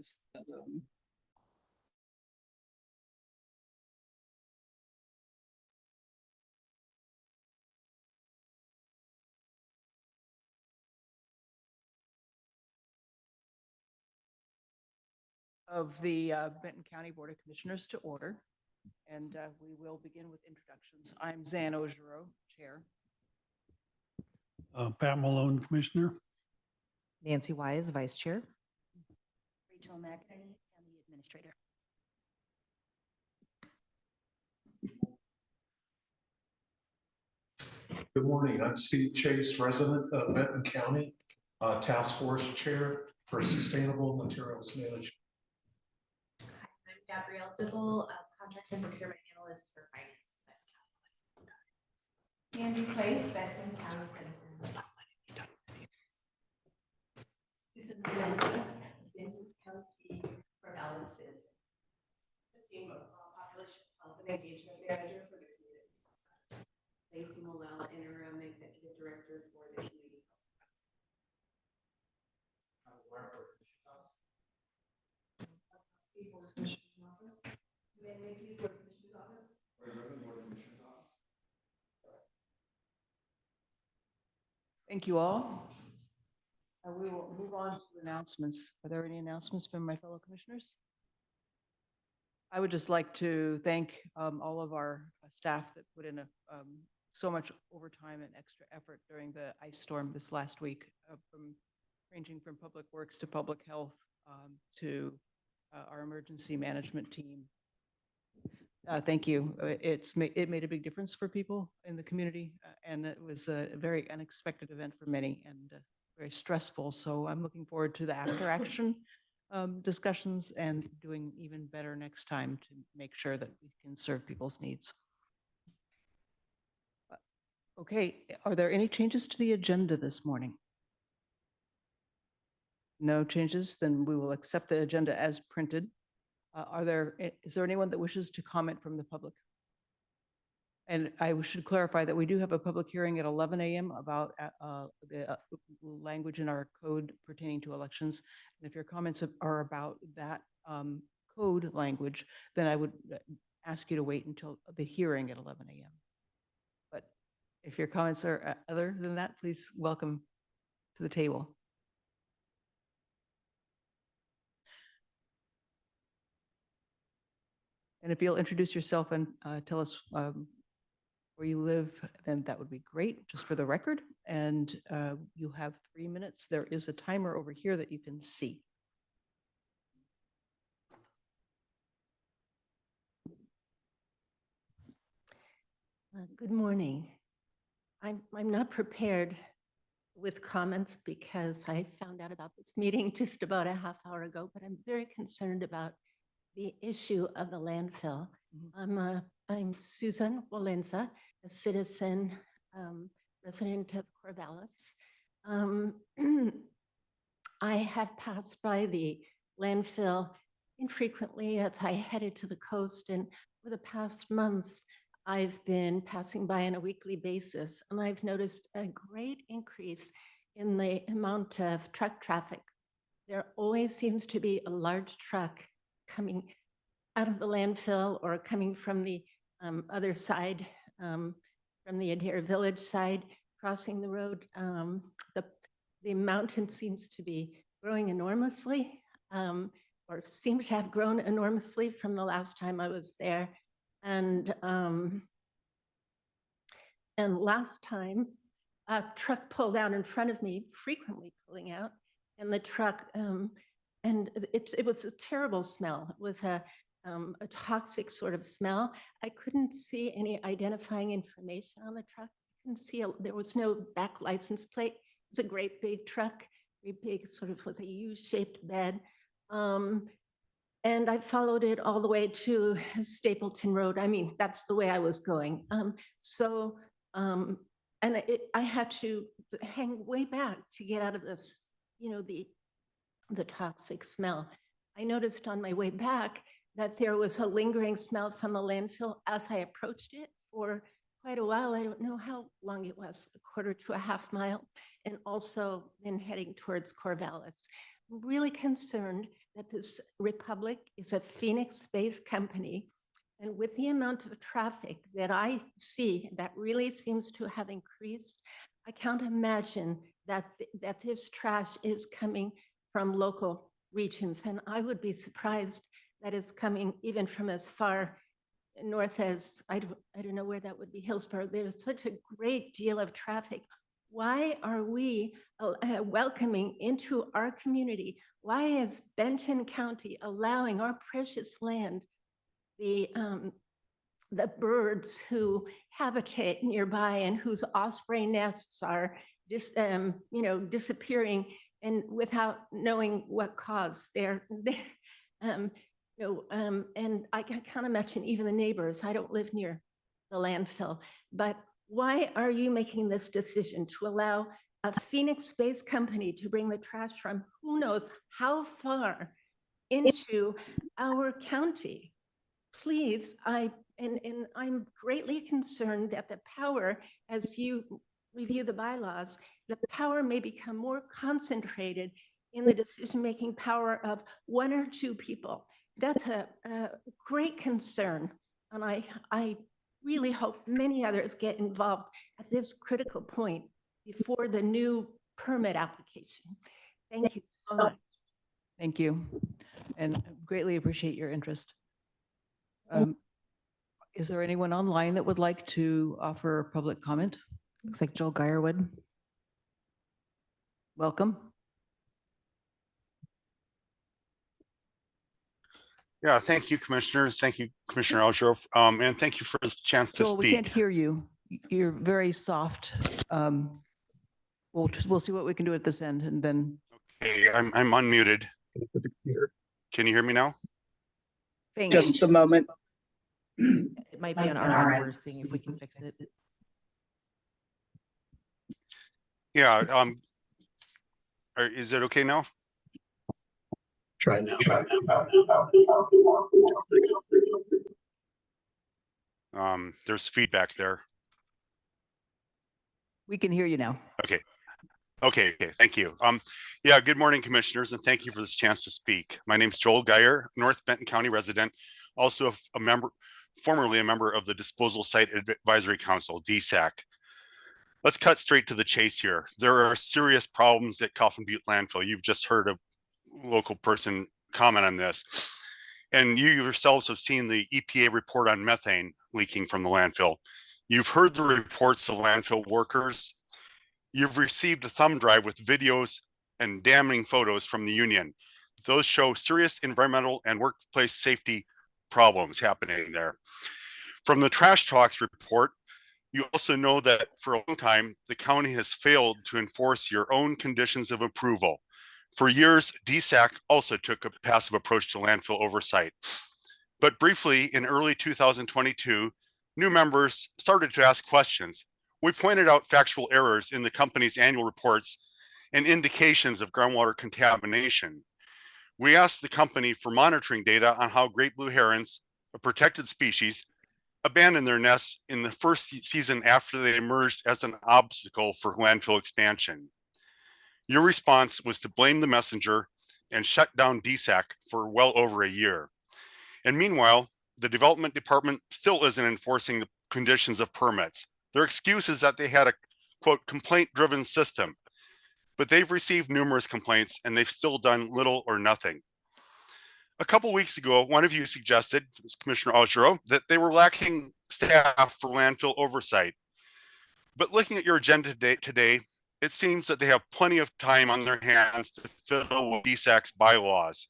is that, of the Benton County Board of Commissioners to order. And we will begin with introductions. I'm Zan Ojero, Chair. Pat Malone, Commissioner. Nancy Wise, Vice Chair. Rachel McInerney, County Administrator. Good morning. I'm Steve Chase, resident of Benton County, Task Force Chair for Sustainable Materials Management. I'm Gabrielle Dibble, Contract and Procurement Analyst for Finance. Andy Place, Benton County Citizen. Susan Valencia, Benton County Corvallis Citizen. Christine Rosewell, Population Health and Engagement Manager for the Community. Lacey Molell, Interim Executive Director for the Community Thank you all. We will move on to announcements. Are there any announcements from my fellow commissioners? I would just like to thank all of our staff that put in so much overtime and extra effort during the ice storm this last week, ranging from Public Works to Public Health to our emergency management team. Thank you. It made a big difference for people in the community, and it was a very unexpected event for many and very stressful. So I'm looking forward to the after action discussions and doing even better next time to make sure that we can serve people's needs. Okay, are there any changes to the agenda this morning? No changes, then we will accept the agenda as printed. Is there anyone that wishes to comment from the public? And I should clarify that we do have a public hearing at 11 a.m. about the language in our code pertaining to elections. And if your comments are about that code language, then I would ask you to wait until the hearing at 11 a.m. But if your comments are other than that, please welcome to the table. And if you'll introduce yourself and tell us where you live, then that would be great, just for the record. And you have 3 minutes. There is a timer over here that you can see. Good morning. I'm not prepared with comments because I found out about this meeting just about a half hour ago, but I'm very concerned about the issue of the landfill. I'm Susan Walenza, a citizen, resident of Corvallis. I have passed by the landfill infrequently as I headed to the coast, and for the past months, I've been passing by on a weekly basis, and I've noticed a great increase in the amount of truck traffic. There always seems to be a large truck coming out of the landfill or coming from the other side, from the Adair Village side, crossing the road. The mountain seems to be growing enormously, or seems to have grown enormously from the last time I was there. And last time, a truck pulled out in front of me, frequently pulling out, and the truck, and it was a terrible smell. It was a toxic sort of smell. I couldn't see any identifying information on the truck. I couldn't see, there was no back license plate. It was a great big truck, very big, sort of with a U-shaped bed. And I followed it all the way to Stapleton Road. I mean, that's the way I was going. I had to hang way back to get out of this, the toxic smell. I noticed on my way back that there was a lingering smell from the landfill as I approached it for quite a while. I don't know how long it was, a quarter to a half mile, and also then heading towards Corvallis. I'm really concerned that this Republic is a Phoenix-based company. And with the amount of traffic that I see, that really seems to have increased, I can't imagine that, that this trash is coming from local regions. And I would be surprised that it's coming even from as far north as, I don't know where that would be, Hillsborough. There's such a great deal of traffic. Why are we welcoming into our community? Why is Benton County allowing our precious land, the birds who habitate nearby and whose osprey nests are just, disappearing, and without knowing what cause and I can't imagine even the neighbors. I don't live near the landfill, but why are you making this decision to allow a Phoenix-based company to bring the trash from who knows how far into our county? Please, I'm greatly concerned that the power, as you review the bylaws, the power may become more concentrated in the decision-making power of one or two people. That's a great concern. And I really hope many others get involved at this critical point before the new permit application. Thank you so much. Thank you, and greatly appreciate your interest. Is there anyone online that would like to offer public comment? Looks like Joel Geyer would. Welcome. Yeah, thank you, commissioners. Thank you, Commissioner Algerov. And thank you for this chance to Joel, we can't speak. hear you. You're very soft. We'll see what we can do at this end, and then Hey, I'm unmuted. Can you hear me now? faint. Just a moment. It might be on our end. We're seeing if we can fix it. Yeah. Is it okay now? Try now. There's feedback there. We can hear you now. Okay, thank you. Yeah, good morning, commissioners, and thank you for this chance to speak. My name is Joel Geyer, North Benton County resident, also formerly a member of the Disposal Site Advisory Council, DSAC. Let's cut straight to the chase here. There are serious problems at Coffin Butte landfill. You've just heard a local person comment on this. And you yourselves have seen the EPA report on methane leaking from the landfill. You've heard the reports of landfill workers. You've received a thumb drive with videos and damning photos from the union. Those show serious environmental and workplace safety problems happening there. From the Trash Talks report, you also know that for a long time, the county has failed to enforce your own conditions of approval. For years, DSAC also took a passive approach to landfill oversight. But briefly, in early 2022, new members started to ask questions. We pointed out factual errors in the company's annual reports and indications of groundwater contamination. We asked the company for monitoring data on how great blue herons, a protected species, abandoned their nests in the first season after they emerged as an obstacle for landfill expansion. Your response was to blame the messenger and shut down DSAC for well over a year. And meanwhile, the development department still isn't enforcing the conditions of permits. Their excuse is that they had a, quote, complaint-driven system, but they've received numerous complaints and they've still done little or nothing. A couple weeks ago, one of you suggested, Commissioner Algerov, that they were lacking staff for landfill oversight. But looking at your agenda today, it seems that they have plenty of time on their hands to fiddle with DSAC's bylaws.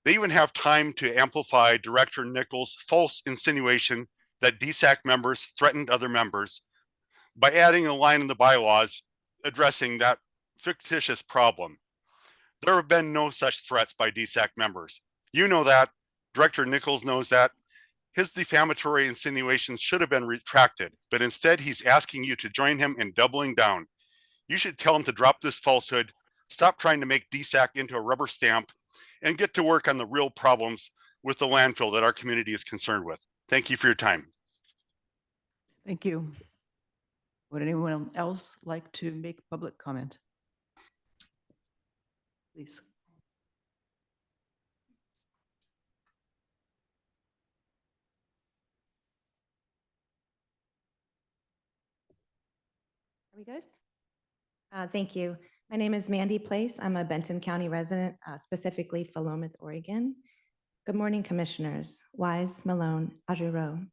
They even have time to amplify Director Nichols' false insinuation that DSAC members threatened other members by adding a line in the bylaws addressing that fictitious problem. There have been no such threats by DSAC members. You know that. Director Nichols knows that. His defamatory insinuations should have been retracted, but instead he's asking you to join him in doubling down. You should tell him to drop this falsehood, stop trying to make DSAC into a rubber stamp, and get to work on the real problems with the landfill that our community is concerned with. Thank you for your time. Thank you. Would anyone else like to make public comment? Please. we good? Thank you. My name is Mandy Place. I'm a Benton County resident, specifically Philomath, Oregon. Good morning, Commissioners Wise, Malone, Ajurow.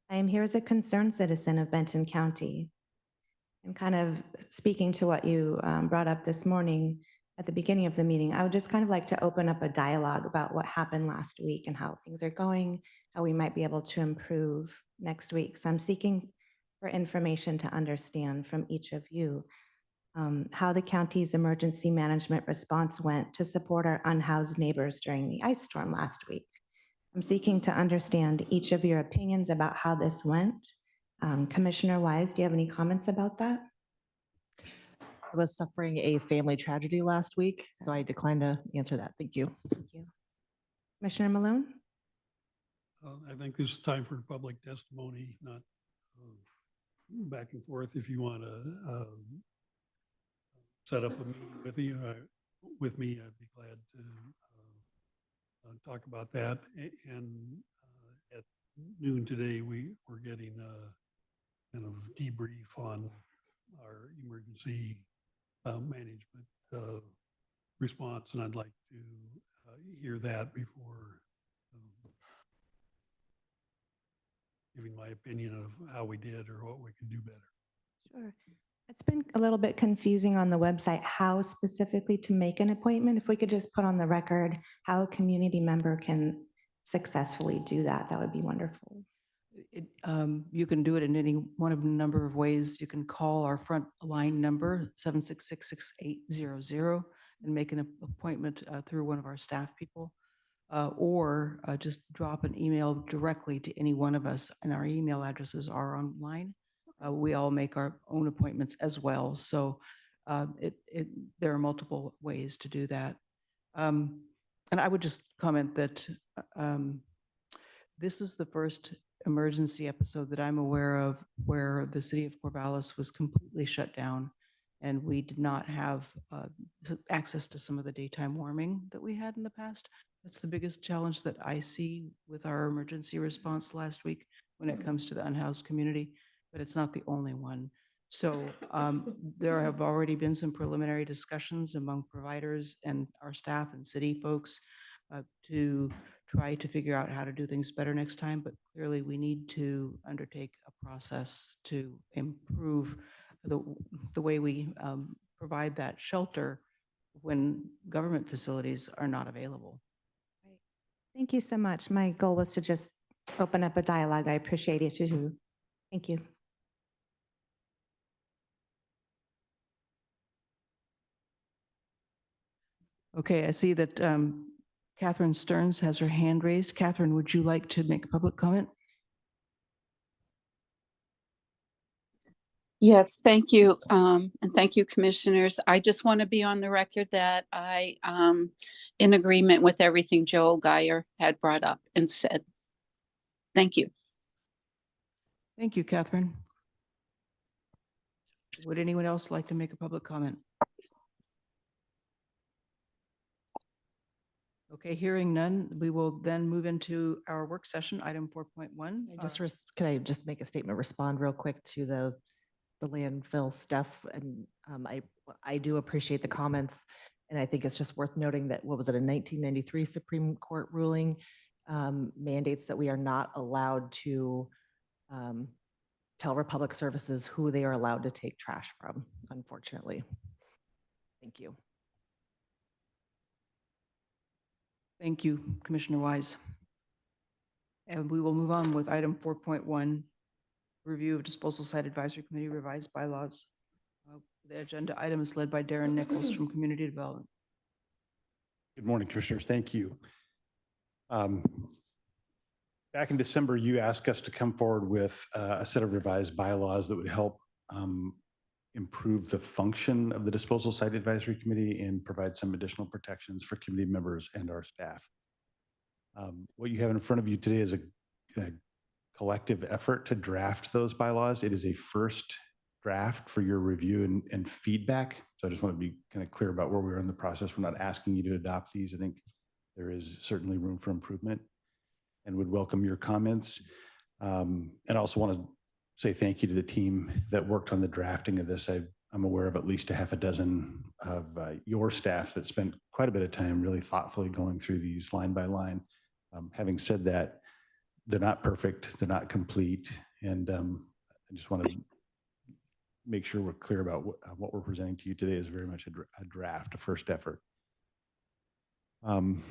I am here as a concerned citizen of Benton County. And kind of speaking to what you brought up this morning at the beginning of the meeting, I would just kind of like to open up a dialogue about what happened last week and how things are going, how we might be able to improve next week. So I'm seeking for information to understand from each of you how the county's emergency management response went to support our unhoused neighbors during the ice storm last week. I'm seeking to understand each of your opinions about how this went. Commissioner Wise, do you have any comments about that? I was suffering a family tragedy last week, so I declined to answer that. Thank you. Thank you. Commissioner Malone? I think this is time for public testimony, not back and forth. If you want to set up a meeting with me, I'd be glad to talk about that. And at noon today, we're getting a kind of debrief on our emergency management response, and I'd like to hear that before giving my opinion of how we did or what we could do better. Sure. It's been a little bit confusing on the website how specifically to make an appointment. If we could just put on the record how a community member can successfully do that, that would be wonderful. You can do it in any one of a number of ways. You can call our front line number 766-6800 and make an appointment through one of our staff people, or just drop an email directly to any one of us, and our email addresses are online. We all make our own appointments as well. So there are multiple ways to do that. And I would just comment that this is the first emergency episode that I'm aware of where the city of Corvallis was completely shut down and we did not have access to some of the daytime warming that we had in the past. That's the biggest challenge that I see with our emergency response last week when it comes to the unhoused community, but it's not the only one. So there have already been some preliminary discussions among providers and our staff and city folks to try to figure out how to do things better next time, but clearly we need to undertake a process to improve the way we provide that shelter when government facilities are not available. Right. Thank you so much. My goal was to just open up a dialogue. I appreciate it too. Thank you. Okay, I see that Catherine Stearns has her hand raised. Catherine, would you like to make a public comment? Yes, thank you. And thank you, commissioners. I just want to be on the record that I in agreement with everything Joel Geyer had brought up and said. Thank you. Thank you, Catherine. Would anyone else like to make a public comment? Okay, hearing none, we will then move into our work session, item 4.1. Can I just make a statement, respond real quick to the landfill stuff? And I do appreciate the comments. And I think it's just worth noting that, what was it, a 1993 Supreme Court ruling mandates that we are not allowed to tell Republic Services who they are allowed to take trash from, unfortunately. Thank you. Thank you, Commissioner Wise. And we will move on with item 4.1, review of disposal site advisory committee revised bylaws. The agenda item is led by Darren Nichols from Community Development. Good morning, Commissioners. Thank you. Back in December, you asked us to come forward with a set of revised bylaws that would help improve the function of the disposal site advisory committee and provide some additional protections for committee members and our staff. What you have in front of you today is a collective effort to draft those bylaws. It is a first draft for your review and feedback. So I just want to be kind of clear about where we are in the process. We're not asking you to adopt these. I think there is certainly room for improvement and would welcome your comments. And also want to say thank you to the team that worked on the drafting of this. I'm aware of at least a half a dozen of your staff that spent quite a bit of time really thoughtfully going through these line by line. Having said that, they're not perfect, they're not complete, and I just want to make sure we're clear about what we're presenting to you today is very much a draft, a first effort. Would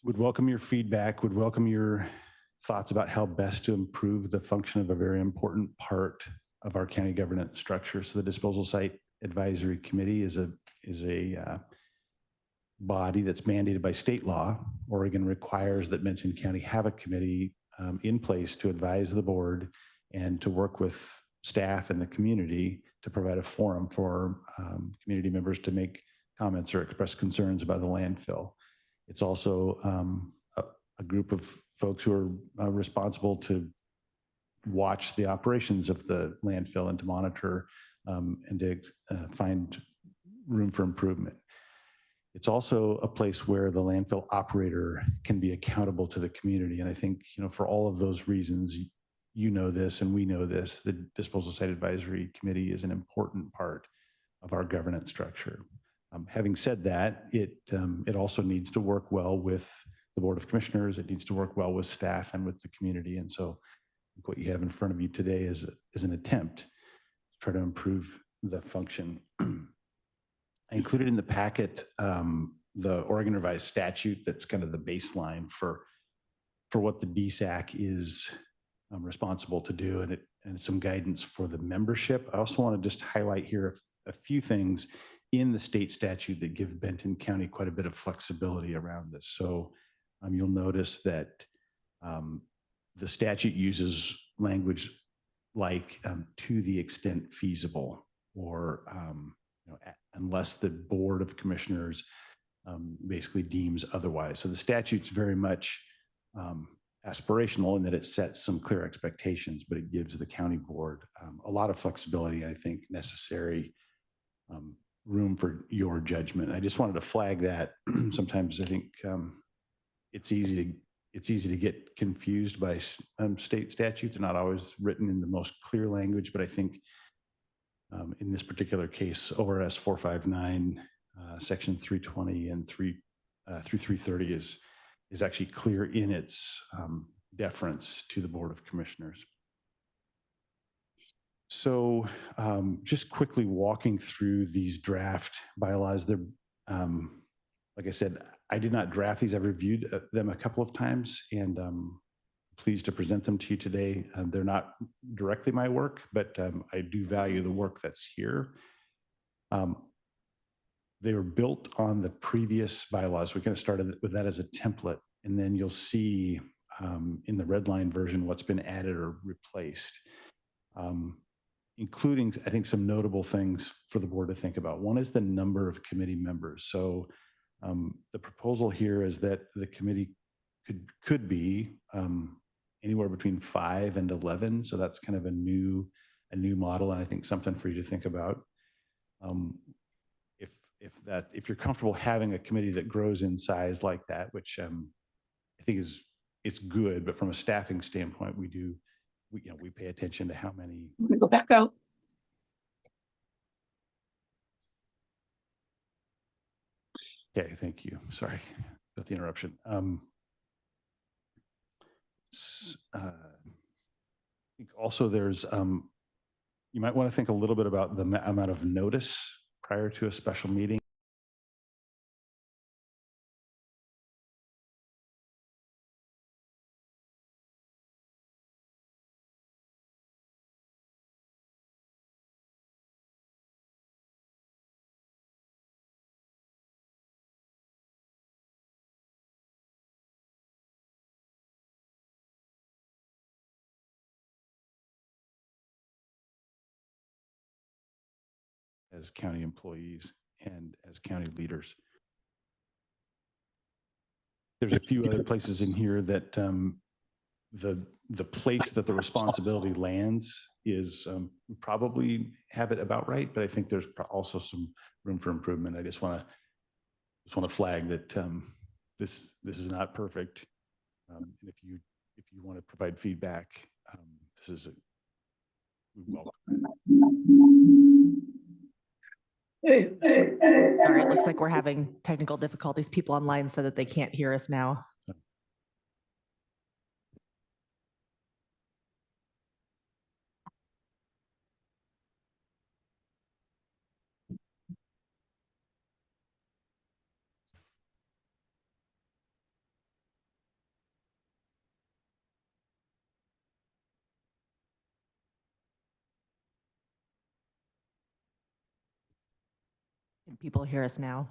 welcome your feedback, would welcome your thoughts about how best to improve the function of a very important part of our county governance structure. So the Disposal Site Advisory Committee is a body that's mandated by state law. Oregon requires that Benton County have a committee in place to advise the board and to work with staff and the community to provide a forum for community members to make comments or express concerns about the landfill. It's also a group of folks who are responsible to watch the operations of the landfill and to monitor and to find room for improvement. It's also a place where the landfill operator can be accountable to the community. And I think, for all of those reasons, you know this and we know this, the Disposal Site Advisory Committee is an important part of our governance structure. Having said that, it also needs to work well with the Board of Commissioners. It needs to work well with staff and with the community. And so what you have in front of you today is an attempt to try to improve the function. I included in the packet the Oregon Revised Statute that's kind of the baseline for what the DSAC is responsible to do, and some guidance for the membership. I also want to just highlight here a few things in the state statute that give Benton County quite a bit of flexibility around this. So you'll notice that the statute uses language like to the extent feasible, or unless the Board of Commissioners basically deems otherwise. So the statute's very much aspirational in that it sets some clear expectations, but it gives the county board a lot of flexibility, I think necessary room for your judgment. I just wanted to flag that. Sometimes I think it's easy to get confused by state statutes. They're not always written in the most clear language, but I think in this particular case, ORS 459, section 320 and through 330 is actually clear in its deference to the Board of Commissioners. So just quickly walking through these draft bylaws, they're, like I said, I did not draft these. I've reviewed them a couple of times, and pleased to present them to you today. They're not directly my work, but I do value the work that's here. They were built on the previous bylaws. We kind of started with that as a template, and then you'll see in the red line version what's been added or replaced, including, I think, some notable things for the board to think about. One is the number of committee members. So the proposal here is that the committee could be anywhere between 5 and 11. So that's kind of a new model, and I think something for you to think about. If you're comfortable having a committee that grows in size like that, which I think it's good, but from a staffing standpoint, we pay attention to how many. I'm gonna go back out. Okay, thank you. Sorry about the interruption. I think also there's, you might want to think a little bit about the amount of notice prior to a special meeting. As county employees and as county leaders. There's a few other places in here that the place that the responsibility lands is probably have it about right, but I think there's also some room for improvement. I just want to flag that this is not perfect. And if you want to provide feedback, this is welcome. Sorry, it looks like we're having technical difficulties. People online said that they can't hear us now. Can people hear us now?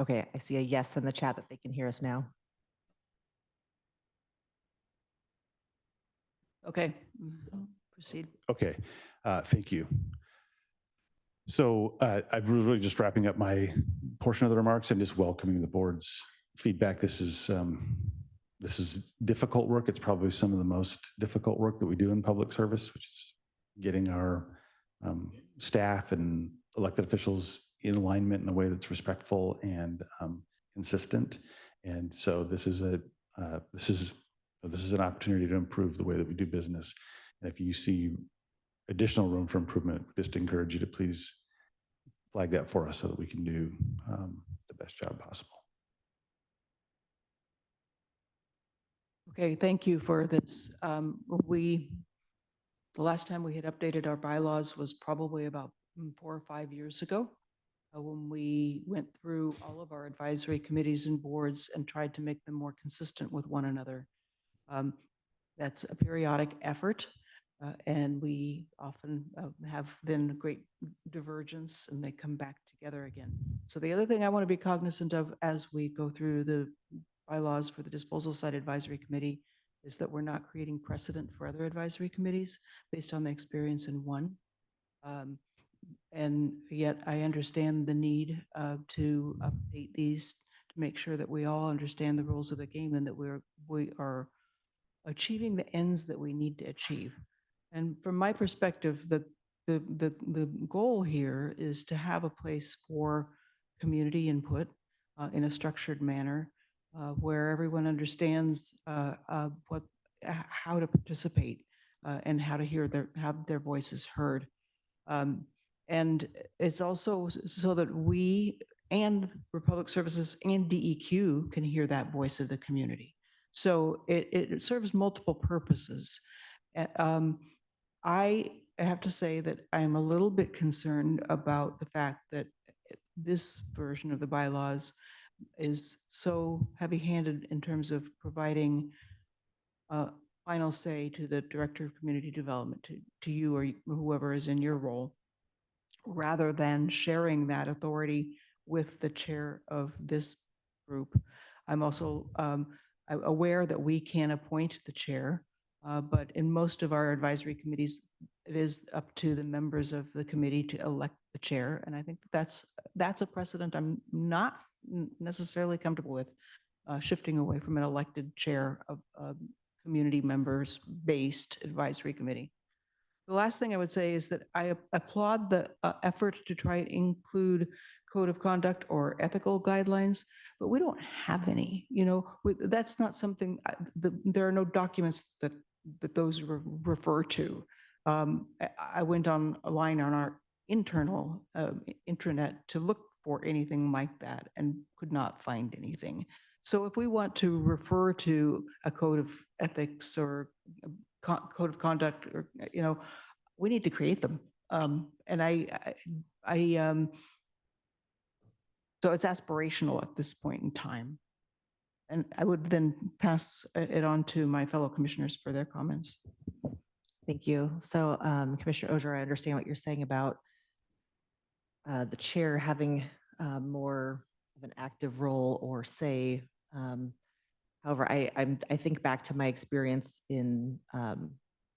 Okay, I see a yes in the chat that they can hear us now. Okay, proceed. Okay, thank you. So I'm really just wrapping up my portion of the remarks and just welcoming the board's feedback. This is difficult work. It's probably some of the most difficult work that we do in public service, which is getting our staff and elected officials in alignment in a way that's respectful and consistent. And so this is an opportunity to improve the way that we do business. And if you see additional room for improvement, just encourage you to please flag that for us so that we can do the best job possible. Okay, thank you for this. The last time we had updated our bylaws was probably about 4 or 5 years ago, when we went through all of our advisory committees and boards and tried to make them more consistent with one another. That's a periodic effort, and we often have then great divergence and they come back together again. So the other thing I want to be cognizant of as we go through the bylaws for the Disposal Site Advisory Committee is that we're not creating precedent for other advisory committees based on the experience in one. And yet I understand the need to update these to make sure that we all understand the rules of the game and that we are achieving the ends that we need to achieve. And from my perspective, the goal here is to have a place for community input in a structured manner where everyone understands how to participate and how to have their voices heard. And it's also so that we and Republic Services and DEQ can hear that voice of the community. So it serves multiple purposes. I have to say that I'm a little bit concerned about the fact that this version of the bylaws is so heavy-handed in terms of providing final say to the Director of Community Development, to you or whoever is in your role, rather than sharing that authority with the chair of this group. I'm also aware that we can appoint the chair, but in most of our advisory committees, it is up to the members of the committee to elect the chair. And I think that's a precedent I'm not necessarily comfortable with, shifting away from an elected chair of a community members based advisory committee. The last thing I would say is that I applaud the effort to try and include code of conduct or ethical guidelines, but we don't have any. That's not something, there are no documents that those refer to. I went online on our internal intranet to look for anything like that and could not find anything. So if we want to refer to a code of ethics or code of conduct, or we need to create them. And so it's aspirational at this point in time. And I would then pass it on to my fellow commissioners for their comments. Thank you. So Commissioner Ogier, I understand what you're saying about the chair having more of an active role or say. However, I think back to my experience in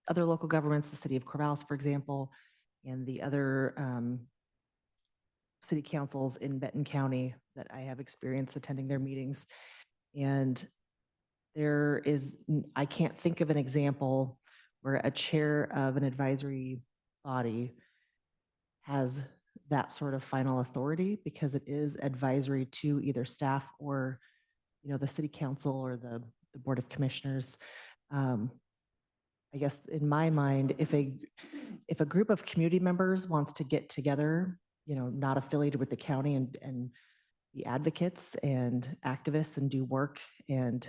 other local governments, the city of Corvallis, for example, and the other city councils in Benton County that I have experience attending their meetings. And I can't think of an example where a chair of an advisory body has that sort of final authority, because it is advisory to either staff or the city council or the Board of Commissioners. I guess in my mind, if a group of community members wants to get together, not affiliated with the county and be advocates and activists and do work and,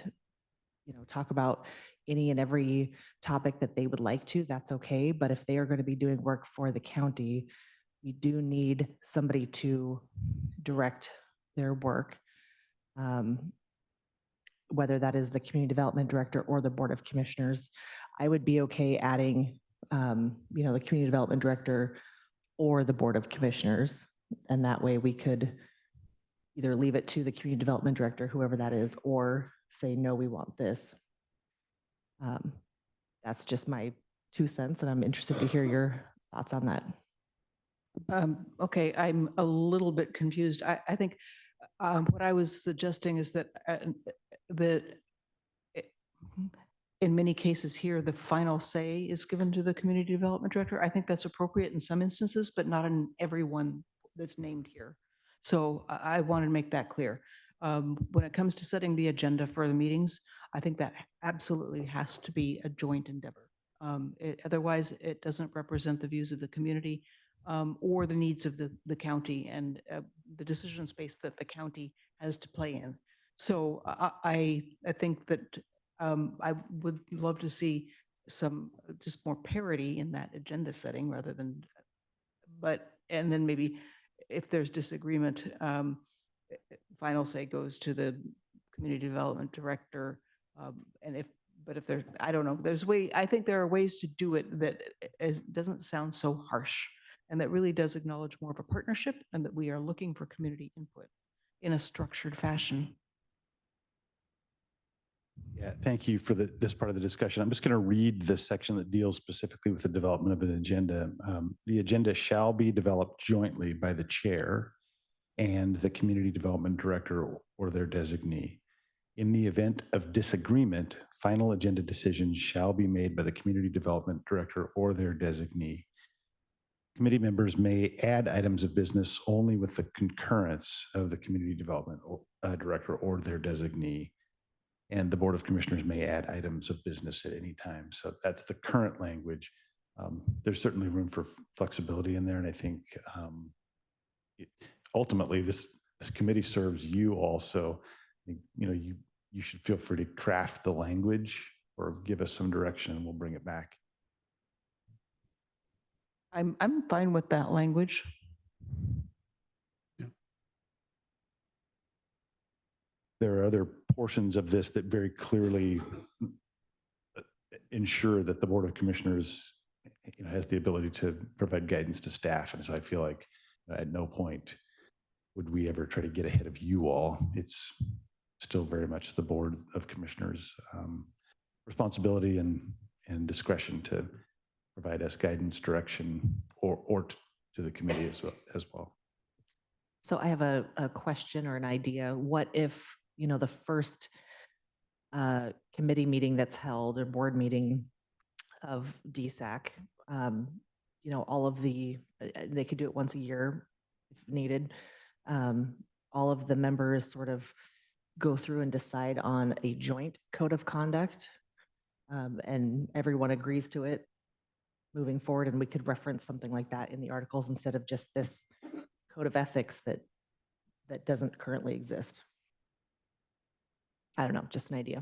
talk about any and every topic that they would like to, that's okay. But if they are going to be doing work for the county, we do need somebody to direct their work. Whether that is the community development director or the Board of Commissioners, I would be okay adding, the community development director or the Board of Commissioners. And that way we could either leave it to the community development director, whoever that is, or say, no, we want this. That's just my 2 cents, and I'm interested to hear your thoughts on that. Okay, I'm a little bit confused. I think what I was suggesting is that that i- in many cases here, the final say is given to the community development director. I think that's appropriate in some instances, but not in every one that's named here. So I wanted to make that clear. When it comes to setting the agenda for the meetings, I think that absolutely has to be a joint endeavor. Otherwise, it doesn't represent the views of the community or the needs of the county and the decision space that the county has to play in. So I think that I would love to see some just more parity in that agenda setting rather than, and then maybe if there's disagreement, final say goes to the community development director. But if there, I don't know, I think there are ways to do it that it doesn't sound so harsh and that really does acknowledge more of a partnership and that we are looking for community input in a structured fashion. Yeah, thank you for this part of the discussion. I'm just going to read the section that deals specifically with the development of an agenda. The agenda shall be developed jointly by the chair and the community development director or their designee. In the event of disagreement, final agenda decisions shall be made by the community development director or their designee. Committee members may add items of business only with the concurrence of the community development director or their designee. And the Board of Commissioners may add items of business at any time. So that's the current language. There's certainly room for flexibility in there. And I think ultimately this committee serves you also. You should feel free to craft the language or give us some direction and we'll bring it back. I'm fine with that language. There are other portions of this that very clearly ensure that the Board of Commissioners has the ability to provide guidance to staff. And so I feel like at no point would we ever try to get ahead of you all. It's still very much the Board of Commissioners' responsibility and discretion to provide us guidance, direction, or to the committee as well. So I have a question or an idea. What if, the first committee meeting that's held or board meeting of DSAC, all of they could do it once a year if needed. All of the members sort of go through and decide on a joint code of conduct, and everyone agrees to it moving forward, and we could reference something like that in the articles instead of just this code of ethics that doesn't currently exist. I don't know, just an idea.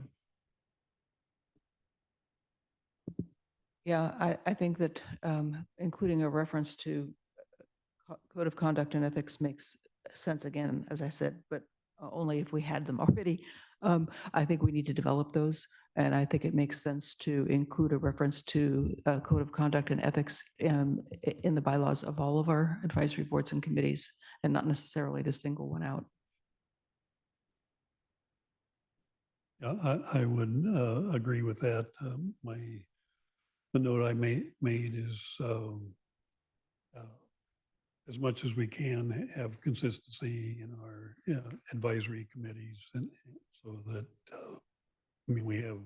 Yeah, I think that including a reference to code of conduct and ethics makes sense again, as I said, but only if we had them already. I think we need to develop those. And I think it makes sense to include a reference to code of conduct and ethics in the bylaws of all of our advisory boards and committees, and not necessarily to single one out. Yeah, I would agree with that. The note I made is as much as we can have consistency in our advisory committees, and so that we have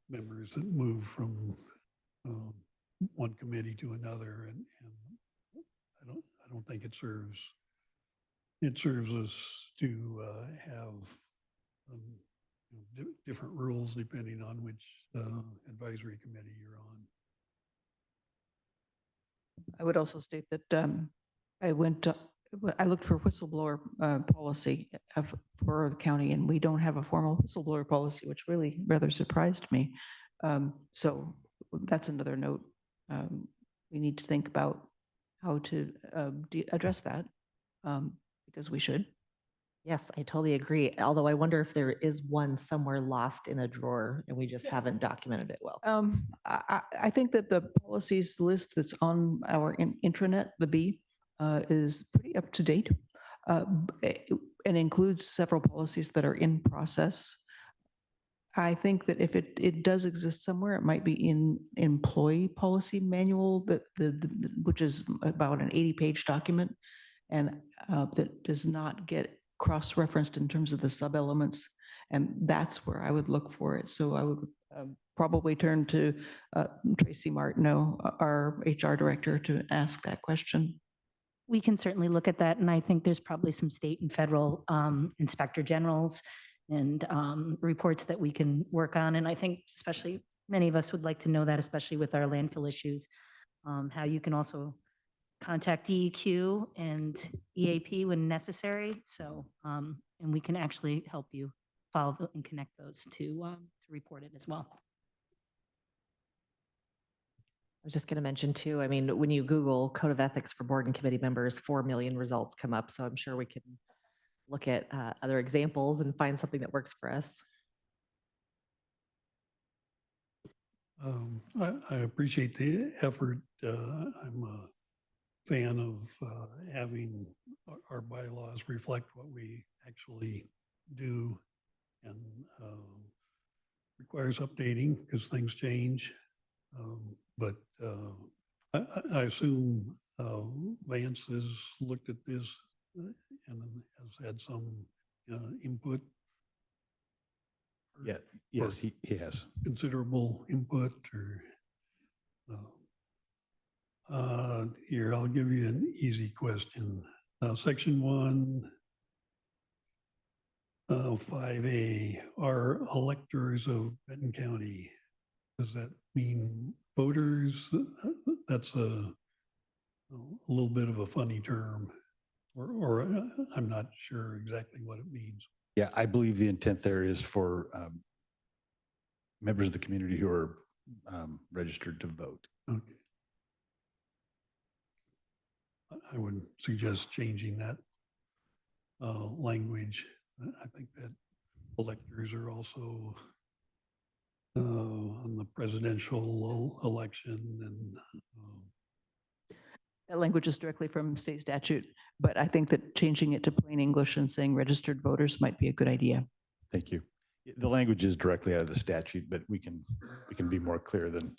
members that move from one committee to another, and I don't think it serves it serves us to have different rules depending on which advisory committee you're on. I would also state that I looked for whistleblower policy for the county, and we don't have a formal whistleblower policy, which really rather surprised me. So that's another note. We need to think about how to address that, because we should. Yes, I totally agree. Although I wonder if there is one somewhere lost in a drawer and we just haven't documented it well. I think that the policies list that's on our intranet, the B, is pretty up to date, and includes several policies that are in process. I think that if it does exist somewhere, it might be in employee policy manual which is about an 80-page document, and that does not get cross-referenced in terms of the sub-elements, and that's where I would look for it. So I would probably turn to Tracy Martineau, our HR director, to ask that question. We can certainly look at that, and I think there's probably some state and federal inspector generals and reports that we can work on. And I think especially many of us would like to know that, especially with our landfill issues, how you can also contact DEQ and EAP when necessary. So, and we can actually help you follow and connect those to report it as well. I was just going to mention too, I mean, when you Google code of ethics for board and committee members, 4 million results come up. So I'm sure we can look at other examples and find something that works for us. I appreciate the effort. I'm a fan of having our bylaws reflect what we actually do, and requires updating because things change. But I assume Vance has looked at this and has had some input. Yeah, yes, he has. Considerable input, or here, I'll give you an easy question. Section 1, 5A, are electors of Benton County. Does that mean voters? That's a little bit of a funny term, or I'm not sure exactly what it means. Yeah, I believe the intent there is for members of the community who are registered to vote. Okay. I would suggest changing that language. I think that electors are also on the presidential election, and That language is directly from state statute, but I think that changing it to plain English and saying registered voters might be a good idea. Thank you. The language is directly out of the statute, but we can be more clear than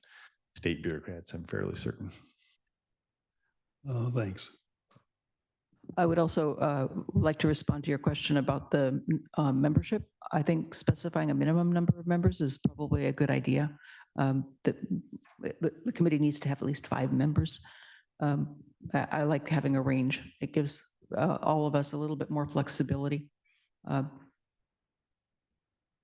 state bureaucrats, I'm fairly certain. thanks. I would also like to respond to your question about the membership. I think specifying a minimum number of members is probably a good idea. That the committee needs to have at least 5 members. I like having a range. It gives all of us a little bit more flexibility.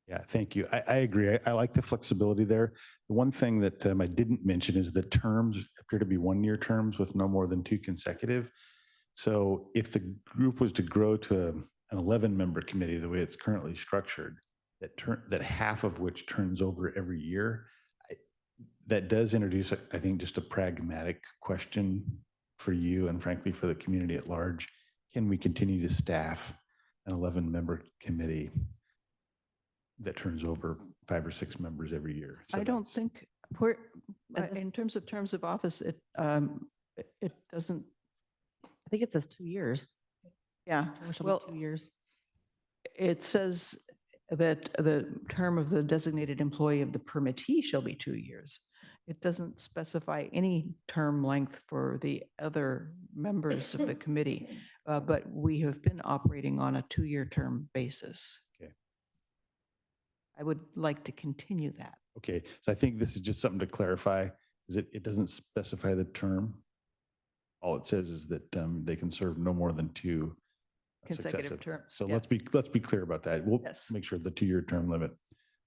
Yeah, thank you. I agree. I like the flexibility there. The one thing that I didn't mention is that terms appear to be 1-year terms with no more than 2 consecutive. So if the group was to grow to an 11-member committee, the way it's currently structured, that half of which turns over every year, that does introduce, I think, just a pragmatic question for you and frankly for the community at large. Can we continue to staff an 11-member committee that turns over 5 or 6 members every year? So I don't that's- think in terms of office, it doesn't. I think it says 2 years. Yeah, Term shall well, be 2 years. it says that the term of the designated employee of the permittee shall be 2 years. It doesn't specify any term length for the other members of the committee, but we have been operating on a 2-year term basis. Okay. I would like to continue that. Okay, so I think this is just something to clarify, is it doesn't specify the term. All it says is that they can serve no more than 2 That's consecutive excessive. terms. So Yeah. let's be clear about that. We'll Yes. make sure the 2-year term limit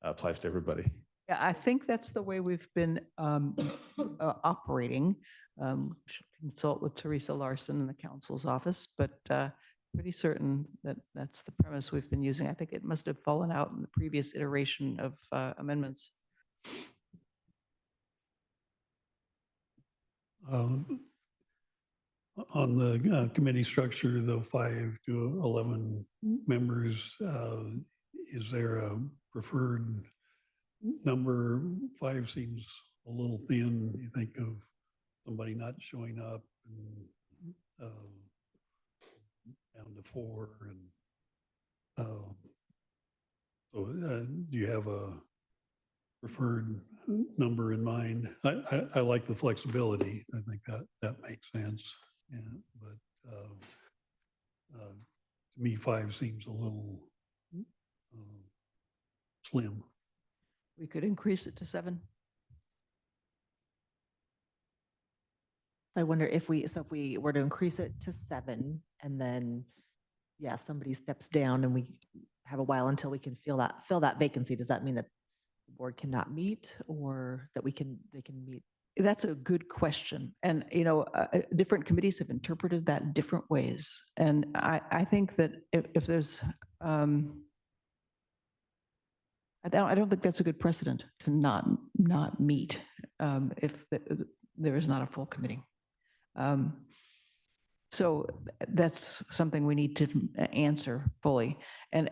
applies to everybody. Yeah, I think that's the way we've been operating. Should consult with Teresa Larson in the council's office, but pretty certain that that's the premise we've been using. I think it must have fallen out in the previous iteration of amendments. On the committee structure, the 5 to 11 members, is there a preferred number? 5 seems a little thin. You think of somebody not showing up and down to 4 and do you have a preferred number in mind? I like the flexibility. I think that makes sense. Yeah, but to me, 5 seems a little slim. We could increase it to 7. I wonder if we were to increase it to 7 and then, yeah, somebody steps down and we have a while until we can fill that vacancy, does that mean that the board cannot meet or that they can meet? That's a good question. And, different committees have interpreted that different ways. And I think that if there's, I don't think that's a good precedent to not meet if there is not a full committee. So that's something we need to answer fully. And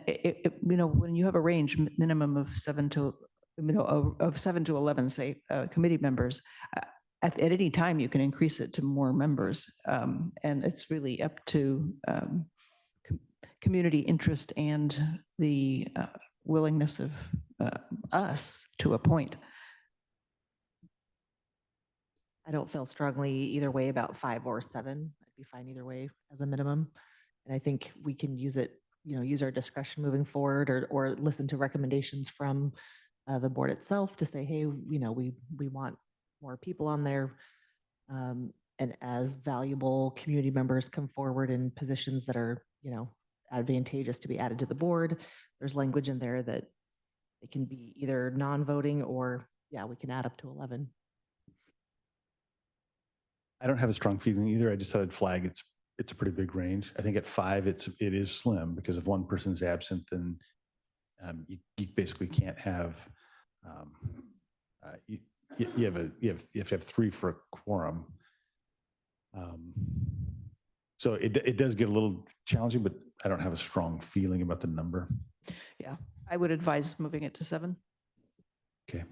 when you have a range minimum of 7 to 11, say, committee members, at any time you can increase it to more members. And it's really up to community interest and the willingness of us to appoint. I don't feel strongly either way about 5 or 7. I'd be fine either way as a minimum. And I think we can use it, use our discretion moving forward or listen to recommendations from the board itself to say, hey, we want more people on there. And as valuable community members come forward in positions that are, advantageous to be added to the board, there's language in there that it can be either non-voting or, yeah, we can add up to 11. I don't have a strong feeling either. I just thought I'd flag it's a pretty big range. I think at 5, it is slim because if one person's absent, then you basically can't have you have to have 3 for a quorum. So it does get a little challenging, but I don't have a strong feeling about the number. Yeah, I would advise moving it to 7. Okay.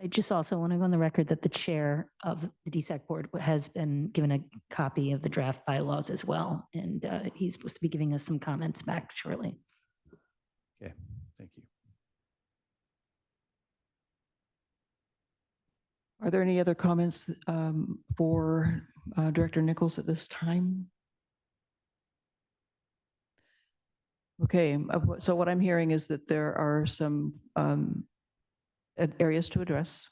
I just also want to go on the record that the chair of the DSAC board has been given a copy of the draft bylaws as well. And he's supposed to be giving us some comments back shortly. Okay, thank you. Are there any other comments for Director Nichols at this time? Okay, so what I'm hearing is that there are some areas to address,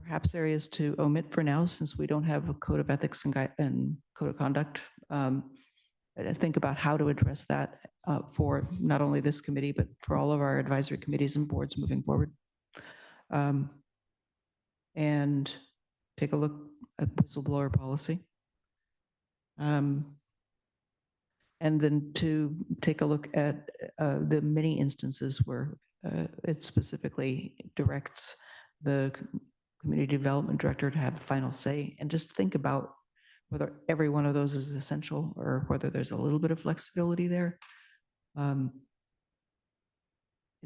perhaps areas to omit for now, since we don't have a code of ethics and code of conduct. And think about how to address that for not only this committee, but for all of our advisory committees and boards moving forward. And take a look at whistleblower policy. And then to take a look at the many instances where it specifically directs the community development director to have final say, and just think about whether every one of those is essential or whether there's a little bit of flexibility there in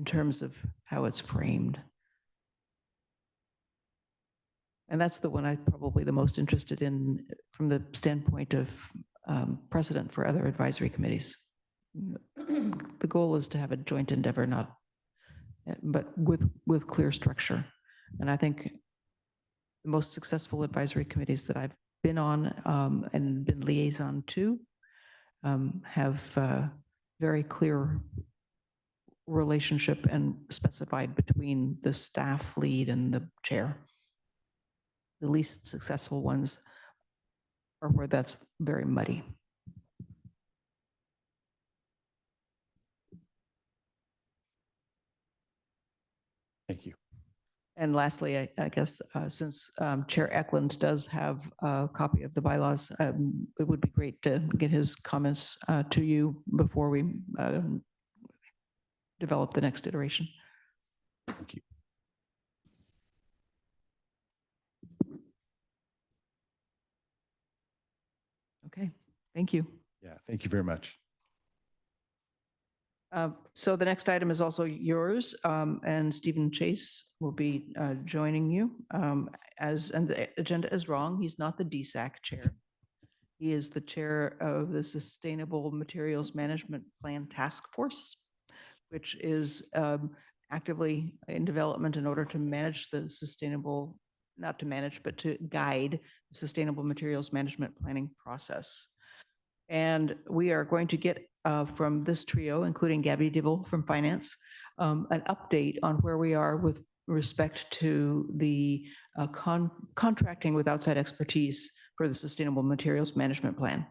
terms of how it's framed. And that's the one I'm probably the most interested in from the standpoint of precedent for other advisory committees. The goal is to have a joint endeavor, but with clear structure. And I think the most successful advisory committees that I've been on and been liaison to have very clear relationship and specified between the staff lead and the chair. The least successful ones are where that's very muddy. And lastly, I guess, since Chair Eklund does have a copy of the bylaws, it would be great to get his comments to you before we develop the next iteration. Thank you. Okay, thank you. Yeah, thank you very much. So the next item is also yours, and Stephen Chase will be joining you. And the agenda is wrong. He's not the DSAC chair. He is the chair of the Sustainable Materials Management Plan Task Force, which is actively in development in order to manage the sustainable, not to manage, but to guide the sustainable materials management planning process. And we are going to get from this trio, including Gabby Dibble from Finance, an update on where we are with respect to the contracting with outside expertise for the Sustainable Materials Management Plan.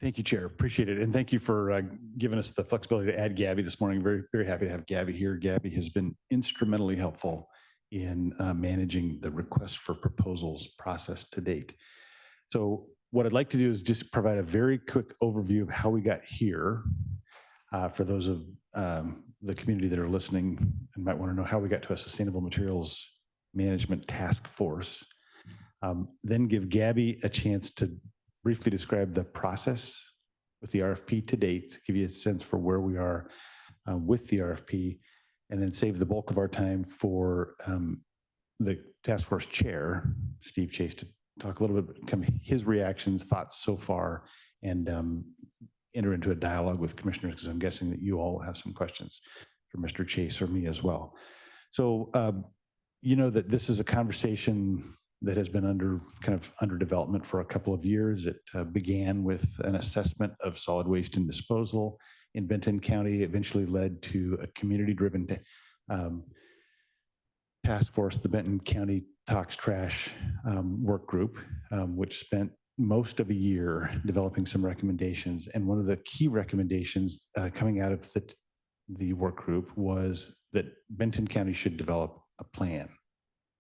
Thank you, Chair. Appreciate it. And thank you for giving us the flexibility to add Gabby this morning. Very, very happy to have Gabby here. Gabby has been instrumentally helpful in managing the request for proposals process to date. So what I'd like to do is just provide a very quick overview of how we got here for those of the community that are listening and might want to know how we got to a Sustainable Materials Management Task Force. Then give Gabby a chance to briefly describe the process with the RFP to date, give you a sense for where we are with the RFP, and then save the bulk of our time for the task force chair, Steve Chase, to talk a little bit, kind of his reactions, thoughts so far, and enter into a dialogue with commissioners, because I'm guessing that you all have some questions for Mr. Chase or me as well. So you know that this is a conversation that has been under development for a couple of years. It began with an assessment of solid waste and disposal in Benton County, eventually led to a community-driven task force, the Benton County Tox Trash Work Group, which spent most of a year developing some recommendations. And one of the key recommendations coming out of the work group was that Benton County should develop a plan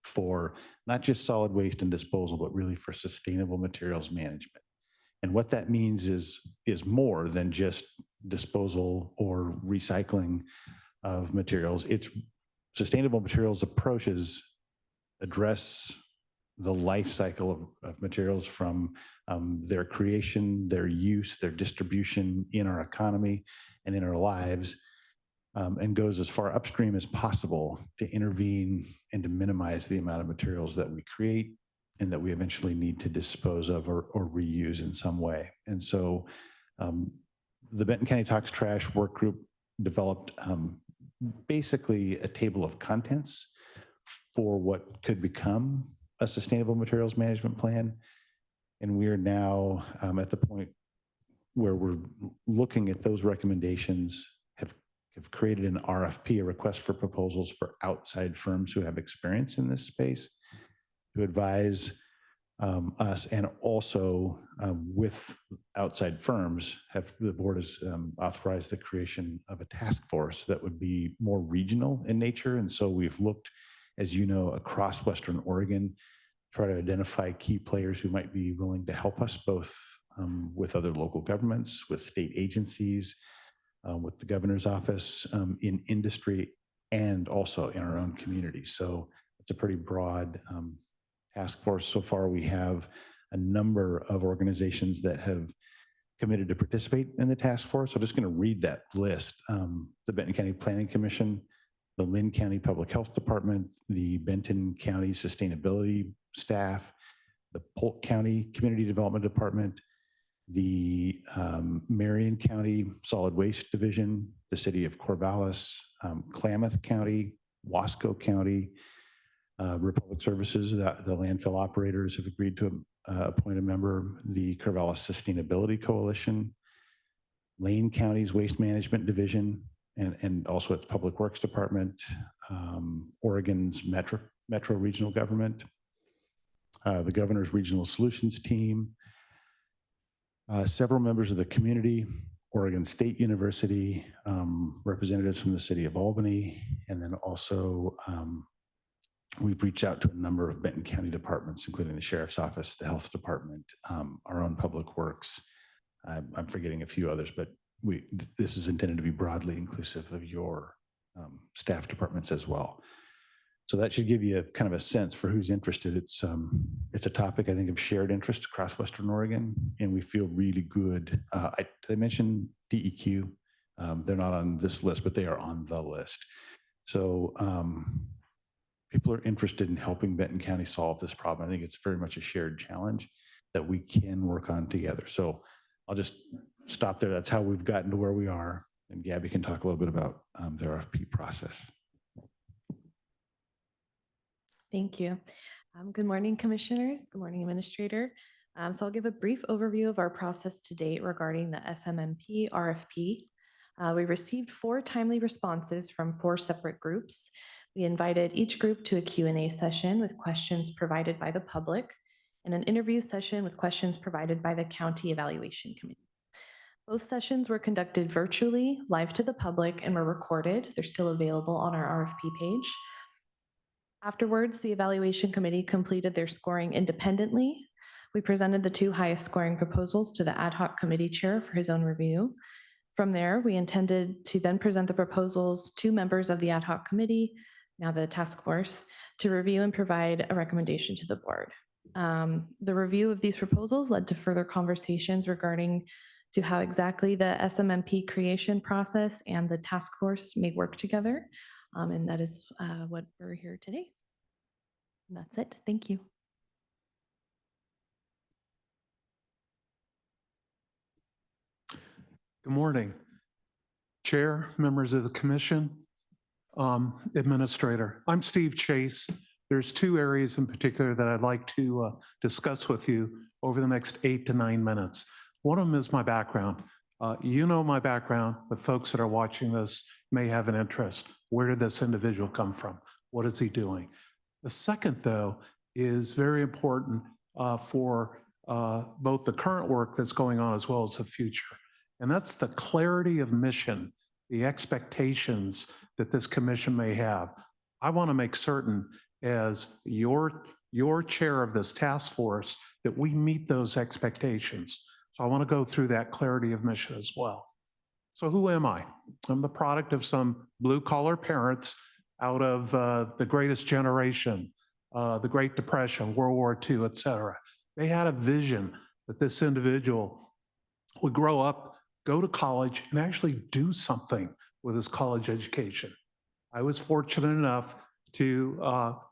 for not just solid waste and disposal, but really for sustainable materials management. And what that means is more than just disposal or recycling of materials. It's sustainable materials approaches address the life cycle of materials from their creation, their use, their distribution in our economy and in our lives, and goes as far upstream as possible to intervene and to minimize the amount of materials that we create and that we eventually need to dispose of or reuse in some way. And so the Benton County Tox Trash Work Group developed basically a table of contents for what could become a sustainable materials management plan. And we are now at the point where we're looking at those recommendations, have created an RFP, a request for proposals for outside firms who have experience in this space to advise us, and also with outside firms, the board has authorized the creation of a task force that would be more regional in nature. And so we've looked, as you know, across Western Oregon, try to identify key players who might be willing to help us, both with other local governments, with state agencies, with the governor's office, in industry, and also in our own community. So it's a pretty broad task force. So far, we have a number of organizations that have committed to participate in the task force. So I'm just going to read that list. The Benton County Planning Commission, the Lynn County Public Health Department, the Benton County Sustainability staff, the Polk County Community Development Department, the Marion County Solid Waste Division, the City of Corvallis, Klamath County, Wasco County, Republic Services, the landfill operators have agreed to appoint a member, the Corvallis Sustainability Coalition, Lane County's Waste Management Division, and also its Public Works Department, Oregon's Metro Regional Government, the Governor's Regional Solutions Team, several members of the community, Oregon State University, representatives from the city of Albany, and then also we've reached out to a number of Benton County departments, including the Sheriff's Office, the Health Department, our own Public Works. I'm forgetting a few others, but this is intended to be broadly inclusive of your staff departments as well. So that should give you kind of a sense for who's interested. It's a topic, I think, of shared interest across Western Oregon, and we feel really good. Did I mention DEQ? They're not on this list, but they are on the list. So people are interested in helping Benton County solve this problem. I think it's very much a shared challenge that we can work on together. So I'll just stop there. That's how we've gotten to where we are. And Gabby can talk a little bit about the RFP process. Thank you. Good morning, commissioners. Good morning, administrator. So I'll give a brief overview of our process to date regarding the SMMP RFP. We received 4 timely responses from 4 separate groups. We invited each group to a Q&A session with questions provided by the public and an interview session with questions provided by the County Evaluation Committee. Both sessions were conducted virtually, live to the public, and were recorded. They're still available on our RFP page. Afterwards, the Evaluation Committee completed their scoring independently. We presented the 2 highest scoring proposals to the ad hoc committee chair for his own review. From there, we intended to then present the proposals to members of the ad hoc committee, now the task force, to review and provide a recommendation to the board. The review of these proposals led to further conversations regarding to how exactly the SMMP creation process and the task force may work together. And that is what we're here today. And that's it. Thank you. Good morning, Chair, members of the Commission, Administrator. I'm Steve Chase. There's 2 areas in particular that I'd like to discuss with you over the next 8 to 9 minutes. One of them is my background. You know my background, but folks that are watching this may have an interest. Where did this individual come from? What is he doing? The second, though, is very important for both the current work that's going on as well as the future. And that's the clarity of mission, the expectations that this commission may have. I want to make certain as your chair of this task force that we meet those expectations. So I want to go through that clarity of mission as well. So who am I? I'm the product of some blue-collar parents out of the greatest generation, the Great Depression, World War II, et cetera. They had a vision that this individual would grow up, go to college, and actually do something with his college education. I was fortunate enough to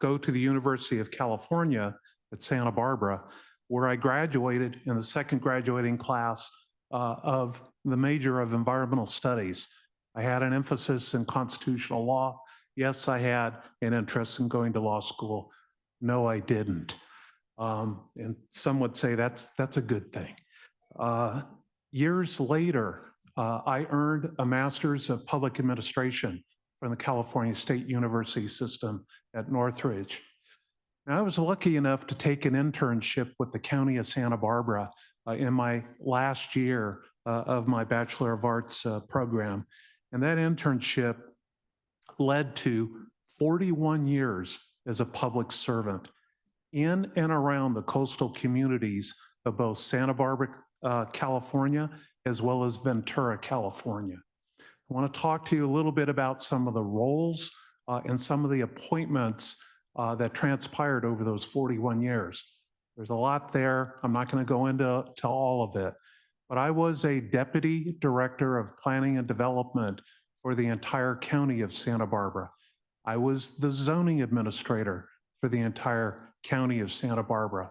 go to the University of California at Santa Barbara, where I graduated in the second graduating class of the major of environmental studies. I had an emphasis in constitutional law. Yes, I had an interest in going to law school. No, I didn't. And some would say that's a good thing. Years later, I earned a master's of public administration from the California State University system at Northridge. Now, I was lucky enough to take an internship with the County of Santa Barbara in my last year of my Bachelor of Arts program. And that internship led to 41 years as a public servant in and around the coastal communities of both Santa Barbara, California, as well as Ventura, California. I want to talk to you a little bit about some of the roles and some of the appointments that transpired over those 41 years. There's a lot there. I'm not going to go into all of it, but I was a deputy director of planning and development for the entire county of Santa Barbara. I was the zoning administrator for the entire county of Santa Barbara.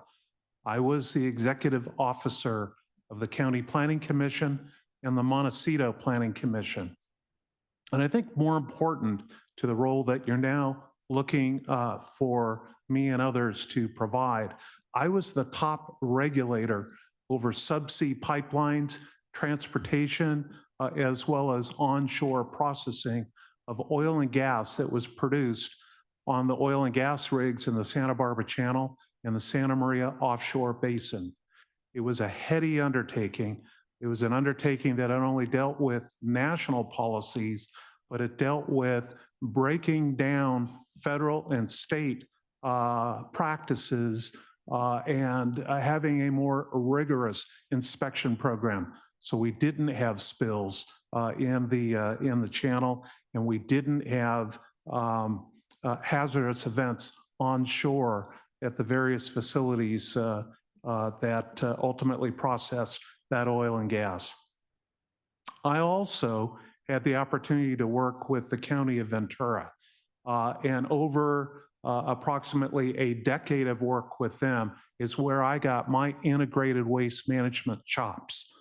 I was the executive officer of the County Planning Commission and the Montecito Planning Commission. And I think more important to the role that you're now looking for me and others to provide, I was the top regulator over subsea pipelines, transportation, as well as onshore processing of oil and gas that was produced on the oil and gas rigs in the Santa Barbara Channel and the Santa Maria offshore basin. It was a heady undertaking, It was an undertaking that not only dealt with national policies, but it dealt with breaking down federal and state practices and having a more rigorous inspection program. So we didn't have spills in the channel, and we didn't have hazardous events on shore at the various facilities that ultimately processed that oil and gas. I also had the opportunity to work with the County of Ventura, and over approximately a decade of work with them is where I got my integrated waste management chops.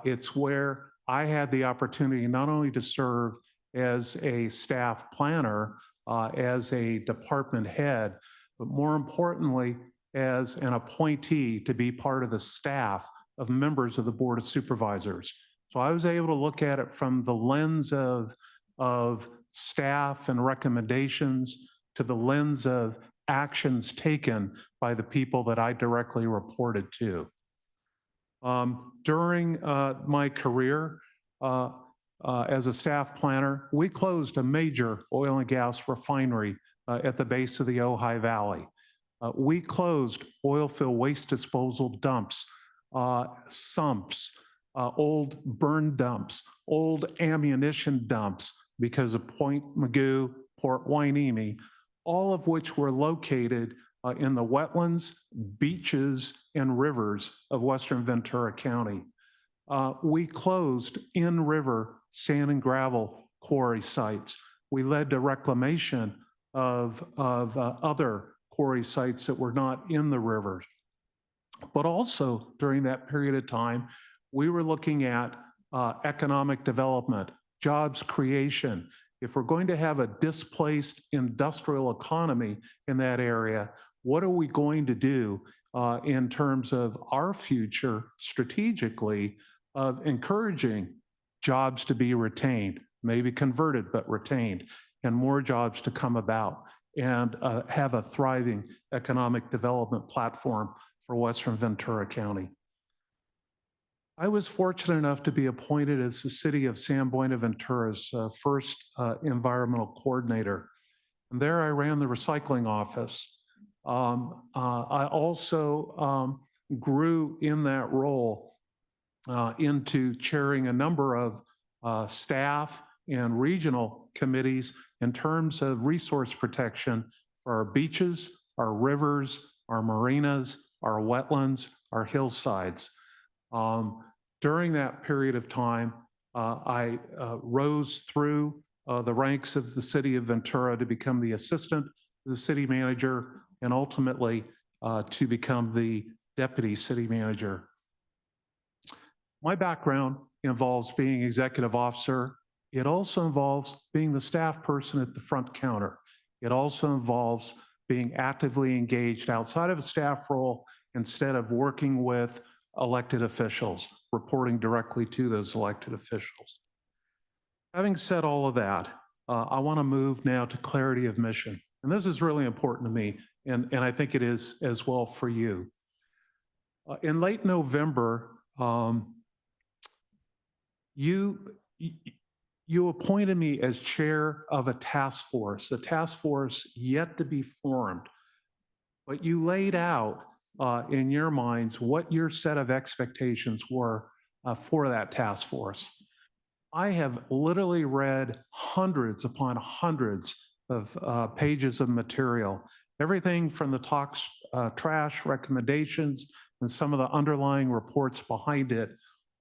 It's where I had the opportunity not only to serve as a staff planner, as a department head, but more importantly, as an appointee to be part of the staff of members of the Board of Supervisors. So I was able to look at it from the lens of staff and recommendations to the lens of actions taken by the people that I directly reported to. During my career as a staff planner, we closed a major oil and gas refinery at the base of the Ojai Valley. We closed oil field waste disposal dumps, sumps, old burn dumps, old ammunition dumps because of Point Mugu, Port Hueneme, all of which were located in the wetlands, beaches, and rivers of Western Ventura County. We closed in-river sand and gravel quarry sites. We led to reclamation of other quarry sites that were not in the rivers. But also during that period of time, we were looking at economic development, jobs creation. If we're going to have a displaced industrial economy in that area, what are we going to do in terms of our future strategically of encouraging jobs to be retained, maybe converted, but retained, and more jobs to come about, and have a thriving economic development platform for Western Ventura County. I was fortunate enough to be appointed as the City of San Buenaventura's first environmental coordinator. And there I ran the recycling office. I also grew in that role into chairing a number of staff and regional committees in terms of resource protection for our beaches, our rivers, our marinas, our wetlands, our hillsides. During that period of time, I rose through the ranks of the City of Ventura to become the assistant to the city manager and ultimately to become the deputy city manager. My background involves being executive officer. It also involves being the staff person at the front counter. It also involves being actively engaged outside of a staff role instead of working with elected officials, reporting directly to those elected officials. Having said all of that, I want to move now to clarity of mission. And this is really important to me, and I think it is as well for you. In late November, you appointed me as chair of a task force yet to be formed, but you laid out in your minds what your set of expectations were for that task force. I have literally read hundreds upon hundreds of pages of material, everything from the trash recommendations and some of the underlying reports behind it,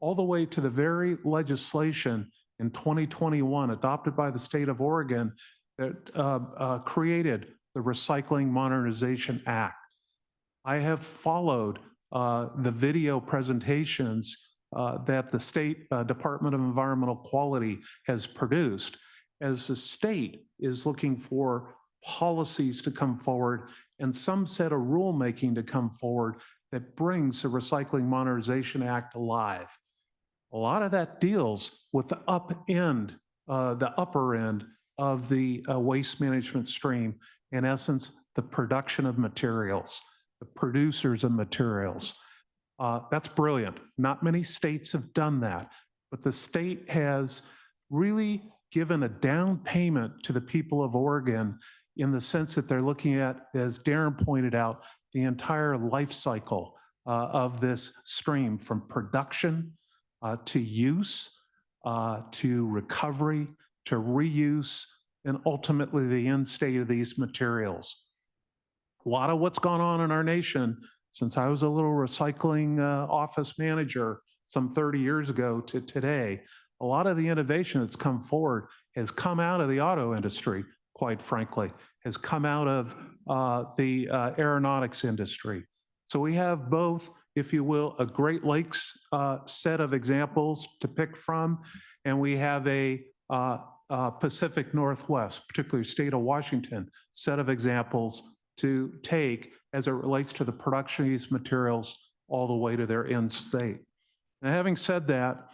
all the way to the very legislation in 2021 adopted by the state of Oregon that created the Recycling Modernization Act. I have followed the video presentations that the State Department of Environmental Quality has produced as the state is looking for policies to come forward and some set of rulemaking to come forward that brings the Recycling Modernization Act alive. A lot of that deals with the upper end of the waste management stream, in essence, the production of materials, the producers of materials. That's brilliant. Not many states have done that, but the state has really given a down payment to the people of Oregon in the sense that they're looking at, as Darren pointed out, the entire life cycle of this stream, from production to use, to recovery, to reuse, and ultimately the end state of these materials. A lot of what's gone on in our nation since I was a little recycling office manager some 30 years ago to today, a lot of the innovation that's come forward has come out of the auto industry, quite frankly, has come out of the aeronautics industry. So we have both, if you will, a Great Lakes set of examples to pick from, and we have a Pacific Northwest, particularly state of Washington, set of examples to take as it relates to the production of these materials all the way to their end state. And having said that,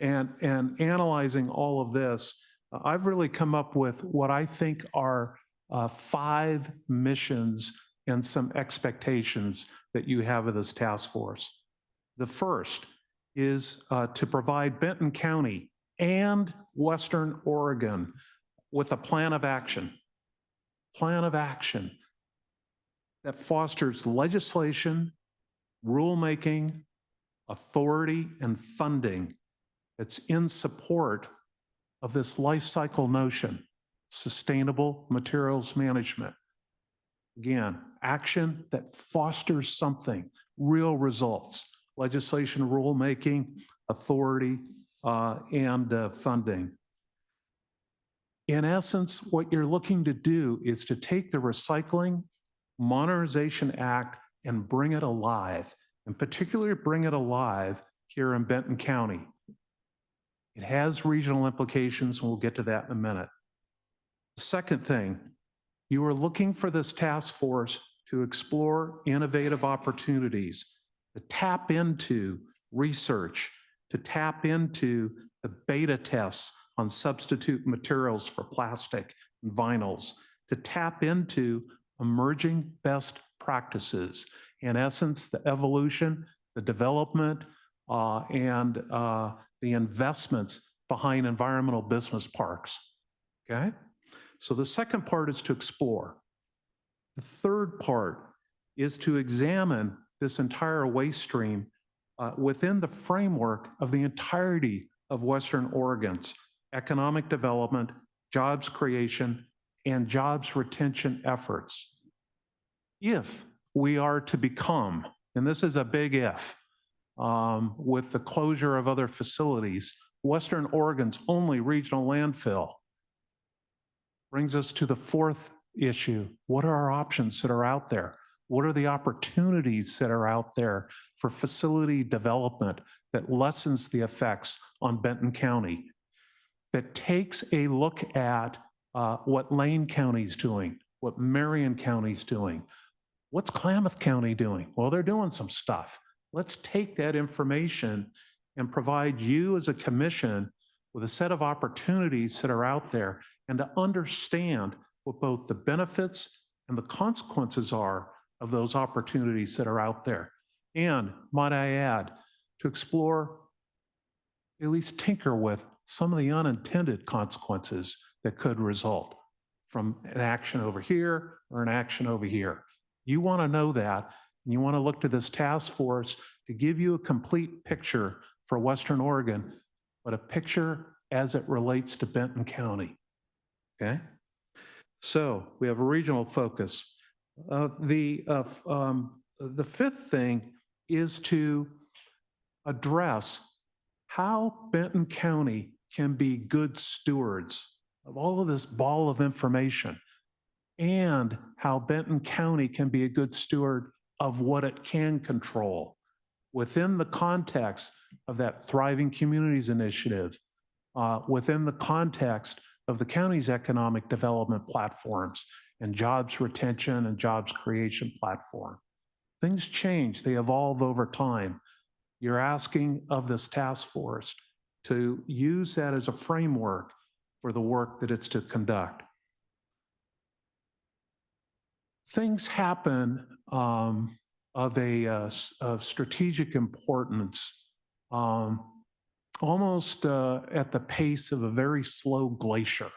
and analyzing all of this, I've really come up with what I think are 5 missions and some expectations that you have of this task force. The first is to provide Benton County and Western Oregon with a plan of action that fosters legislation, rulemaking, authority, and funding that's in support of this life cycle notion, sustainable materials management. Again, action that fosters something, real results, legislation, rulemaking, authority, and funding. In essence, what you're looking to do is to take the Recycling Modernization Act and bring it alive, and particularly bring it alive here in Benton County. It has regional implications, and we'll get to that in a minute. The second thing, you are looking for this task force to explore innovative opportunities, to tap into research, to tap into the beta tests on substitute materials for plastic and vinyls, to tap into emerging best practices. In essence, the evolution, the development, and the investments behind environmental business parks, okay? So the second part is to explore. The third part is to examine this entire waste stream within the framework of the entirety of Western Oregon's economic development, jobs creation, and jobs retention efforts. If we are to become, and this is a big if, with the closure of other facilities, Western Oregon's only regional landfill, brings us to the fourth issue. What are our options that are out there? What are the opportunities that are out there for facility development that lessens the effects on Benton County, that takes a look at what Lane County's doing, what Marion County's doing? What's Klamath County doing? Well, they're doing some stuff. Let's take that information and provide you as a commission with a set of opportunities that are out there, and to understand what both the benefits and the consequences are of those opportunities that are out there. And might I add, to explore, at least tinker with some of the unintended consequences that could result from an action over here or an action over here. You want to know that, and you want to look to this task force to give you a complete picture for Western Oregon, but a picture as it relates to Benton County, okay? So we have a regional focus. The fifth thing is to address how Benton County can be good stewards of all of this ball of information, and how Benton County can be a good steward of what it can control within the context of that Thriving Communities Initiative, within the context of the county's economic development platforms and jobs retention and jobs creation platform. Things change, they evolve over time. You're asking of this task force to use that as a framework for the work that it's to conduct. Things happen of strategic importance, almost at the pace of a very slow glacier.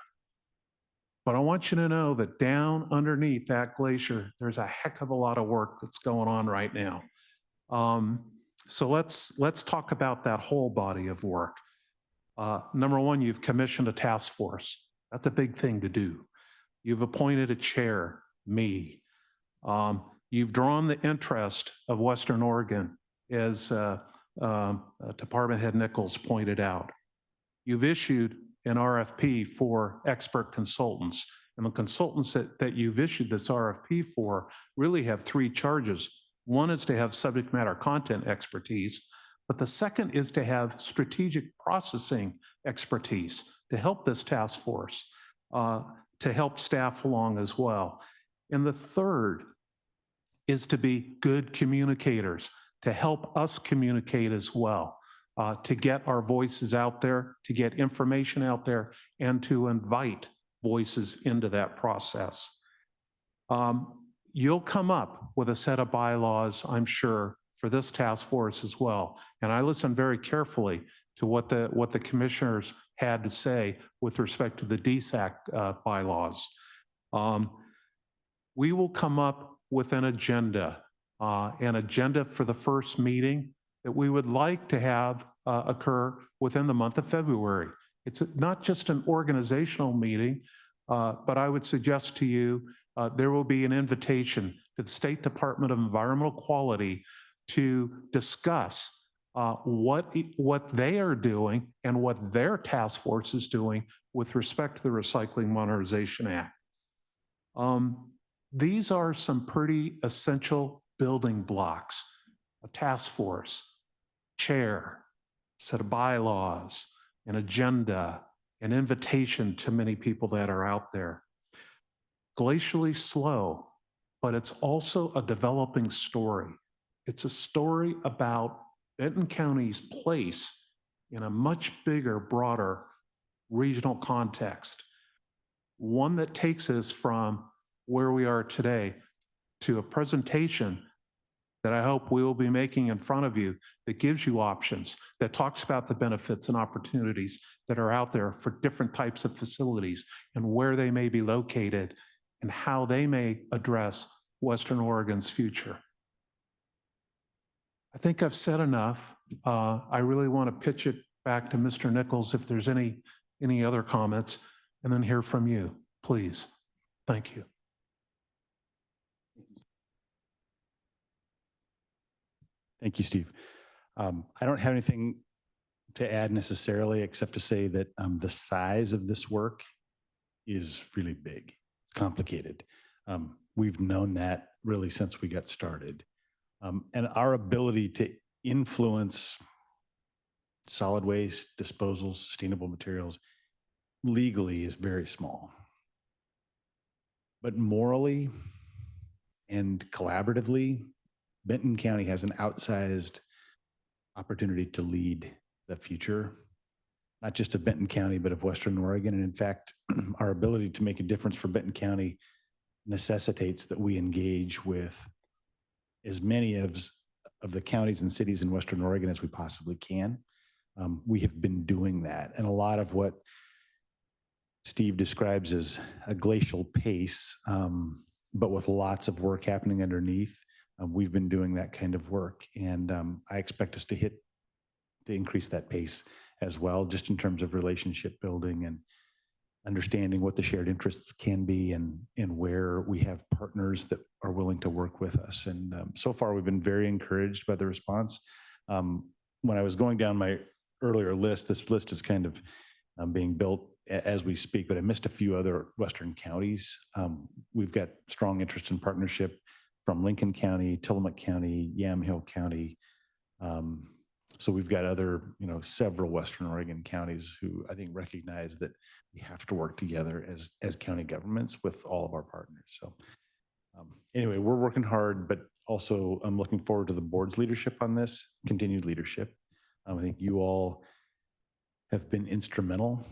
But I want you to know that down underneath that glacier, there's a heck of a lot of work that's going on right now. So let's talk about that whole body of work. Number one, you've commissioned a task force. That's a big thing to do. You've appointed a chair, me. You've drawn the interest of Western Oregon, as Department Head Nichols pointed out. You've issued an RFP for expert consultants. And the consultants that you've issued this RFP for really have three charges. One is to have subject matter content expertise, but the second is to have strategic processing expertise to help this task force, to help staff along as well. And the third is to be good communicators, to help us communicate as well. To get our voices out there, to get information out there, and to invite voices into that process. You'll come up with a set of bylaws, I'm sure, for this task force as well. And I listened very carefully to what the commissioners had to say with respect to the DSAC bylaws. We will come up with an agenda for the first meeting that we would like to have occur within the month of February. It's not just an organizational meeting, but I would suggest to you there will be an invitation to the State Department of Environmental Quality to discuss what they are doing and what their task force is doing with respect to the Recycling Modernization Act. These are some pretty essential building blocks: a task force, chair, set of bylaws, an agenda, an invitation to many people that are out there. Glacially slow, but it's also a developing story. It's a story about Benton County's place in a much bigger, broader regional context. One that takes us from where we are today to a presentation that I hope we will be making in front of you that gives you options, that talks about the benefits and opportunities that are out there for different types of facilities and where they may be located and how they may address Western Oregon's future. I think I've said enough. I really want to pitch it back to Mr. Nichols if there's any other comments, and then hear from you, please. Thank you. Thank you, Steve. I don't have anything to add necessarily, except to say that the size of this work is really big. It's complicated. We've known that really since we got started. And our ability to influence solid waste, disposal, sustainable materials legally is very small. But morally and collaboratively, Benton County has an outsized opportunity to lead the future, not just of Benton County, but of Western Oregon. And in fact, our ability to make a difference for Benton County necessitates that we engage with as many of the counties and cities in Western Oregon as we possibly can. We have been doing that. And a lot of what Steve describes as a glacial pace, but with lots of work happening underneath, we've been doing that kind of work. And I expect us to increase that pace as well, just in terms of relationship building and understanding what the shared interests can be and where we have partners that are willing to work with us. And so far, we've been very encouraged by the response. When I was going down my earlier list, this list is kind of being built as we speak, but I missed a few other Western counties. We've got strong interest in partnership from Lincoln County, Tillamook County, Yamhill County. So we've got other, several Western Oregon counties who I think recognize that we have to work together as county governments with all of our partners. So anyway, we're working hard, but also I'm looking forward to the board's leadership on this, continued leadership. I think you all have been instrumental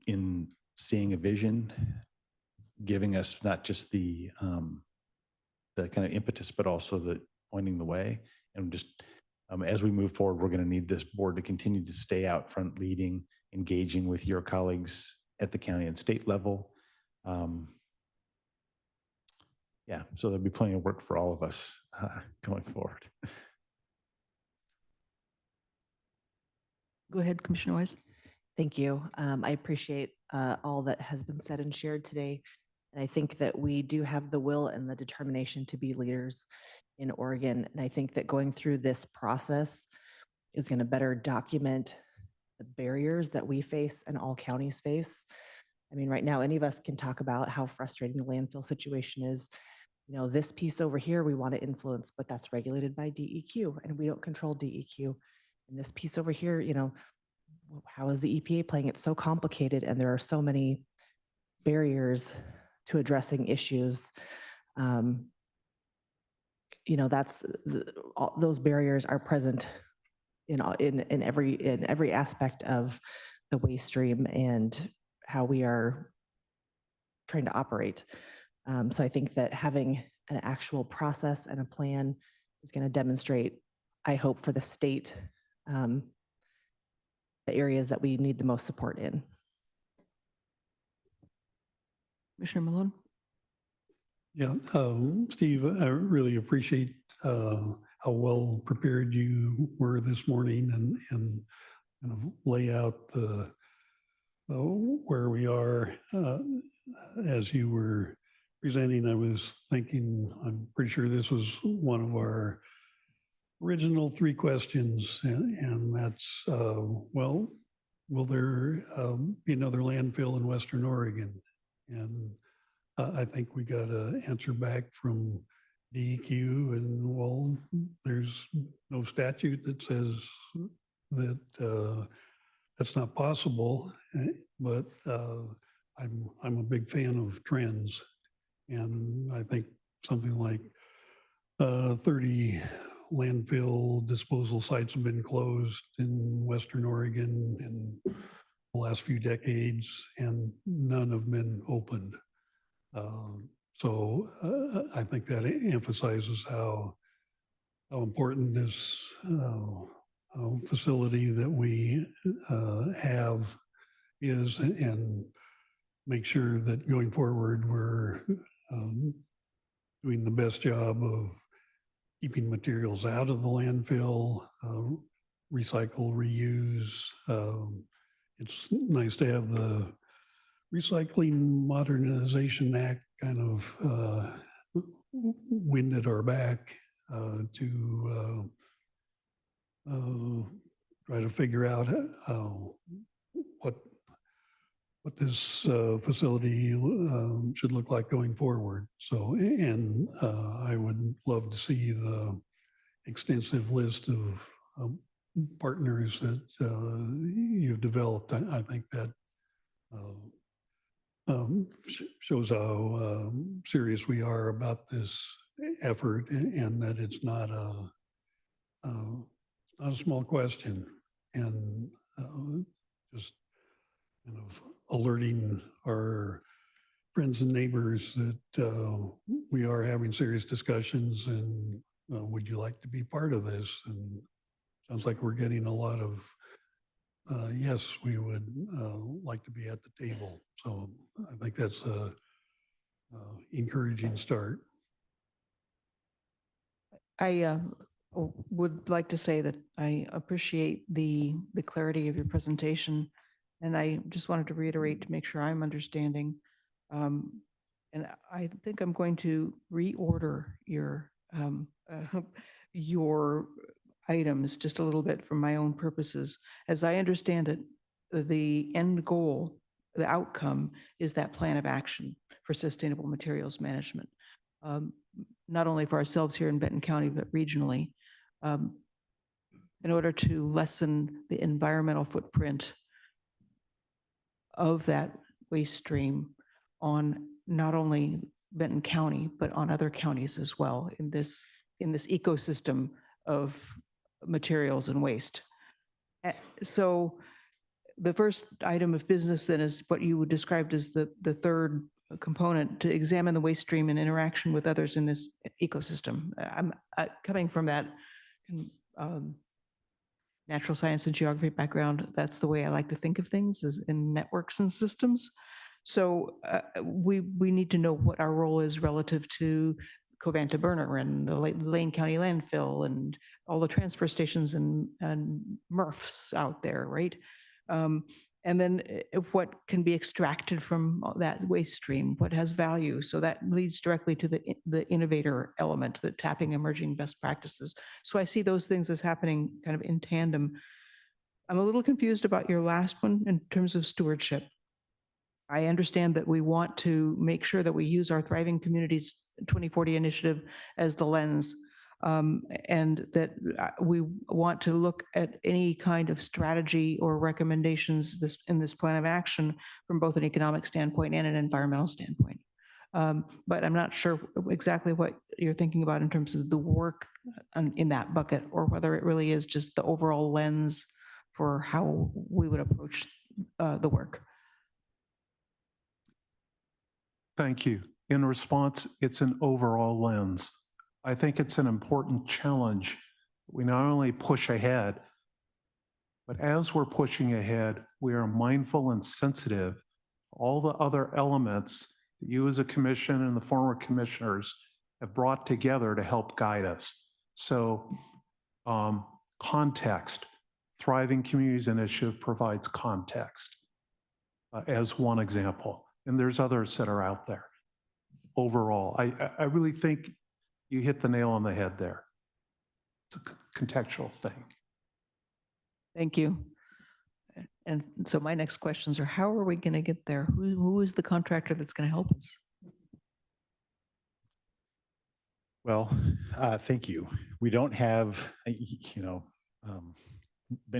in seeing a vision, giving us not just the kind of impetus, but also the pointing the way. And just as we move forward, we're going to need this board to continue to stay out front, leading, engaging with your colleagues at the county and state level. Yeah, so there'll be plenty of work for all of us going forward. Go ahead, Commissioner Wise. Thank you. I appreciate all that has been said and shared today. And I think that we do have the will and the determination to be leaders in Oregon. And I think that going through this process is going to better document the barriers that we face and all counties face. I mean, right now, any of us can talk about how frustrating the landfill situation is. You know, this piece over here, we want to influence, but that's regulated by DEQ and we don't control DEQ. And this piece over here, you know, how is the EPA playing? It's so complicated and there are so many barriers to addressing issues. You know, those barriers are present in every aspect of the waste stream and how we are trying to operate. So I think that having an actual process and a plan is going to demonstrate, I hope, for the state, the areas that we need the most support in. Commissioner Malone. Yeah, Steve, I really appreciate how well prepared you were this morning and kind of lay out the where we are. As you were presenting, I was thinking, I'm pretty sure this was one of our original 3 questions, and that's, well, will there be another landfill in Western Oregon? And I think we got an answer back from DEQ, and well, there's no statute that says that that's not possible, but I'm a big fan of trends. And I think something like 30 landfill disposal sites have been closed in Western Oregon in the last few decades, and none have been opened. So I think that emphasizes how important this facility that we have is, and make sure that going forward we're doing the best job of keeping materials out of the landfill, recycle, reuse. It's nice to have the Recycling Modernization Act kind of wind at our back to try to figure out what this facility should look like going forward. So, and I would love to see the extensive list of partners that you've developed. I think that shows how serious we are about this effort, and that it's not a small question, and just kind of alerting our friends and neighbors that we are having serious discussions, and would you like to be part of this? And sounds like we're getting a lot of yes, we would like to be at the table. So I think that's a encouraging start. I would like to say that I appreciate the clarity of your presentation, and I just wanted to reiterate to make sure I'm understanding. And I think I'm going to reorder your items just a little bit for my own purposes. As I understand it, the end goal, the outcome is that plan of action for sustainable materials management, not only for ourselves here in Benton County, but regionally, in order to lessen the environmental footprint of that waste stream on not only Benton County, but on other counties as well in this ecosystem of materials and waste. So the first item of business then is what you would described as the third component to examine the waste stream and interaction with others in this ecosystem. I'm coming from that um, natural science and geography background. That's the way I like to think of things, is in networks and systems. So we need to know what our role is relative to Covanta Burner and the Lane County landfill and all the transfer stations and MRFs out there, right? And then what can be extracted from that waste stream, what has value. So that leads directly to the innovator element, the tapping emerging best practices. So I see those things as happening kind of in tandem. I'm a little confused about your last one in terms of stewardship. I understand that we want to make sure that we use our Thriving Communities 2040 initiative as the lens, and that we want to look at any kind of strategy or recommendations in this plan of action from both an economic standpoint and an environmental standpoint. But I'm not sure exactly what you're thinking about in terms of the work in that bucket, or whether it really is just the overall lens for how we would approach the work. Thank you. In response, it's an overall lens. I think it's an important challenge. We not only push ahead, but as we're pushing ahead, we are mindful and sensitive to all the other elements that you as a commission and the former commissioners have brought together to help guide us. So context, Thriving Communities Initiative provides context as one example. And there's others that are out there. Overall, I really think you hit the nail on the head there. It's a contextual thing. Thank you. And so my next questions are, how are we going to get there? Who is the contractor that's going to help us? Well, thank you. We don't have, Benton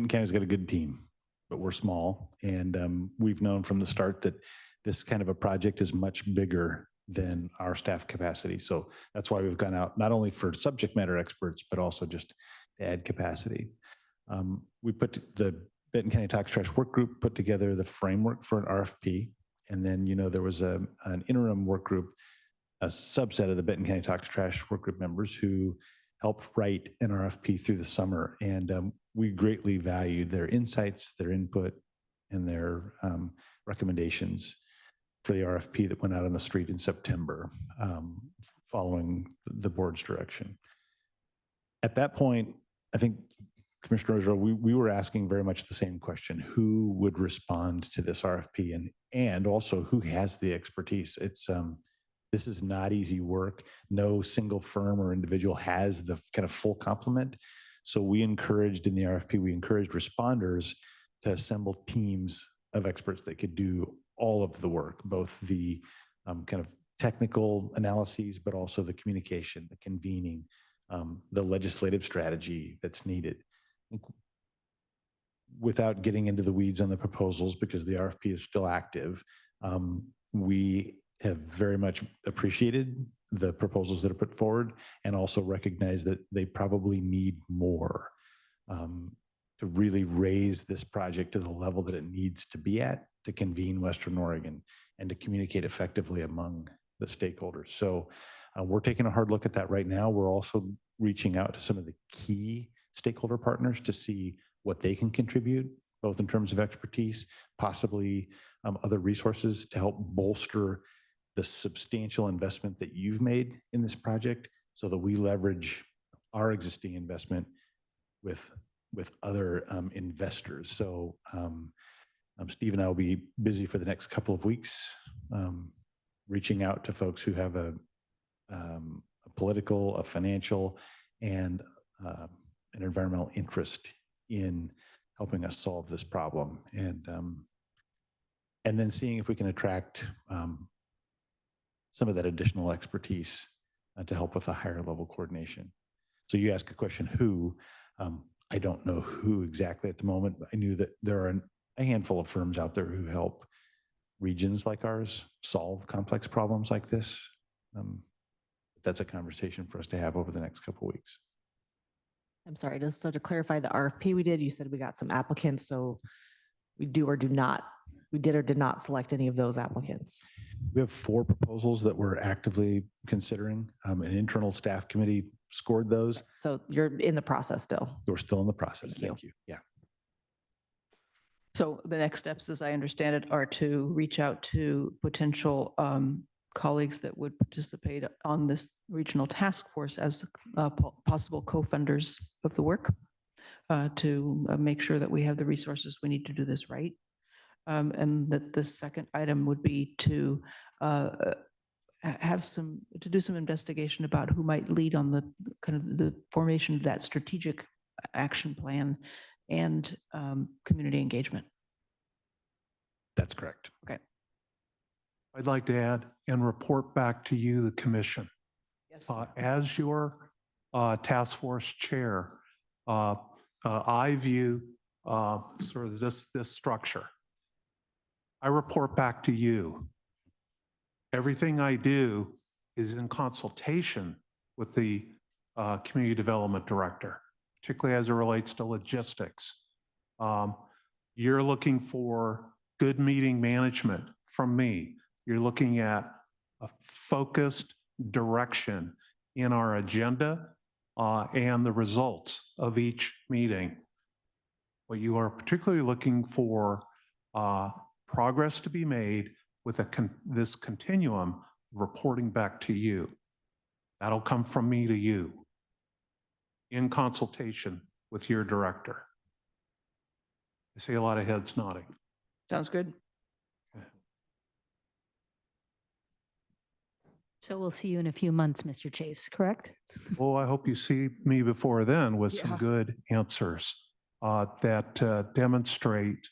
County's got a good team, but we're small. And we've known from the start that this kind of a project is much bigger than our staff capacity. So that's why we've gone out not only for subject matter experts, but also just to add capacity. We put the Benton County Tox Trash Work Group put together the framework for an RFP. And then, there was an interim work group, a subset of the Benton County Tox Trash Work Group members who helped write an RFP through the summer. And we greatly valued their insights, their input, and their recommendations for the RFP that went out on the street in September, following the board's direction. At that point, I think, Commissioner Rojo, we were asking very much the same question: who would respond to this RFP, and also who has the expertise? This is not easy work. No single firm or individual has the kind of full complement. So we encouraged in the RFP, we encouraged responders to assemble teams of experts that could do all of the work, both the kind of technical analyses, but also the communication, the convening, the legislative strategy that's needed. Without getting into the weeds on the proposals, because the RFP is still active, we have very much appreciated the proposals that are put forward, and also recognize that they probably need more to really raise this project to the level that it needs to be at to convene Western Oregon and to communicate effectively among the stakeholders. So we're taking a hard look at that right now. We're also reaching out to some of the key stakeholder partners to see what they can contribute, both in terms of expertise, possibly other resources to help bolster the substantial investment that you've made in this project, so that we leverage our existing investment with other investors. So Steve and I will be busy for the next couple of weeks, reaching out to folks who have a political, a financial, and an environmental interest in helping us solve this problem, and then seeing if we can attract some of that additional expertise to help with a higher level coordination. So you ask a question, who? I don't know who exactly at the moment, but I knew that there are a handful of firms out there who help regions like ours solve complex problems like this. That's a conversation for us to have over the next couple of weeks. I'm sorry, just so to clarify the RFP we did, you said we got some applicants, so we did or did not select any of those applicants. We have 4 proposals that we're actively considering. An internal staff committee scored those. So you're in the process still. We're still in the process. Thank you. Thank you. Yeah. So the next steps, as I understand it, are to reach out to potential colleagues that would participate on this regional task force as possible co-funders of the work to make sure that we have the resources we need to do this right. And that the second item would be to do some investigation about who might lead on the kind of the formation of that strategic action plan and community engagement. That's correct. Okay. I'd like to add and report back to you, the commission. Yes. As your task force chair, I view sort of this structure. I report back to you. Everything I do is in consultation with the community development director, particularly as it relates to logistics. You're looking for good meeting management from me. You're looking at a focused direction in our agenda and the results of each meeting. What you are particularly looking for progress to be made with this continuum reporting back to you. That'll come from me to you in consultation with your director. I see a lot of heads nodding. Sounds good. So we'll see you in a few months, Mr. Chase, correct? Oh, I hope you see me before then with some Yeah. good answers that demonstrate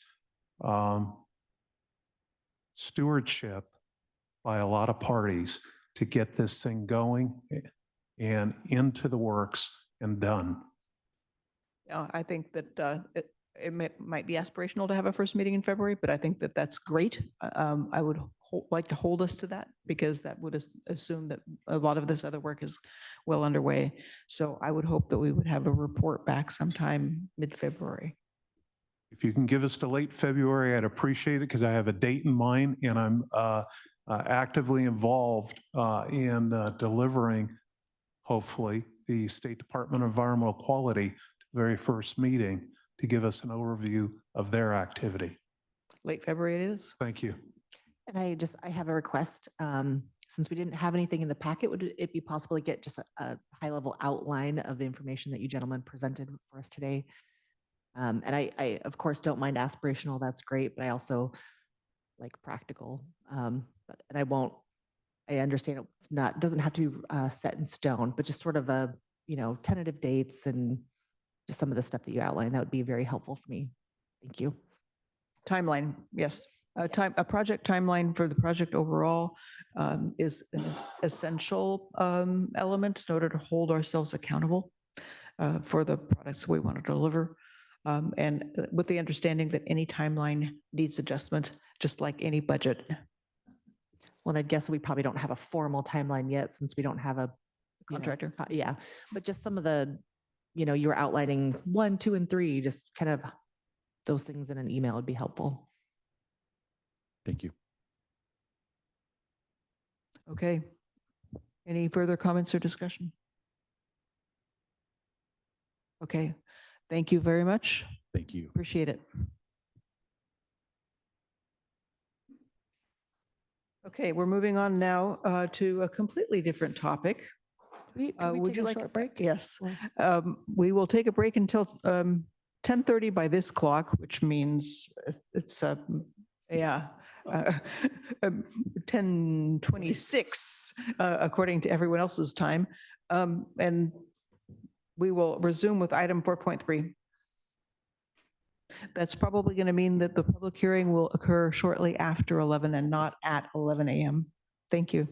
stewardship by a lot of parties to get this thing going and into the works and done. Yeah, I think that might be aspirational to have a first meeting in February, but I think that that's great. I would like to hold us to that because that would assume that a lot of this other work is well underway. So I would hope that we would have a report back sometime mid-February. If you can give us to late February, I'd appreciate it because I have a date in mind and I'm actively involved in delivering, hopefully, the State Department of Environmental Quality very first meeting to give us an overview of their activity. Late February it is? Thank you. And I have a request. Since we didn't have anything in the packet, would it be possible to get just a high-level outline of the information that you gentlemen presented for us today? And I, of course, don't mind aspirational. That's great, but I also like practical. And I understand it's doesn't have to be set in stone, but just sort of tentative dates and just some of the stuff that you outlined. That would be very helpful for me. Thank you. Timeline, yes. A Yes. project timeline for the project overall is an essential element in order to hold ourselves accountable for the products we want to deliver. And with the understanding that any timeline needs adjustment, just like any budget. Well, and I guess we probably don't have a formal timeline yet since we don't have a Contractor. Yeah, but just some of the, you were outlining 1, 2, and 3, just kind of those things in an email would be helpful. Thank you. Okay. Any further comments or discussion? Okay. Thank you very much. Thank you. Appreciate it. Okay, we're moving on now to a completely different topic. Would you like a break? Yes. We will take a break until 10:30 by this clock, which means it's 10:26 according to everyone else's time. And we will resume with item 4.3. That's probably going to mean that the public hearing will occur shortly after 11 and not at 11 a.m. Thank you.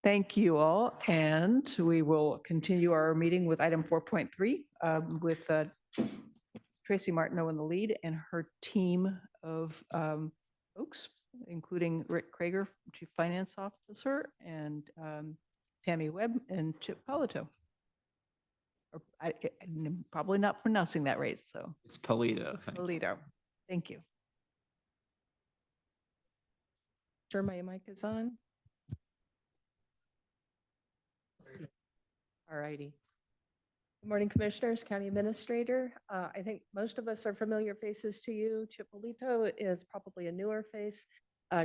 Thank you all. And we will continue our meeting with item 4.3 with Tracy Martineau in the lead and her team of folks, including Rick Krager, Chief Finance Officer, and Tammy Webb and Chip Polito. I'm probably not pronouncing that right, so. It's Polito. Thank you. Polito. Thank you. Sure, my mic is on. All righty. Good morning, Commissioners, County Administrator. I think most of us are familiar faces to you. Chip Polito is probably a newer face.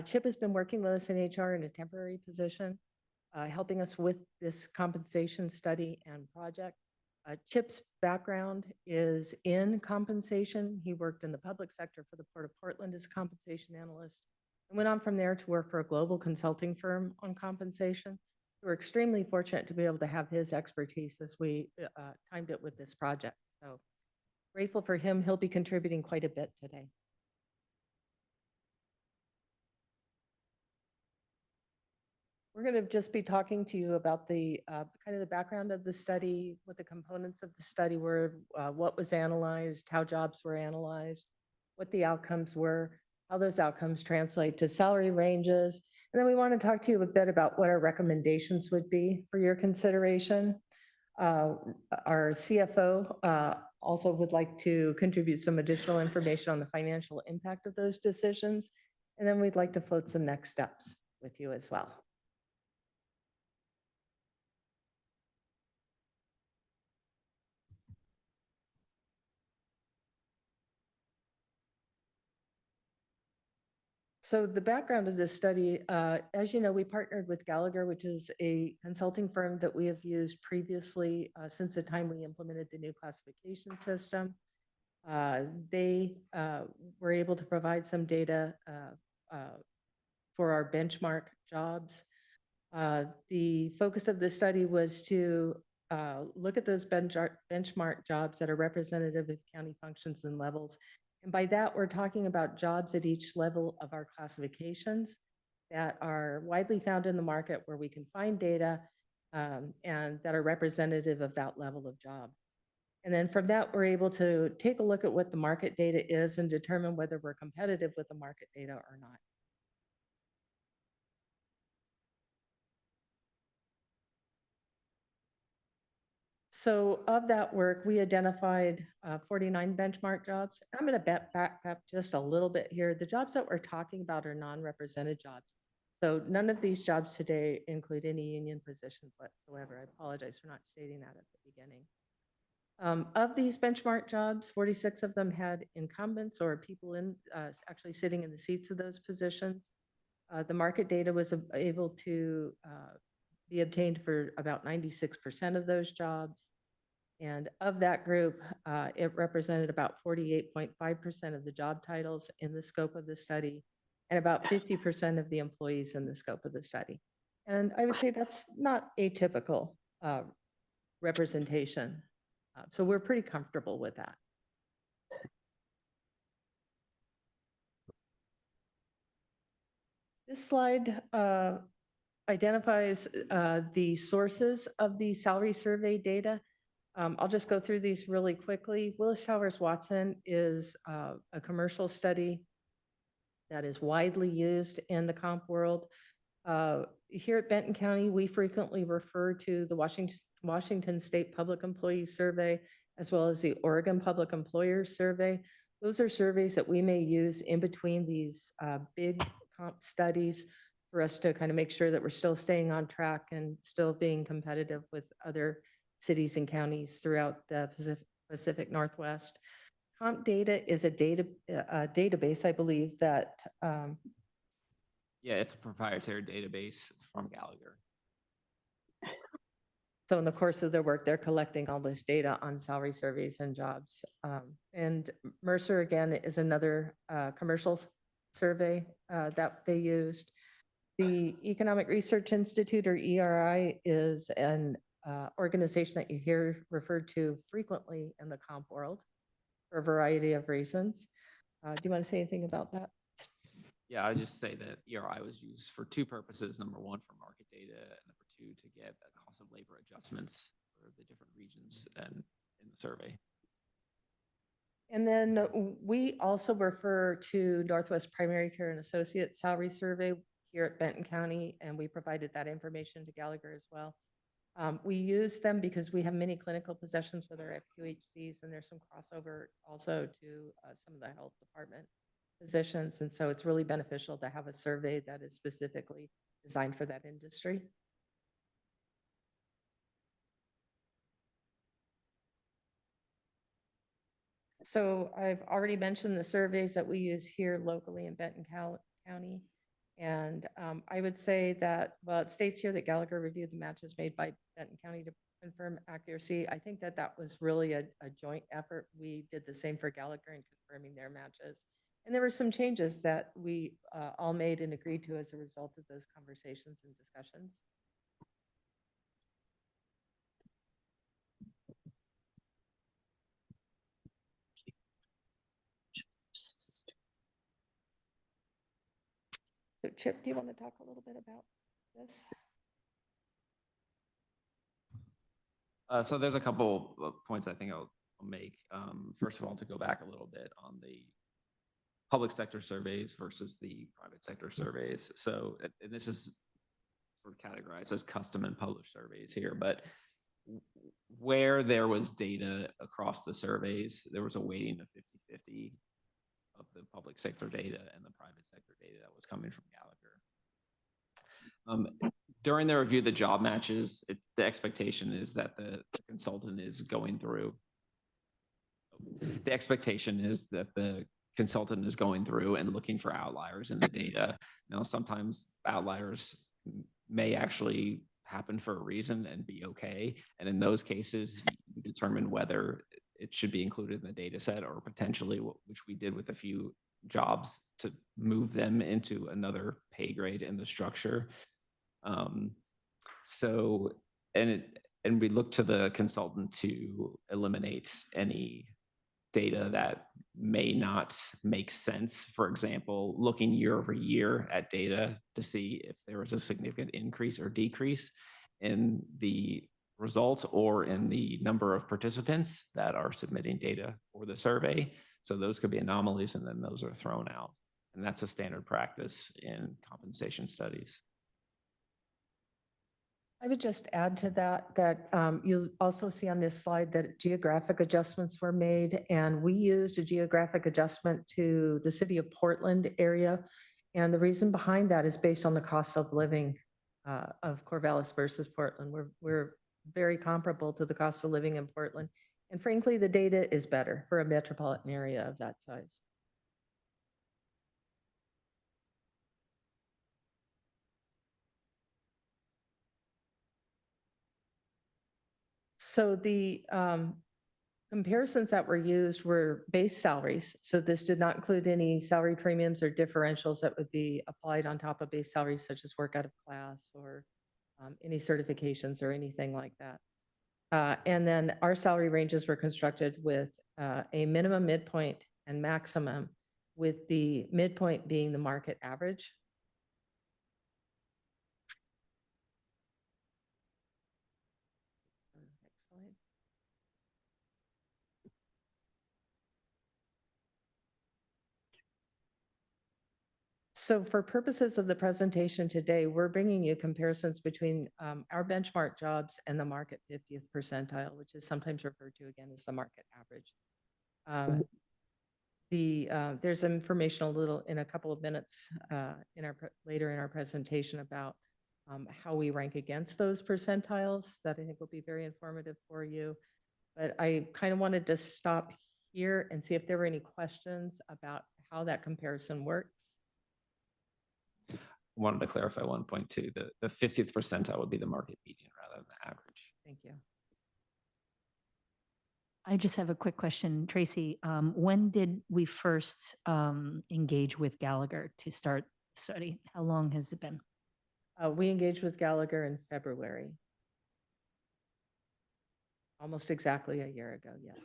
Chip has been working with us in HR in a temporary position, helping us with this compensation study and project. Chip's background is in compensation. He worked in the public sector for the Port of Portland as a compensation analyst and went on from there to work for a global consulting firm on compensation. We're extremely fortunate to be able to have his expertise as we timed it with this project. So grateful for him. He'll be contributing quite a bit today. We're going to just be talking to you about the kind of the background of the study, what the components of the study were, what was analyzed, how jobs were analyzed, what the outcomes were, how those outcomes translate to salary ranges. And then we want to talk to you a bit about what our recommendations would be for your consideration. Our CFO also would like to contribute some additional information on the financial impact of those decisions. And then we'd like to float some next steps with you as well. So the background of this study, as you know, we partnered with Gallagher, which is a consulting firm that we have used previously since the time we implemented the new classification system. They were able to provide some data for our benchmark jobs. The focus of the study was to look at those benchmark jobs that are representative of county functions and levels. And by that, we're talking about jobs at each level of our classifications that are widely found in the market where we can find data and that are representative of that level of job. And then from that, we're able to take a look at what the market data is and determine whether we're competitive with the market data or not. So of that work, we identified 49 benchmark jobs. I'm going to back up just a little bit here. The jobs that we're talking about are non-represented jobs. So none of these jobs today include any union positions whatsoever. I apologize for not stating that at the beginning. Of these benchmark jobs, 46 of them had incumbents or people in actually sitting in the seats of those positions. The market data was able to be obtained for about 96% of those jobs. And of that group, it represented about 48.5% of the job titles in the scope of the study and about 50% of the employees in the scope of the study. And I would say that's not atypical representation. So we're pretty comfortable with that. This slide identifies the sources of the salary survey data. I'll just go through these really quickly. Willis Towers Watson is a commercial study that is widely used in the comp world. Here at Benton County, we frequently refer to the Washington State Public Employees Survey, as well as the Oregon Public Employers Survey. Those are surveys that we may use in between these big comp studies for us to kind of make sure that we're still staying on track and still being competitive with other cities and counties throughout the Pacific Northwest. Comp data is a database, I believe, that Yeah, it's a proprietary database from Gallagher. so in the course of their work, they're collecting all this data on salary surveys and jobs. And Mercer, again, is another commercial survey that they used. The Economic Research Institute, or ERI, is an organization that you hear referred to frequently in the comp world for a variety of reasons. Do you want to say anything about that? Yeah, I would just say that ERI was used for two purposes. Number one, for market data, and number to get cost of labor adjustments for the different regions and in the survey. And then we also refer to Northwest Primary Care and Associates Salary Survey here at Benton County, and we provided that information to Gallagher as well. We use them because we have many clinical possessions with our FQHCs, and there's some crossover also to some of the health department positions. And so it's really beneficial to have a survey that is specifically designed for that industry. So I've already mentioned the surveys that we use here locally in Benton County. And I would say that, well, it states here that Gallagher reviewed the matches made by Benton County to confirm accuracy. I think that that was really a joint effort. We did the same for Gallagher in confirming their matches. And there were some changes that we all made and agreed to as a result of those conversations and discussions. So Chip, do you want to talk a little bit about this? So there's a couple of points I think I'll make. First of all, to go back a little bit on the public sector surveys versus the private sector surveys. So and this is sort of categorized as custom and published surveys here, but where there was data across the surveys, there was a weighting of 50-50 of the public sector data and the private sector data that was coming from Gallagher. During the review of the job matches, the expectation is that the consultant is going through. The expectation is that the consultant is going through and looking for outliers in the data. Now, sometimes outliers may actually happen for a reason and be okay. And in those cases, you determine whether it should be included in the data set or potentially, which we did with a few jobs, to move them into another pay grade in the structure. And we look to the consultant to eliminate any data that may not make sense. For example, looking year over year at data to see if there was a significant increase or decrease in the results or in the number of participants that are submitting data for the survey. So those could be anomalies, and then those are thrown out. And that's a standard practice in compensation studies. I would just add to that you'll also see on this slide that geographic adjustments were made, and we used a geographic adjustment to the city of Portland area. And the reason behind that is based on the cost of living of Corvallis versus Portland. We're very comparable to the cost of living in Portland. And frankly, the data is better for a metropolitan area of that size. So the comparisons that were used were base salaries. So this did not include any salary premiums or differentials that would be applied on top of base salaries, such as work out of class or any certifications or anything like that. And then our salary ranges were constructed with a minimum, midpoint, and maximum, with the midpoint being the market average. Next slide. So for purposes of the presentation today, we're bringing you comparisons between our benchmark jobs and the market 50th percentile, which is sometimes referred to again as the market average. There's information in a couple of minutes later in our presentation about how we rank against those percentiles that I think will be very informative for you. But I kind of wanted to stop here and see if there were any questions about how that comparison works. Wanted to clarify one point too. The 50th percentile would be the market median rather than the average. Thank you. I just have a quick question, Tracy. When did we first engage with Gallagher to start the study? How long has it been? We engaged with Gallagher in February. Almost exactly a year ago, yes.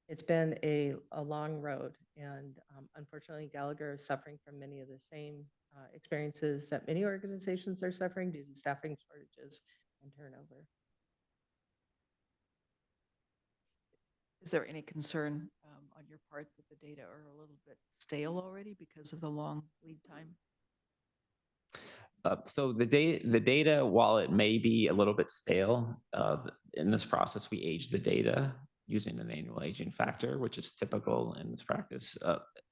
It's been a long road, and unfortunately, Gallagher is suffering from many of the same experiences that many organizations are suffering due to staffing shortages and turnover. Is there any concern on your part that the data are a little bit stale already because of the long lead time? So the data, while it may be a little bit stale, in this process, we age the data using an annual aging factor, which is typical in this practice.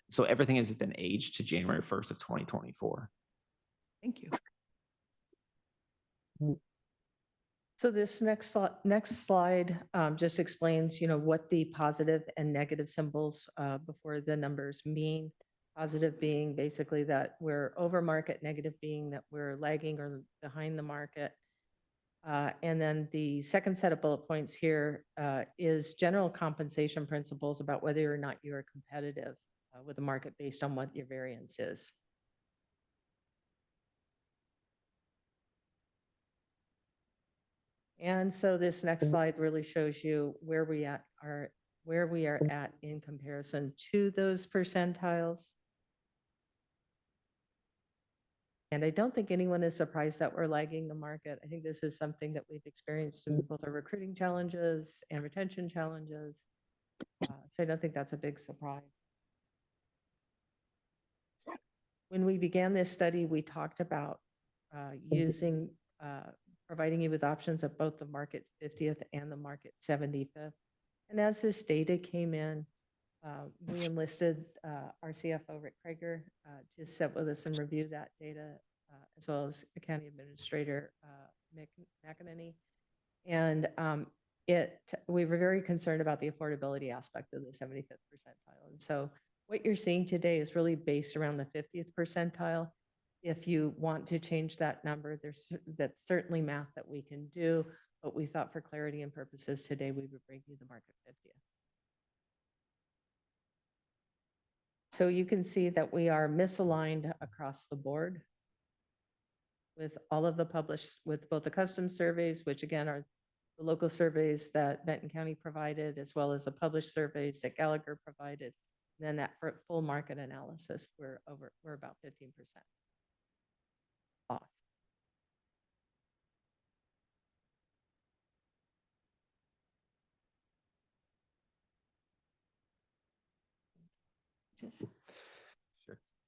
So everything has been aged to January 1st of 2024. Thank you. So this next slide just explains, what the positive and negative symbols before the numbers mean. Positive being basically that we're over market, negative being that we're lagging or behind the market. And then the second set of bullet points here is general compensation principles about whether or not you are competitive with the market based on what your variance is. And so this next slide really shows you where we are at in comparison to those percentiles. And I don't think anyone is surprised that we're lagging the market. I think this is something that we've experienced in both our recruiting challenges and retention challenges. So I don't think that's a big surprise. When we began this study, we talked about providing you with options of both the market 50th and the market 75th. And as this data came in, we enlisted our CFO, Rick Krager, to sit with us and review that data, as well as the County Administrator, Mick McEnany. And we were very concerned about the affordability aspect of the 75th percentile. And so what you're seeing today is really based around the 50th percentile. If you want to change that number, that's certainly math that we can do, but we thought for clarity and purposes today, we would bring you the market 50th. So you can see that we are misaligned across the board with all of the with both the custom surveys, which again are the local surveys that Benton County provided, as well as the published surveys that Gallagher provided. And then that for full market analysis, we're about 15% off. Sure.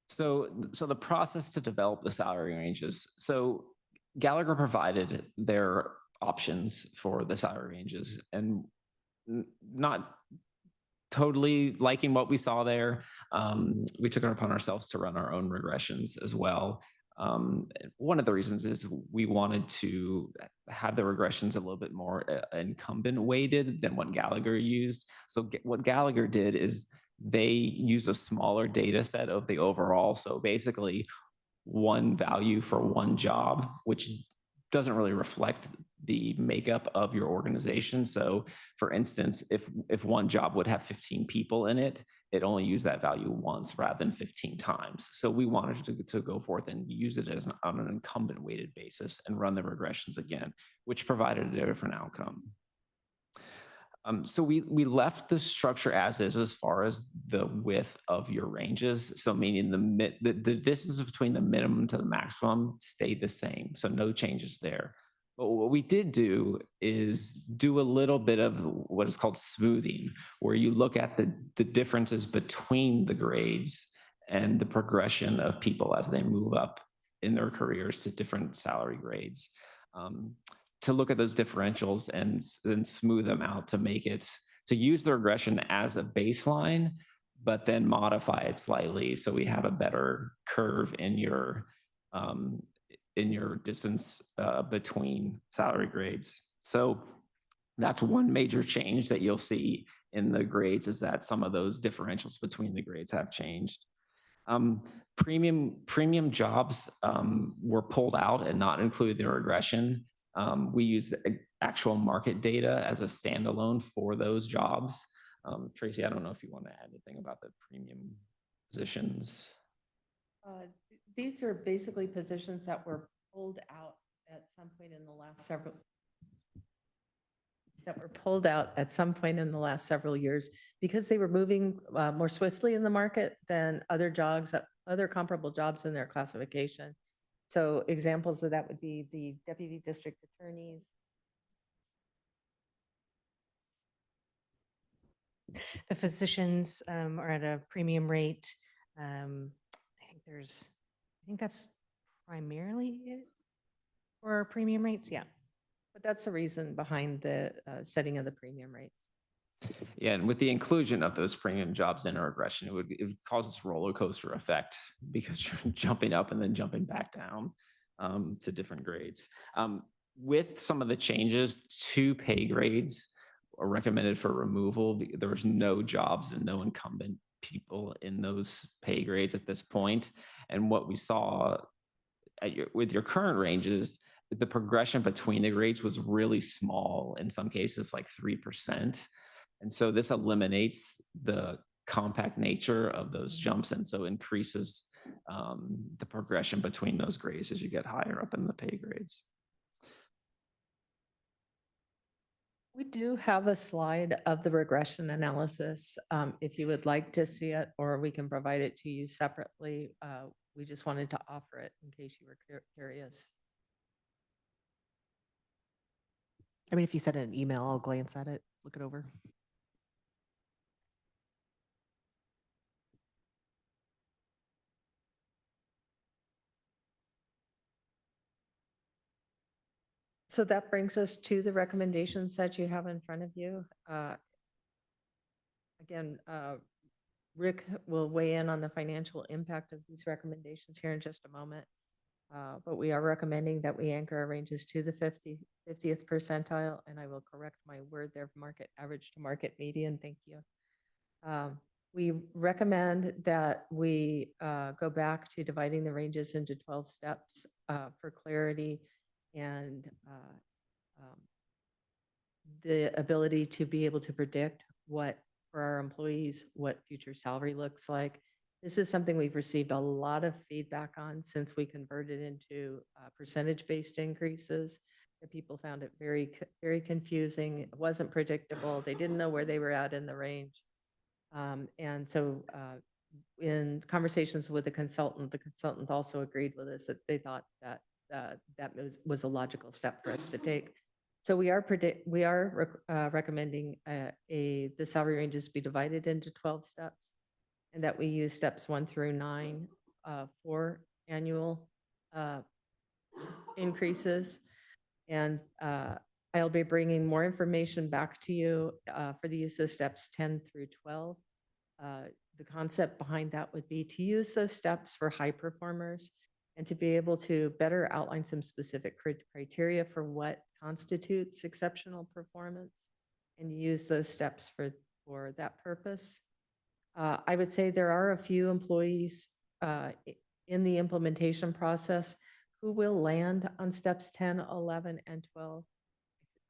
So the process to develop the salary ranges. So Gallagher provided their options for the salary ranges, and not totally liking what we saw there. We took it upon ourselves to run our own regressions as well. One of the reasons is we wanted to have the regressions a little bit more incumbent weighted than what Gallagher used. So what Gallagher did is they used a smaller data set of the overall. So basically one value for one job, which doesn't really reflect the makeup of your organization. So for instance, if one job would have 15 people in it, it only used that value once rather than 15 times. So we wanted to go forth and use it on an incumbent weighted basis and run the regressions again, which provided a different outcome. So we left the structure as is as far as the width of your ranges. So meaning the distance between the minimum to the maximum stayed the same. So no changes there. But what we did do is do a little bit of what is called smoothing, where you look at the differences between the grades and the progression of people as they move up in their careers to different salary grades. To look at those differentials and smooth them out to make it, to use the regression as a baseline, but then modify it slightly so we have a better curve in your distance between salary grades. So that's one major change that you'll see in the grades, is that some of those differentials between the grades have changed. Premium jobs were pulled out and not included in the regression. We use the actual market data as a standalone for those jobs. Tracy, I don't know if you want to add anything about the premium positions. These are basically positions that were pulled out at some point in the last several years because they were moving more swiftly in the market than other jobs other comparable jobs in their classification. So examples of that would be the deputy district attorneys. The physicians are at a premium rate. I think that's primarily it for our premium rates. Yeah. But that's the reason behind the setting of the premium rates. Yeah, and with the inclusion of those premium jobs in our regression, it would cause this roller coaster effect because you're jumping up and then jumping back down to different grades. With some of the changes, 2 pay grades are recommended for removal. There was no jobs and no incumbent people in those pay grades at this point. And what we saw with your current ranges, the progression between the grades was really small, in some cases like 3%. And so this eliminates the compact nature of those jumps, and so increases the progression between those grades as you get higher up in the pay grades. We do have a slide of the regression analysis if you would like to see it, or we can provide it to you separately. We just wanted to offer it in case you were curious. I mean, if you send an email, I'll glance at it, look it over. So that brings us to the recommendations that you have in front of you. Again, Rick will weigh in on the financial impact of these recommendations here in just a moment. But we are recommending that we anchor our ranges to the 50th percentile, and I will correct my word there, market average to market median. Thank you. We recommend that we go back to dividing the ranges into 12 steps for clarity and the ability to be able to predict what, for our employees, what future salary looks like. This is something we've received a lot of feedback on since we converted into percentage-based increases. That people found it very, very confusing. It wasn't predictable. They didn't know where they were at in the range. And so in conversations with the consultant also agreed with us that they thought that that was a logical step for us to take. So we are recommending the salary ranges be divided into 12 steps, and that we use steps 1 through 9 for annual increases. And I'll be bringing more information back to you for the use of steps 10 through 12. The concept behind that would be to use those steps for high performers and to be able to better outline some specific criteria for what constitutes exceptional performance, and use those steps for that purpose. I would say there are a few employees in the implementation process who will land on steps 10, 11, and 12.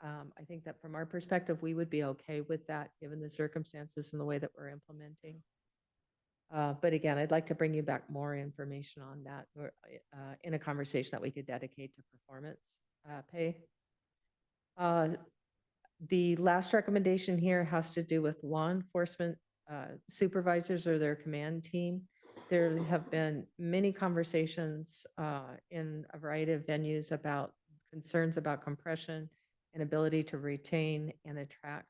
I think that from our perspective, we would be okay with that given the circumstances and the way that we're implementing. But again, I'd like to bring you back more information on that in a conversation that we could dedicate to performance pay. The last recommendation here has to do with law enforcement supervisors or their command team. There have been many conversations in a variety of venues about concerns about compression and ability to retain and attract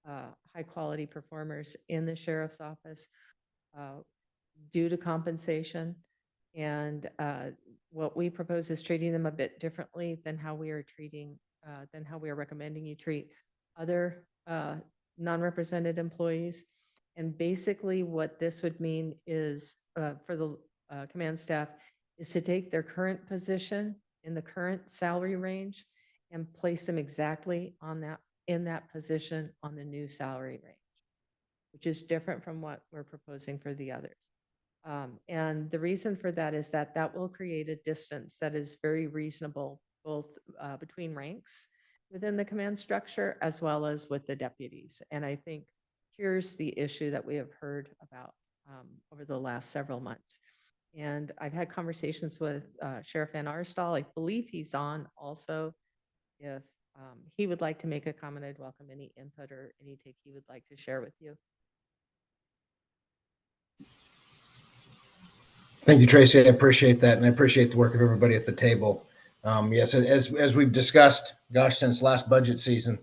high quality performers in the sheriff's office due to compensation. And what we propose is treating them a bit differently than how we are recommending you treat other non-represented employees. And basically what this would mean is for the command staff is to take their current position in the current salary range and place them exactly in that position on the new salary range, which is different from what we're proposing for the others. And the reason for that is that that will create a distance that is very reasonable, both between ranks within the command structure as well as with the deputies. And I think here's the issue that we have heard about over the last several months. And I've had conversations with Sheriff Van Arsdal. I believe he's on also. If he would like to make a comment, I'd welcome any input or any take he would like to share with you. Thank you, Tracy. I appreciate that, and I appreciate the work of everybody at the table. Yes, as we've discussed, gosh, since last budget season,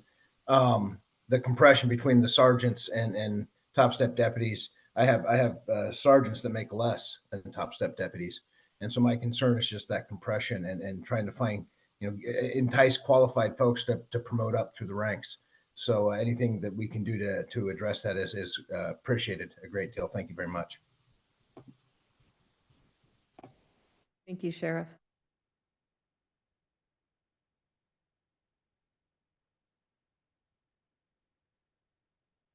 the compression between the sergeants and top step deputies. I have sergeants that make less than top step deputies, and so my concern is just that compression and trying to find, entice qualified folks to promote up through the ranks. So anything that we can do to address that is appreciated a great deal. Thank you very much. Thank you, Sheriff.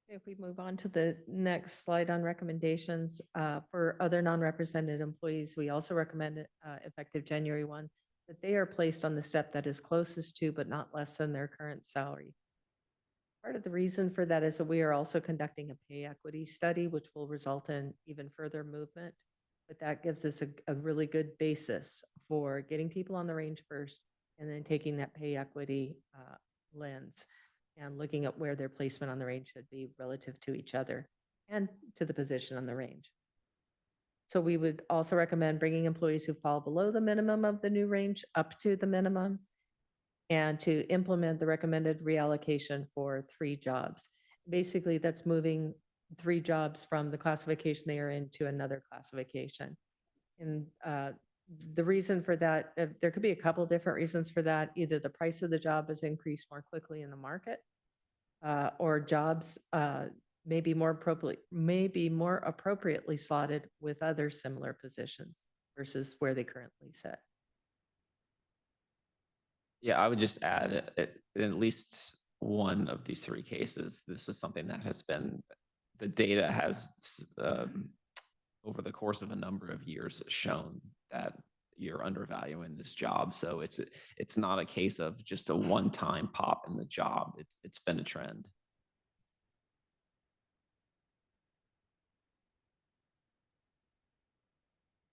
If we move on to the next slide on recommendations, for other non-represented employees, we also recommend effective January 1 that they are placed on the step that is closest to but not less than their current salary. Part of the reason for that is that we are also conducting a pay equity study, which will result in even further movement. But that gives us a really good basis for getting people on the range first and then taking that pay equity lens and looking at where their placement on the range should be relative to each other and to the position on the range. So we would also recommend bringing employees who fall below the minimum of the new range up to the minimum and to implement the recommended reallocation for 3 jobs. Basically, that's moving 3 jobs from the classification they are in to another classification. And the reason for that, there could be a couple different reasons for that. Either the price of the job has increased more quickly in the market, or jobs may be more appropriately slotted with other similar positions versus where they currently sit. Yeah, I would just add in at least one of these 3 cases, this is something that has been, the data has over the course of a number of years shown that you're undervaluing this job. So it's not a case of just a one-time pop in the job. It's been a trend.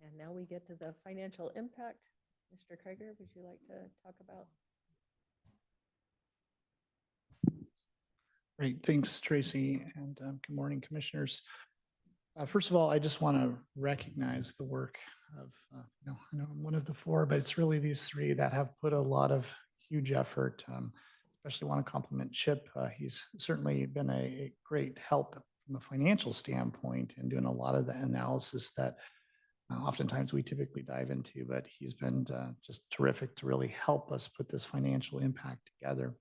And now we get to the financial impact. Mr. Krieger, would you like to talk about? Great, thanks, Tracy, and good morning, commissioners. First of all, I just want to recognize the work of, I know I'm one of the 4, but it's really these 3 that have put a lot of huge effort. Especially want to compliment Chip. He's certainly been a great help from a financial standpoint and doing a lot of the analysis that oftentimes we typically dive into, but he's been just terrific to really help us put this financial impact together.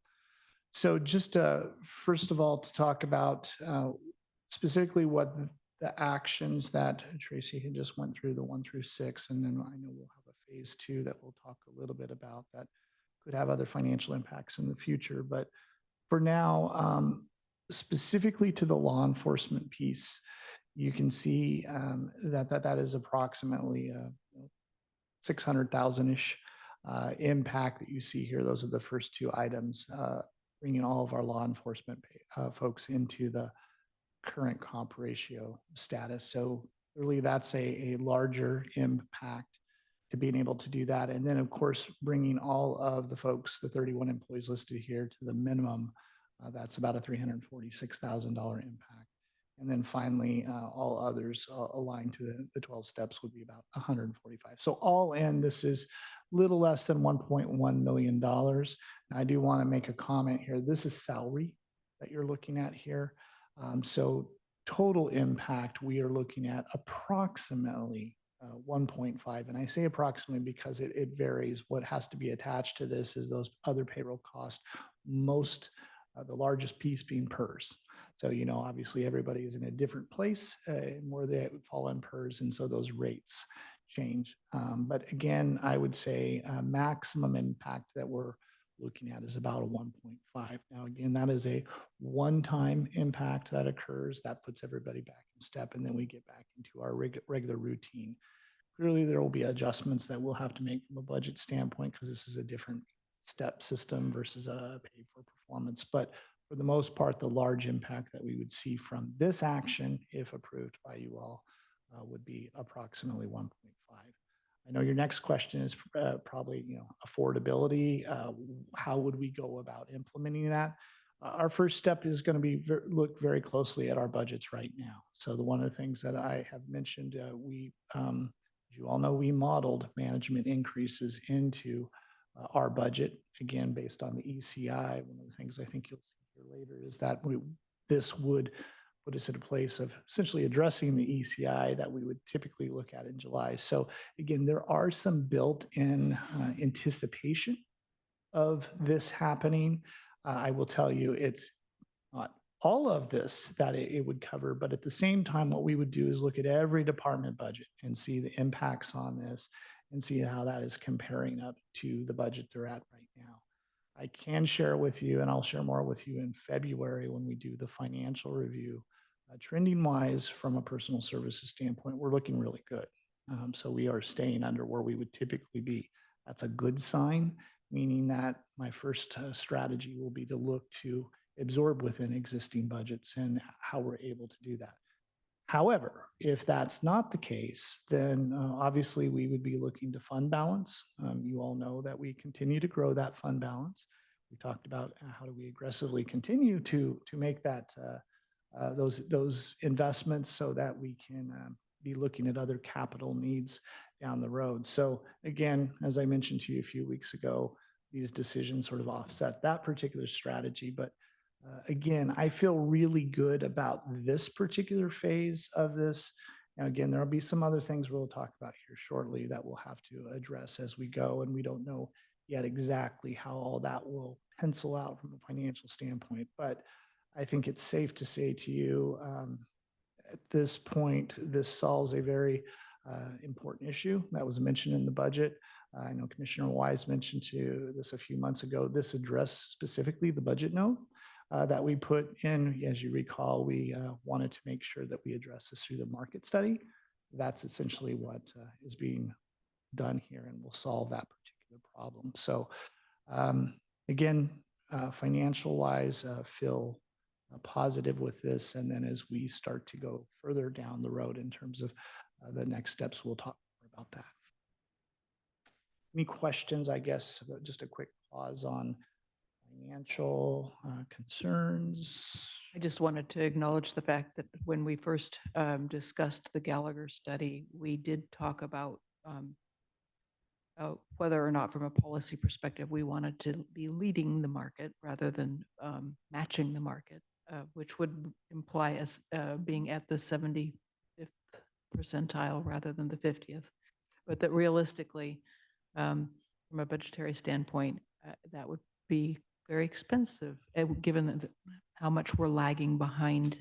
So just first of all, to talk about specifically what the actions that Tracy had just went through, the 1 through 6, and then I know we'll have a phase 2 that we'll talk a little bit about that could have other financial impacts in the future. But for now, specifically to the law enforcement piece, you can see that is approximately 600,000-ish impact that you see here. Those are the first 2 items, bringing all of our law enforcement folks into the current comp ratio status. So really that's a larger impact to being able to do that. And then of course, bringing all of the folks, the 31 employees listed here, to the minimum, that's about a $346,000 impact. And then finally, all others aligned to the 12 steps would be about 145. So all in, this is little less than $1.1 million. I do want to make a comment here. This is salary that you're looking at here. So total impact, we are looking at approximately 1.5. And I say approximately because it varies. What has to be attached to this is those other payroll costs, the largest piece being PERS. So, obviously everybody is in a different place where they would fall in PERS. And so those rates change. But again, I would say maximum impact that we're looking at is about a 1.5. Now, again, that is a one-time impact that occurs that puts everybody back in step. And then we get back into our regular routine. Clearly, there will be adjustments that we'll have to make from a budget standpoint because this is a different step system versus a pay for performance. But for the most part, the large impact that we would see from this action, if approved by you all, would be approximately 1.5. I know your next question is probably, affordability. How would we go about implementing that? Our first step is going to be look very closely at our budgets right now. So one of the things that I have mentioned, as you all know, we modeled management increases into our budget, again, based on the ECI. One of the things I think you'll see here later is that this would put us in a place of essentially addressing the ECI that we would typically look at in July. So again, there are some built-in anticipation of this happening. I will tell you, it's not all of this that it would cover, but at the same time, what we would do is look at every department budget and see the impacts on this and see how that is comparing up to the budget they're at right now. I can share with you, and I'll share more with you in February when we do the financial review. Trending wise, from a personal services standpoint, we're looking really good. So we are staying under where we would typically be. That's a good sign, meaning that my first strategy will be to look to absorb within existing budgets and how we're able to do that. However, if that's not the case, then obviously we would be looking to fund balance. You all know that we continue to grow that fund balance. We talked about how do we aggressively continue to make that those investments so that we can be looking at other capital needs down the road. So again, as I mentioned to you a few weeks ago, these decisions sort of offset that particular strategy. But again, I feel really good about this particular phase of this. Now, again, there'll be some other things we'll talk about here shortly that we'll have to address as we go. And we don't know yet exactly how all that will pencil out from a financial standpoint. But I think it's safe to say to you, at this point, this solves a very important issue that was mentioned in the budget. I know Commissioner Wise mentioned to this a few months ago. This addressed specifically the budget note that we put in. As you recall, we wanted to make sure that we address this through the market study. That's essentially what is being done here, and will solve that particular problem. So again, financial wise, feel positive with this. And then as we start to go further down the road in terms of the next steps, we'll talk more about that. Any questions? I guess just a quick pause on financial concerns. I just wanted to acknowledge the fact that when we first discussed the Gallagher study, we did talk about whether or not from a policy perspective, we wanted to be leading the market rather than matching the market, which would imply us being at the 75th percentile rather than the 50th. But that realistically, from a budgetary standpoint, that would be very expensive, given how much we're lagging behind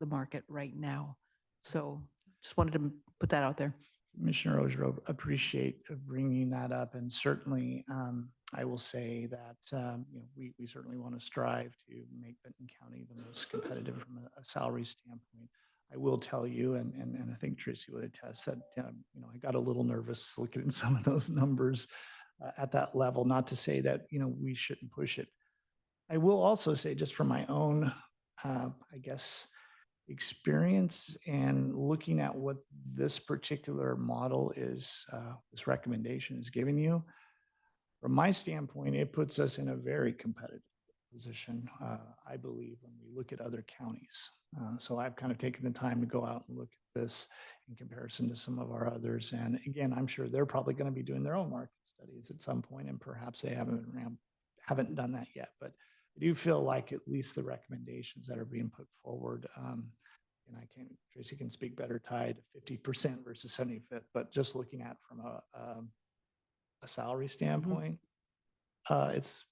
the market right now. So just wanted to put that out there. Commissioner Ogerow, appreciate bringing that up. And certainly, I will say that we certainly want to strive to make Benton County the most competitive from a salary standpoint. I will tell you, and I think Tracy would attest that, I got a little nervous looking at some of those numbers at that level, not to say that, we shouldn't push it. I will also say, just from my own, I guess, experience and looking at what this particular model is, this recommendation is giving you, from my standpoint, it puts us in a very competitive position, I believe, when we look at other counties. So I've kind of taken the time to go out and look at this in comparison to some of our others. And again, I'm sure they're probably going to be doing their own market studies at some point, and perhaps they haven't done that yet. But I do feel like at least the recommendations that are being put forward, and Tracy can speak better tied 50% versus 75th, but just looking at from a salary standpoint, it's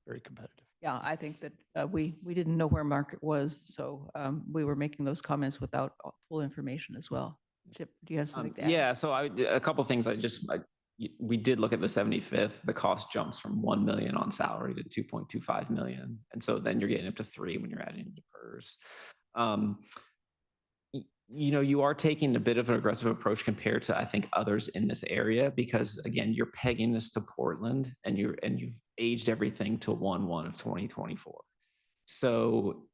very competitive. Yeah, I think that we didn't know where market was, so we were making those comments without full information as well. Chip, do you have something to add? Yeah, so a couple of things. We did look at the 75th. The cost jumps from 1 million on salary to 2.25 million, and so then you're getting up to 3 when you're adding into PERS. You are taking a bit of an aggressive approach compared to, I think, others in this area, because again, you're pegging this to Portland, and you've aged everything to 1/1 of 2024. So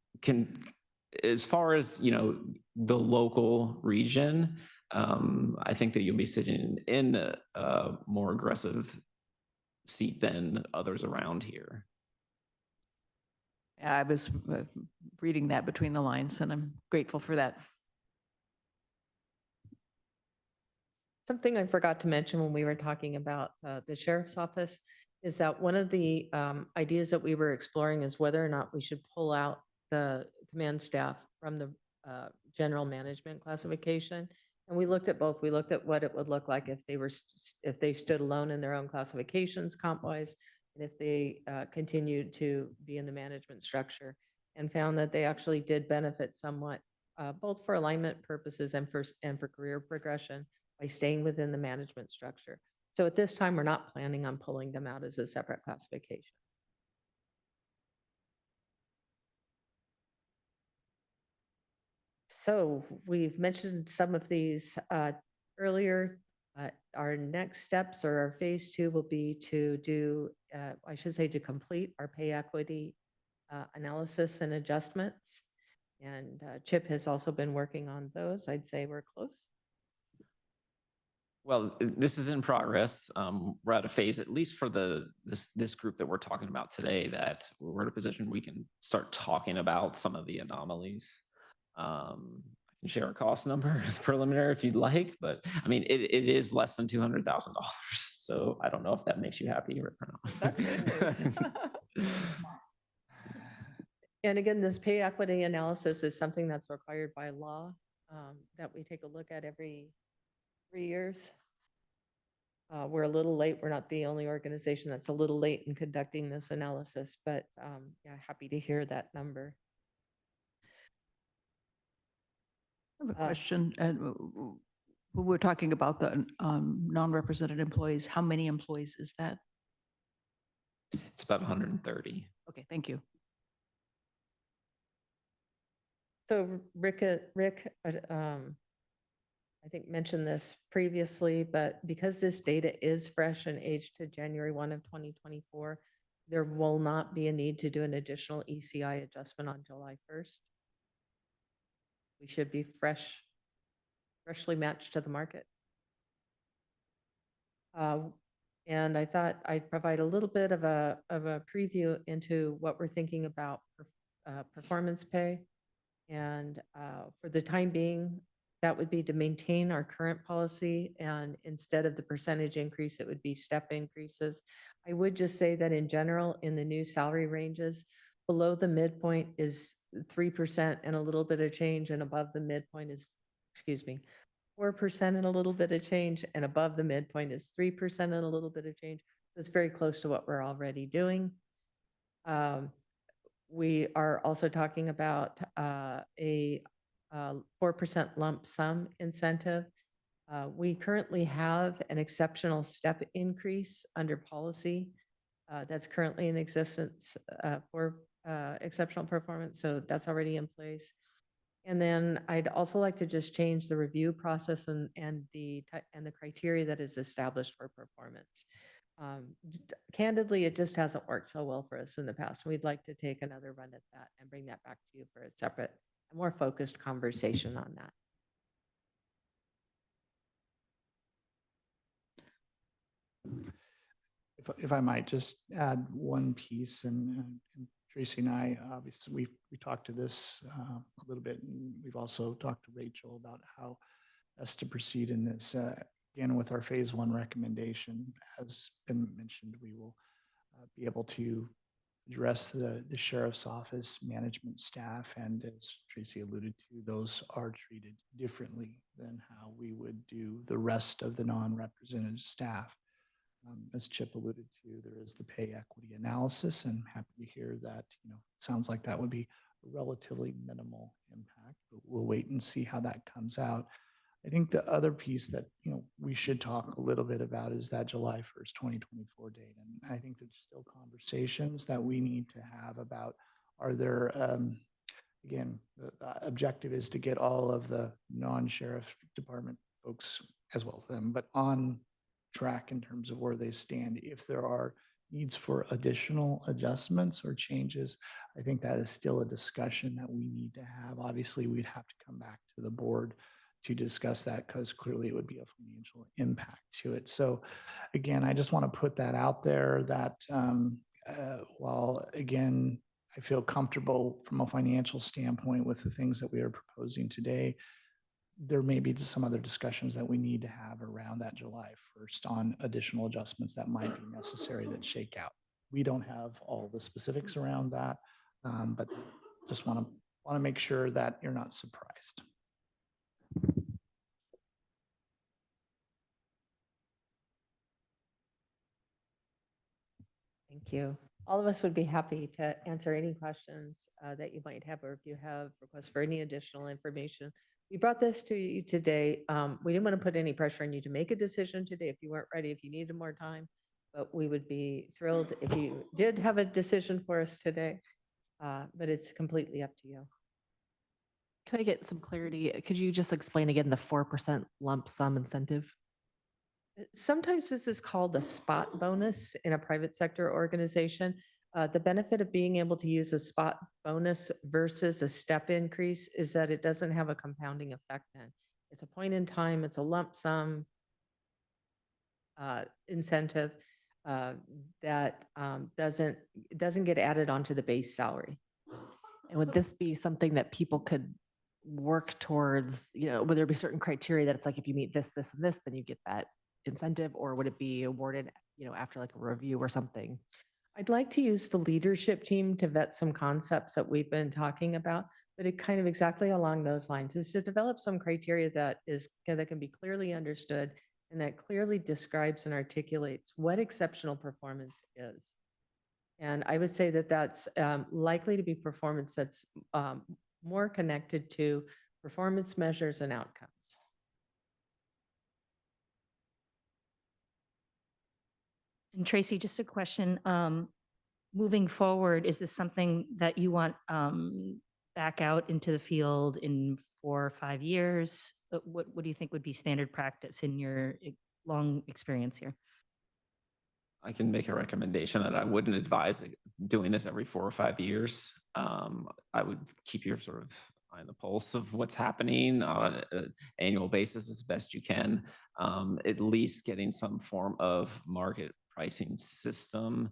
as far as the local region, I think that you'll be sitting in a more aggressive seat than others around here. I was reading that between the lines, and I'm grateful for that. Something I forgot to mention when we were talking about the sheriff's office is that one of the ideas that we were exploring is whether or not we should pull out the command staff from the general management classification. And we looked at both. We looked at what it would look like if they were, if they stood alone in their own classifications comp-wise, and if they continued to be in the management structure, and found that they actually did benefit somewhat, both for alignment purposes and for career progression by staying within the management structure. So at this time, we're not planning on pulling them out as a separate classification. So we've mentioned some of these earlier. Our next steps, or our phase 2, will be to do, I should say, to complete our pay equity analysis and adjustments. And Chip has also been working on those. I'd say we're close. Well, this is in progress. We're at a phase, at least for this group that we're talking about today, that we're in a position we can start talking about some of the anomalies. I can share a cost number preliminary if you'd like, but I mean, it is less than $200,000. So I don't know if that makes you happy or not. That's good news. And again, this pay equity analysis is something that's required by law, that we take a look at every 3 years. We're a little late. We're not the only organization that's a little late in conducting this analysis, but yeah, happy to hear that number. I have a question. When we're talking about the non-represented employees, how many employees is that? It's about 130. Okay, thank you. So Rick, I think mentioned this previously, but because this data is fresh and aged to January 1 of 2024, there will not be a need to do an additional ECI adjustment on July 1st. We should be freshly matched to the market. And I thought I'd provide a little bit of a preview into what we're thinking about performance pay. And for the time being, that would be to maintain our current policy, and instead of the percentage increase, it would be step increases. I would just say that in general, in the new salary ranges, below the midpoint is 3% and a little bit of change, and above the midpoint is, 4% and a little bit of change, and above the midpoint is 3% and a little bit of change. So it's very close to what we're already doing. We are also talking about a 4% lump sum incentive. We currently have an exceptional step increase under policy that's currently in existence for exceptional performance. So that's already in place. And then I'd also like to just change the review process and the criteria that is established for performance. Candidly, it just hasn't worked so well for us in the past. We'd like to take another run at that and bring that back to you for a separate, more focused conversation on that. If I might just add one piece, and Tracy and I, obviously, we talked to this a little bit, and we've also talked to Rachel about how best to proceed in this. Again, with our phase 1 recommendation, as been mentioned, we will be able to address the sheriff's office management staff, and as Tracy alluded to, those are treated differently than how we would do the rest of the non-represented staff. As Chip alluded to, there is the pay equity analysis, and happy to hear that, it sounds like that would be a relatively minimal impact, but we'll wait and see how that comes out. I think the other piece that, we should talk a little bit about is that July 1st, 2024 date. And I think there's still conversations that we need to have about, are there, again, the objective is to get all of the non-sheriff department folks, as well as them, but on track in terms of where they stand. If there are needs for additional adjustments or changes, I think that is still a discussion that we need to have. Obviously, we'd have to come back to the board to discuss that, because clearly it would be a financial impact to it. So again, I just want to put that out there that while again, I feel comfortable from a financial standpoint with the things that we are proposing today, there may be some other discussions that we need to have around that July 1st on additional adjustments that might be necessary that shake out. We don't have all the specifics around that, but just want to make sure that you're not surprised. Thank you. All of us would be happy to answer any questions that you might have, or if you have requests for any additional information. We brought this to you today. We didn't want to put any pressure on you to make a decision today if you weren't ready, if you needed more time, but we would be thrilled if you did have a decision for us today. But it's completely up to you. Can I get some clarity? Could you just explain again the 4% lump sum incentive? Sometimes this is called a spot bonus in a private sector organization. The benefit of being able to use a spot bonus versus a step increase is that it doesn't have a compounding effect then. It's a point in time, it's a lump sum incentive that doesn't get added onto the base salary. And would this be something that people could work towards, would there be certain criteria that it's like, if you meet this, this, and this, then you get that incentive, or would it be awarded, after like a review or something? I'd like to use the leadership team to vet some concepts that we've been talking about, but it kind of exactly along those lines is to develop some criteria that can be clearly understood and that clearly describes and articulates what exceptional performance is. And I would say that that's likely to be performance that's more connected to performance measures and outcomes. And Tracy, just a question, moving forward, is this something that you want back out into the field in 4 or 5 years? What do you think would be standard practice in your long experience here? I can make a recommendation that I wouldn't advise doing this every 4 or 5 years. I would keep your sort of eye on the pulse of what's happening on an annual basis as best you can, at least getting some form of market pricing system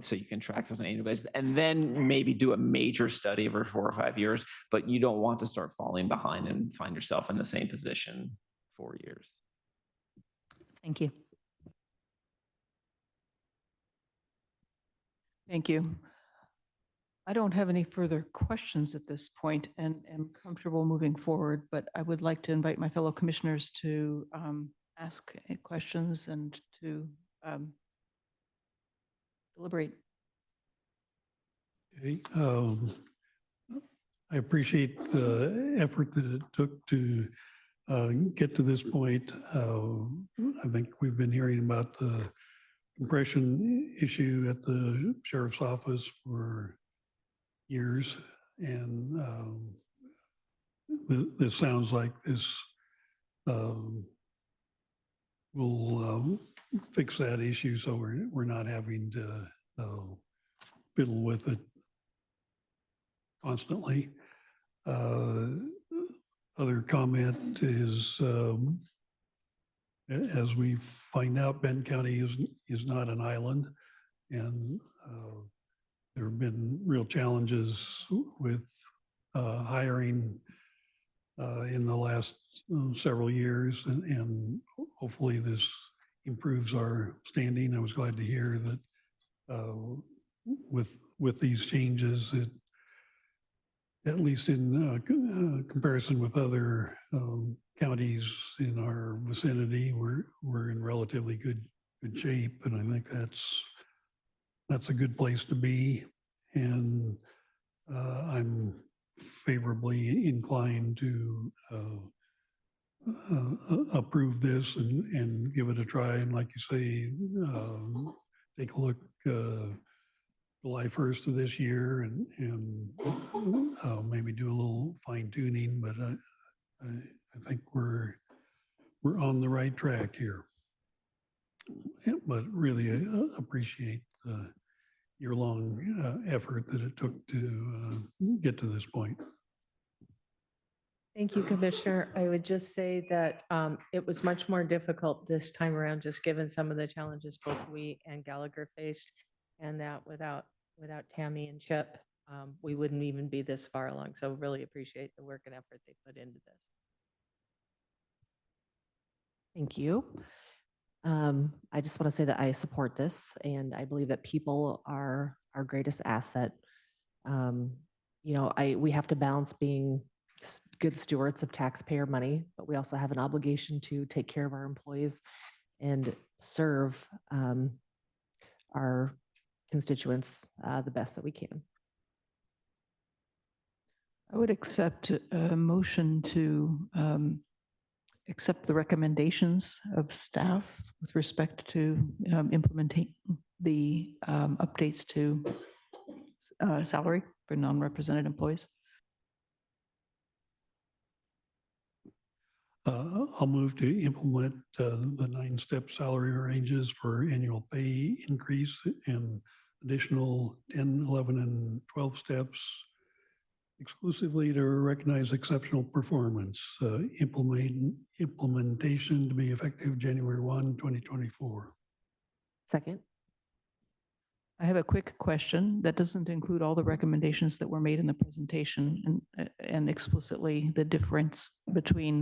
so you can track this on an annual basis, and then maybe do a major study over 4 or 5 years, but you don't want to start falling behind and find yourself in the same position 4 years. Thank you. Thank you. I don't have any further questions at this point and am comfortable moving forward, but I would like to invite my fellow commissioners to ask questions and to deliberate. Okay, I appreciate the effort that it took to get to this point. I think we've been hearing about the compression issue at the sheriff's office for years, and this sounds like this will fix that issue, so we're not having to fiddle with it constantly. Other comment is, as we find out, Benton County is not an island, and there have been real challenges with hiring in the last several years, and hopefully this improves our standing. I was glad to hear that with these changes, it, at least in comparison with other counties in our vicinity, we're in relatively good shape, and I think that's a good place to be. And I'm favorably inclined to approve this and give it a try. And like you say, take a look July 1st of this year and maybe do a little fine tuning, but I think we're on the right track here. But really appreciate your long effort that it took to get to this point. Thank you, Commissioner. I would just say that it was much more difficult this time around, just given some of the challenges both we and Gallagher faced, and that without Tammy and Chip, we wouldn't even be this far along. So really appreciate the work and effort they put into this. Thank you. I just want to say that I support this and I believe that people are our greatest asset. We have to balance being good stewards of taxpayer money, but we also have an obligation to take care of our employees and serve our constituents the best that we can. I would accept a motion to accept the recommendations of staff with respect to implementing the updates to salary for non-represented employees. I'll move to implement the 9-step salary ranges for annual pay increase and additional 10, 11, and 12 steps exclusively to recognize exceptional performance. Implementation to be effective January 1, 2024. Second. I have a quick question that doesn't include all the recommendations that were made in the presentation and explicitly the difference between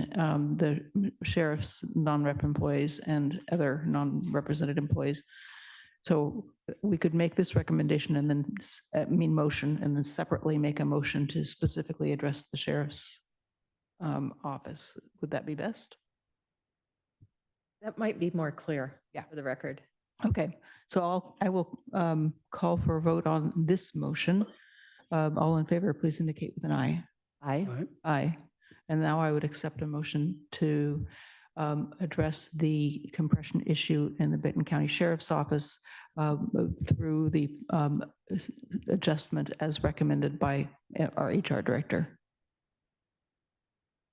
the sheriff's non-rep employees and other non-represented employees. So we could make this recommendation and then motion and then separately make a motion to specifically address the sheriff's office. Would that be best? That might be more clear. Yeah. For the record. Okay, so I will call for a vote on this motion. All in favor, please indicate with an aye. Aye. Aye. And now I would accept a motion to address the compression issue in the Benton County Sheriff's Office through the adjustment as recommended by our HR director.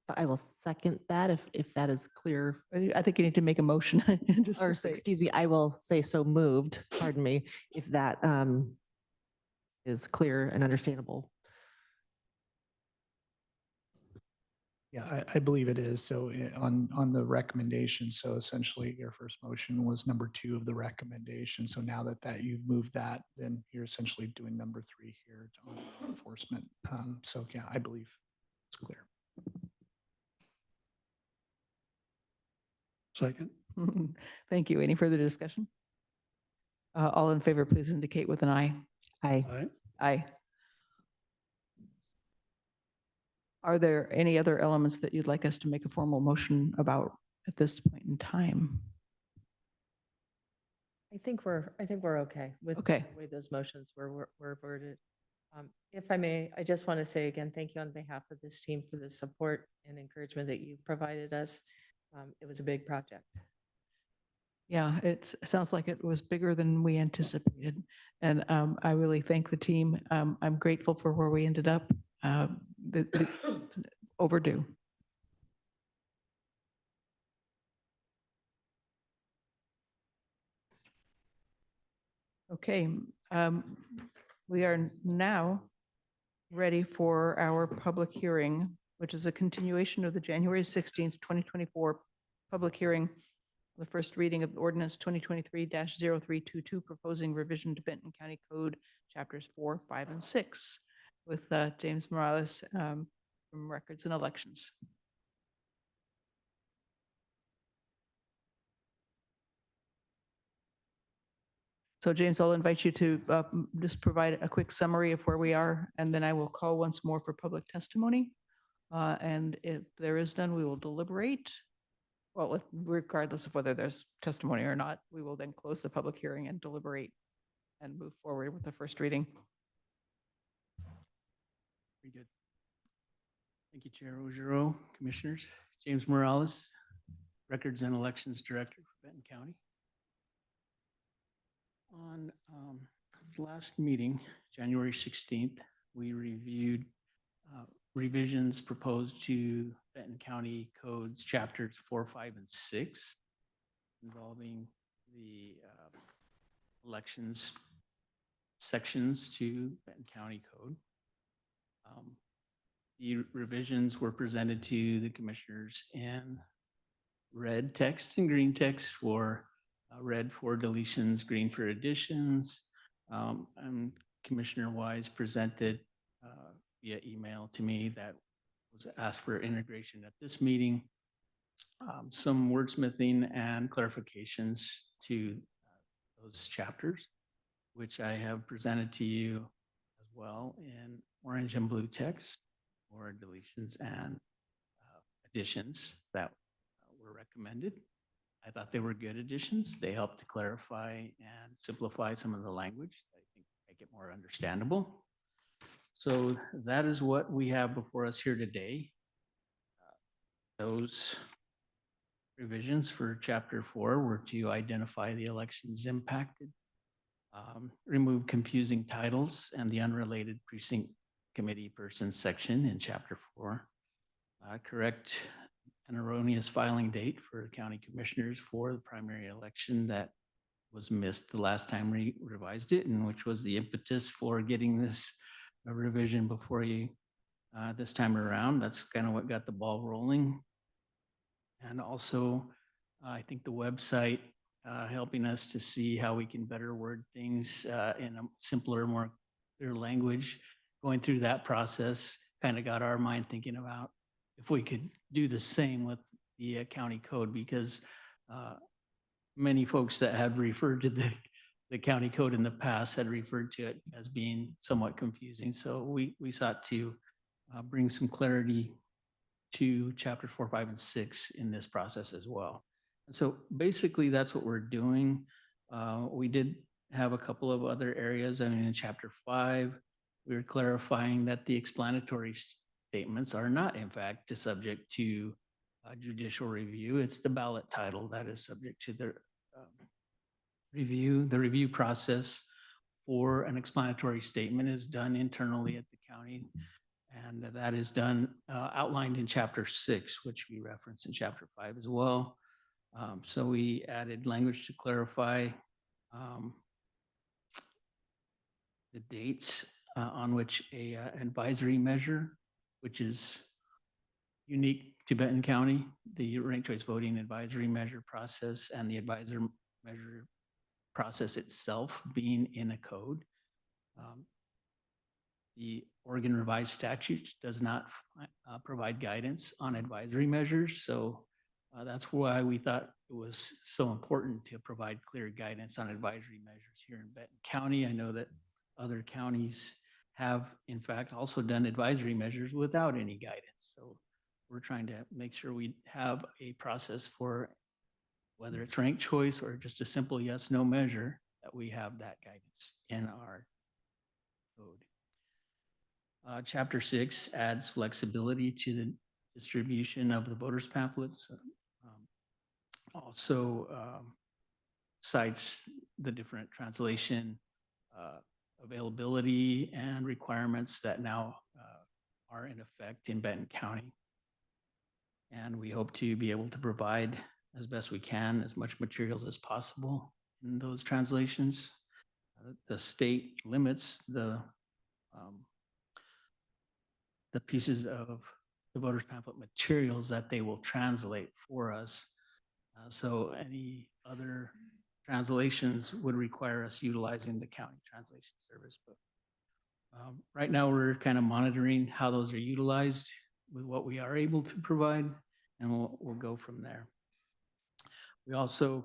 I will second that if that is clear. I think you need to make a motion. Just Or to say- excuse me, I will say so moved, pardon me, if that is clear and understandable. Yeah, I believe it is. So on the recommendation, so essentially your first motion was number 2 of the recommendation. So now that you've moved that, then you're essentially doing number 3 here on enforcement. So yeah, I believe it's clear. Second. Thank you. Any further discussion? All in favor, please indicate with an aye. Aye. Aye. Aye. Are there any other elements that you'd like us to make a formal motion about at this point in time? I think we're okay with Okay. the way those motions were worded. If I may, I just want to say again, thank you on behalf of this team for the support and encouragement that you provided us. It was a big project. Yeah, it sounds like it was bigger than we anticipated. And I really thank the team. I'm grateful for where we ended up. Overdue. Okay, we are now ready for our public hearing, which is a continuation of the January 16th, 2024 public hearing, the first reading of ordinance 2023-0322, proposing revision to Benton County Code chapters 4, 5, and 6 with James Morales from Records and Elections. So James, I'll invite you to just provide a quick summary of where we are, and then I will call once more for public testimony. And if there is none, we will deliberate. Well, regardless of whether there's testimony or not, we will then close the public hearing and deliberate and move forward with the first reading. Very good. Thank you, Chair Ojiro, Commissioners. James Morales, Records and Elections Director for Benton County. On the last meeting, January 16th, we reviewed revisions proposed to Benton County Codes chapters 4, 5, and 6 involving the elections sections to Benton County Code. The revisions were presented to the commissioners in red text and green text for red for deletions, green for additions. And Commissioner Wise presented via email to me that was asked for integration at this meeting. some wordsmithing and clarifications to those chapters, which I have presented to you as well in orange and blue text for deletions and additions that were recommended. I thought they were good additions. They helped to clarify and simplify some of the language that I think make it more understandable. So that is what we have before us here today. Those revisions for Chapter 4 were to identify the elections impacted, remove confusing titles and the unrelated precinct committee person section in Chapter 4, correct an erroneous filing date for the county commissioners for the primary election that was missed the last time we revised it, and which was the impetus for getting this revision before you this time around. That's kind of what got the ball rolling. And also, I think the website helping us to see how we can better word things in a simpler, more clear language. Going through that process kind of got our mind thinking about if we could do the same with the county code, because many folks that had referred to the county code in the past had referred to it as being somewhat confusing. So we sought to bring some clarity to chapters 4, 5, and 6 in this process as well. And so basically that's what we're doing. We did have a couple of other areas. I mean, in chapter 5, we were clarifying that the explanatory statements are not in fact subject to judicial review. It's the ballot title that is subject to the review. The review process for an explanatory statement is done internally at the county. And that is done outlined in chapter 6, which we referenced in chapter 5 as well. So we added language to clarify the dates on which a advisory measure, which is unique to Benton County, the ranked choice voting advisory measure process and the advisor measure process itself being in a code. The Oregon Revised Statute does not provide guidance on advisory measures. So that's why we thought it was so important to provide clear guidance on advisory measures here in Benton County. I know that other counties have, in fact, also done advisory measures without any guidance. So we're trying to make sure we have a process for whether it's ranked choice or just a simple yes, no measure, that we have that guidance in our code. Chapter 6 adds flexibility to the distribution of the voters pamphlets. Also cites the different translation availability and requirements that now are in effect in Benton County. And we hope to be able to provide as best we can as much materials as possible in those translations. The state limits the pieces of the voters pamphlet materials that they will translate for us. So any other translations would require us utilizing the county translation service. But right now we're kind of monitoring how those are utilized with what we are able to provide, and we'll go from there. We also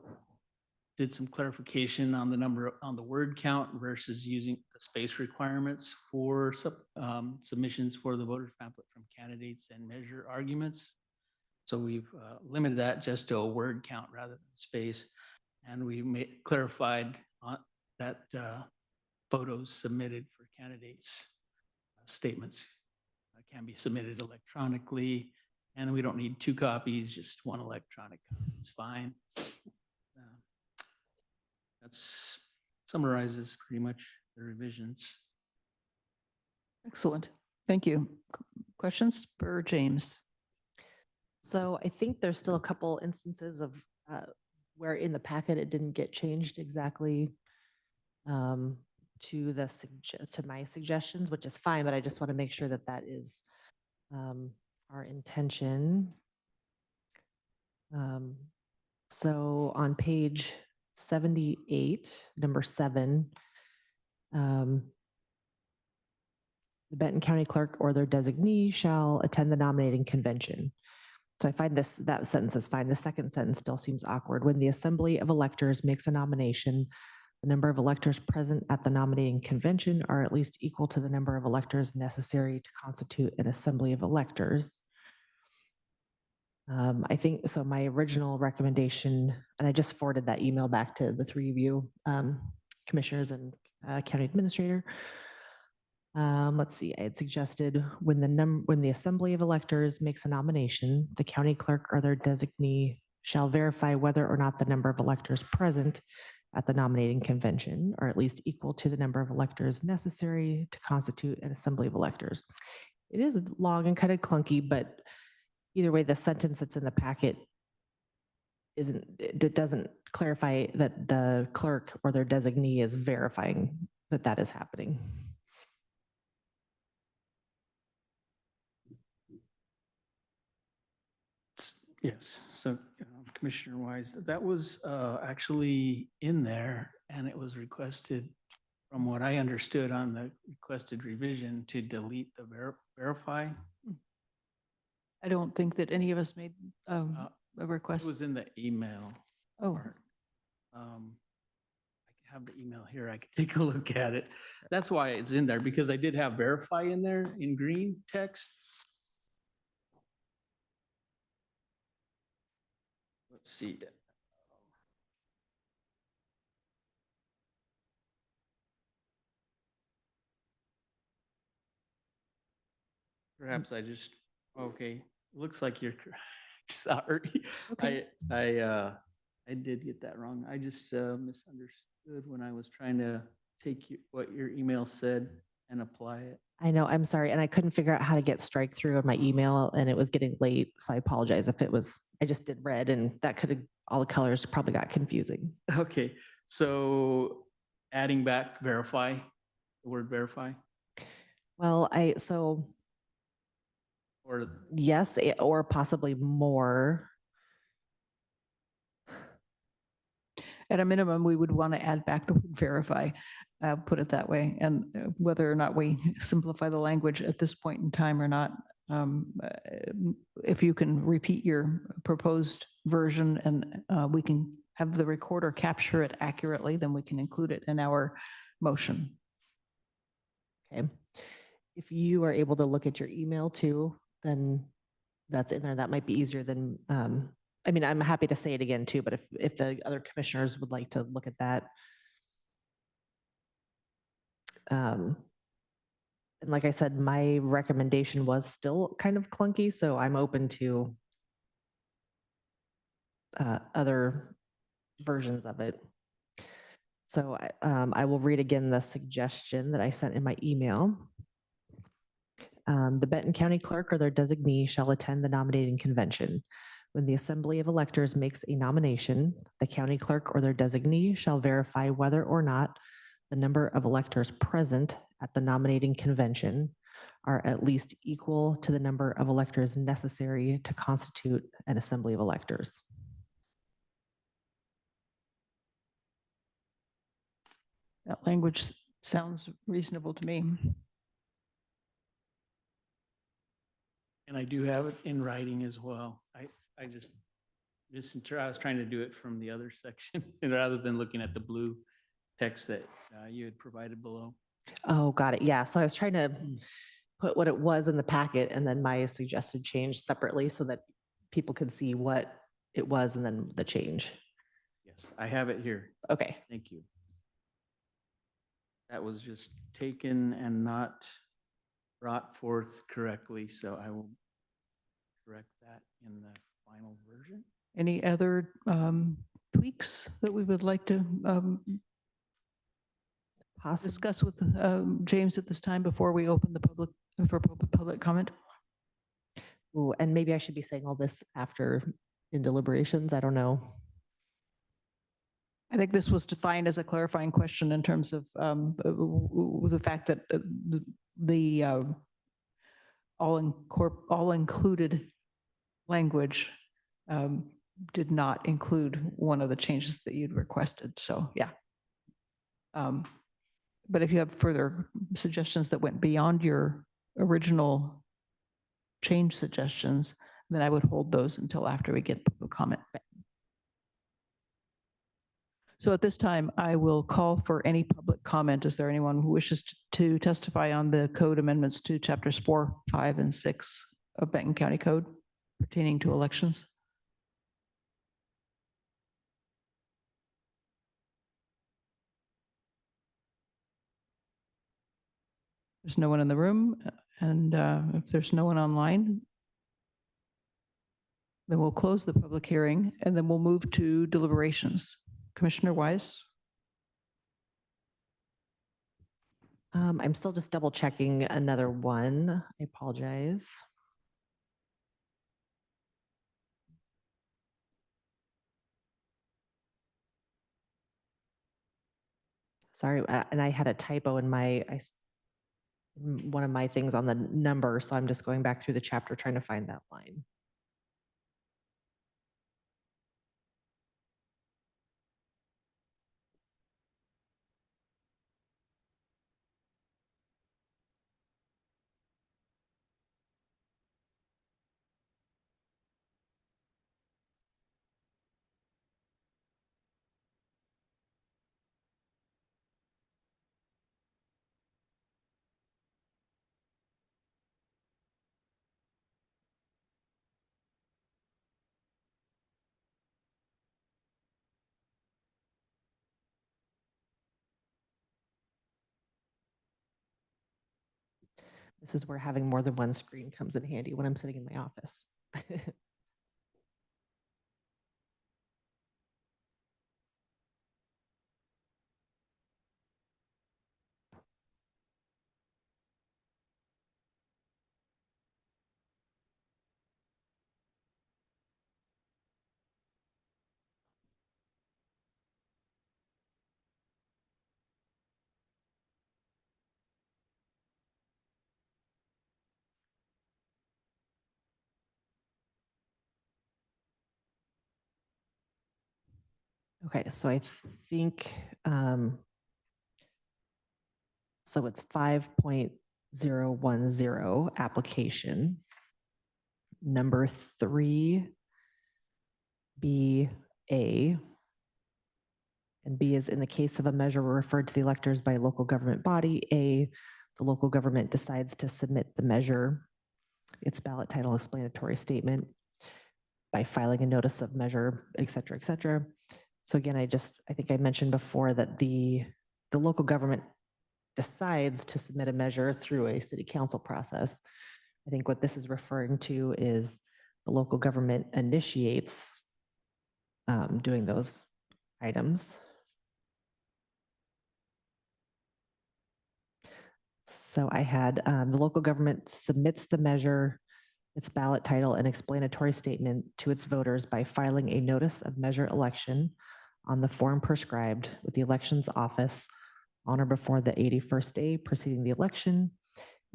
did some clarification on the number on the word count versus using the space requirements for submissions for the voters pamphlet from candidates and measure arguments. So we've limited that just to a word count rather than space. And we clarified that photos submitted for candidates statements can be submitted electronically, and we don't need 2 copies, just 1 electronic copy is fine. That summarizes pretty much the revisions. Excellent. Thank you. Questions for James? So I think there's still a couple instances of where in the packet it didn't get changed exactly to my suggestions, which is fine, but I just want to make sure that that is our intention. So on page 78, number 7, the Benton County Clerk or their designee shall attend the nominating convention. So I find that sentence is fine. The second sentence still seems awkward. When the assembly of electors makes a nomination, the number of electors present at the nominating convention are at least equal to the number of electors necessary to constitute an assembly of electors. I think, so my original recommendation, and I just forwarded that email back to the three of you, commissioners and county administrator. Let's see, I had suggested when the assembly of electors makes a nomination, the county clerk or their designee shall verify whether or not the number of electors present at the nominating convention are at least equal to the number of electors necessary to constitute an assembly of electors. It is long and kind of clunky, but either way, the sentence that's in the packet it doesn't clarify that the clerk or their designee is verifying that that is happening. Yes, so Commissioner Wise, that was actually in there and it was requested, from what I understood on the requested revision, to delete the verify. I don't think that any of us made a request. It was in the email. Oh. part. I have the email here. I can take a look at it. That's why it's in there, because I did have verify in there in green text. Let's see. Perhaps I just, okay, looks like you're correct. Sorry. Okay. I did get that wrong. I just misunderstood when I was trying to take what your email said and apply it. I know, I'm sorry. And I couldn't figure out how to get strike through on my email and it was getting late. So I apologize if it was, I just did red and that could have, all the colors probably got confusing. Okay, so adding back verify, the word verify, Well, or yes, or possibly more. At a minimum, we would want to add back the word verify, put it that way. And whether or not we simplify the language at this point in time or not, if you can repeat your proposed version and we can have the recorder capture it accurately, then we can include it in our motion. Okay. If you are able to look at your email too, then that's in there. That might be easier than, I mean, I'm happy to say it again too, but if the other commissioners would like to look at that. And like I said, my recommendation was still kind of clunky, so I'm open to other versions of it. So I will read again the suggestion that I sent in my email. The Benton County Clerk or their designee shall attend the nominating convention. When the assembly of electors makes a nomination, the county clerk or their designee shall verify whether or not the number of electors present at the nominating convention are at least equal to the number of electors necessary to constitute an assembly of electors. That language sounds reasonable to me. and I do have it in writing as well. I just I was trying to do it from the other section rather than looking at the blue text that you had provided below. Oh, got it. Yeah. So I was trying to put what it was in the packet and then my suggested change separately so that people could see what it was and then the change. Yes, I have it here. Okay. Thank you. That was just taken and not brought forth correctly, so I will correct that in the final version. Any other tweaks that we would like to discuss with James at this time before we open the public for public comment? Ooh, and maybe I should be saying all this after in deliberations. I don't know. I think this was defined as a clarifying question in terms of the fact that the all-included language did not include one of the changes that you'd requested. So, yeah. But if you have further suggestions that went beyond your original change suggestions, Then I would hold those until after we get public comment. So at this time, I will call for any public comment. Is there anyone who wishes to testify on the code amendments to chapters 4, 5, and 6 of Benton County Code pertaining to elections? There's no one in the room, and if there's no one online, then we'll close the public hearing, and then we'll move to deliberations. Commissioner Wise? I'm still just double checking another one. I apologize. Sorry, and I had a typo in one of my things on the number, so I'm just going back through the chapter trying to find that line. This is where having more than one screen comes in handy when I'm sitting in my office. Okay, so I think, so it's 5.010 application. Number 3, B, A. And B is in the case of a measure referred to the electors by a local government body. A, the local government decides to submit the measure, its ballot title explanatory statement by filing a notice of measure, et cetera, et cetera. So again, I think I mentioned before that the local government decides to submit a measure through a city council process. I think what this is referring to is the local government initiates doing those items. So I had the local government submits the measure, its ballot title and explanatory statement to its voters by filing a notice of measure election on the form prescribed with the elections office on or before the 81st day preceding the election,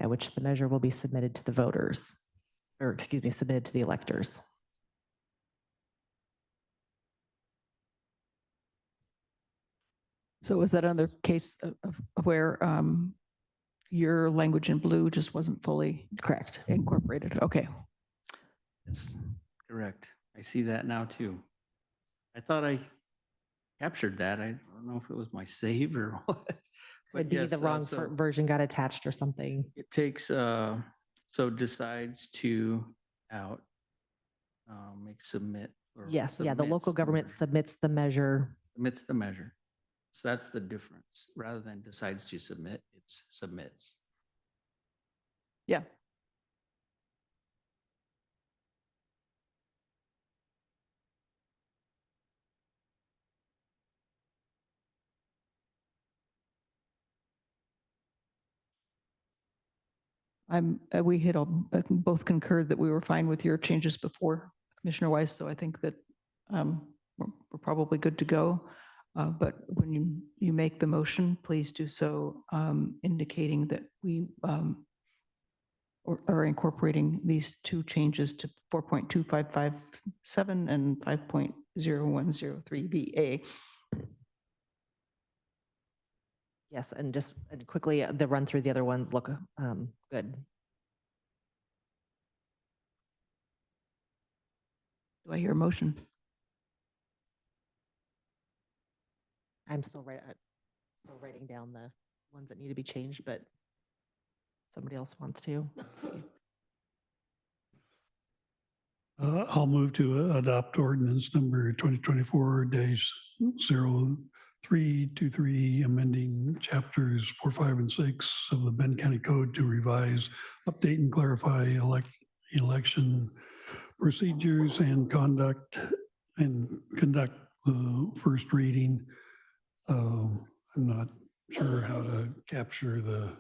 at which the measure will be submitted to the voters, or excuse me, submitted to the electors. So was that another case of where your language in blue just wasn't fully correct incorporated? Okay. Yes, correct. I see that now too. I thought I captured that. I don't know if it was my save or what. Could be the wrong so version got attached or something. it takes, so decides to out, make submit. Or Yes, yeah, the submits local government measure. submits the measure. Submits the measure. So that's the difference. Rather than decides to submit, it's submits. Yeah. We had all both concurred that we were fine with your changes before, Commissioner Weiss. So I think that we're probably good to go. But when you make the motion, please do so indicating that we are incorporating these two changes to 4.2557 and 5.0103BA. Yes, and just quickly, the run through the other ones look good. I hear a motion? I'm still writing down the ones that need to be changed, but somebody else wants to. Let's see. I'll move to adopt ordinance number 2024-0323, amending chapters 4, 5, and 6 of the Benton County Code to revise, update, and clarify election procedures and conduct the first reading. I'm not sure how to capture the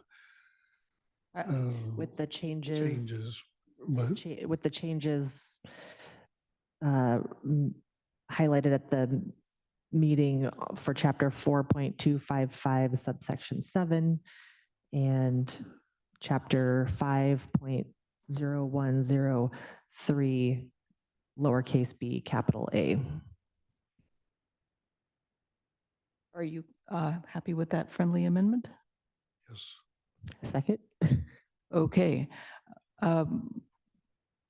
With the changes. but With the changes highlighted at the meeting for chapter 4.255 subsection 7 and chapter 5.0103 lowercase b capital A. Are you happy with that friendly amendment? yes. Second. Okay.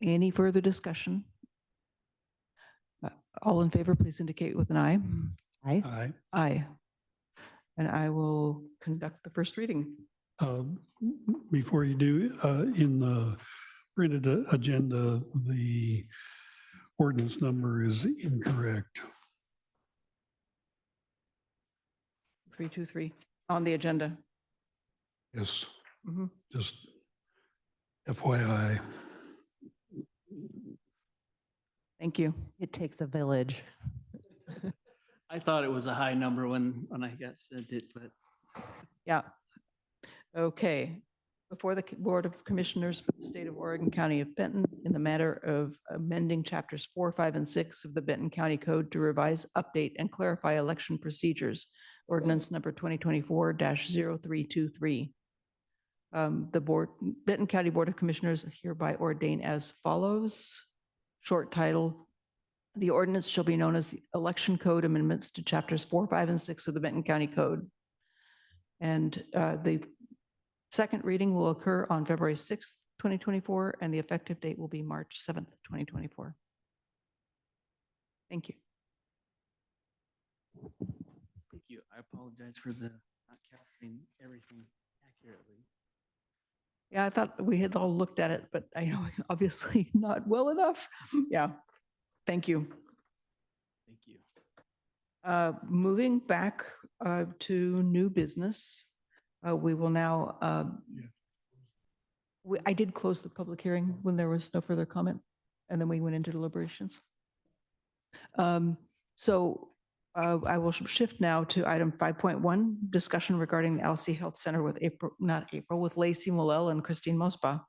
Any further discussion? All in favor, please indicate with an aye. Aye. Aye. Aye. And I will conduct the first reading. Before you do, in the printed agenda, the ordinance number is incorrect. 323 on the agenda. Yes, Mhm. just FYI. Thank you. It takes a village. I thought it was a high number when I got sent it, but Yeah. Okay. Before the Board of Commissioners for the State of Oregon County of Benton in the matter of amending chapters 4, 5, and 6 of the Benton County Code to revise, update, and clarify election procedures. Ordinance number 2024-0323. The Benton County Board of Commissioners hereby ordain as follows. Short title, the ordinance shall be known as the Election Code Amendments to chapters 4, 5, and 6 of the Benton County Code. And the second reading will occur on February 6th, 2024, and the effective date will be March 7th, 2024. Thank you. thank you. I apologize for the not capturing everything accurately. Yeah, I thought we had all looked at it, but I know obviously not well enough. Yeah, thank you. Thank you. Moving back to new business, we will now, I did close the public hearing when there was no further comment, and then we went into deliberations. So I will shift now to item 5.1, discussion regarding the LC Health Center with with Lacey Molell and Christine Mosba.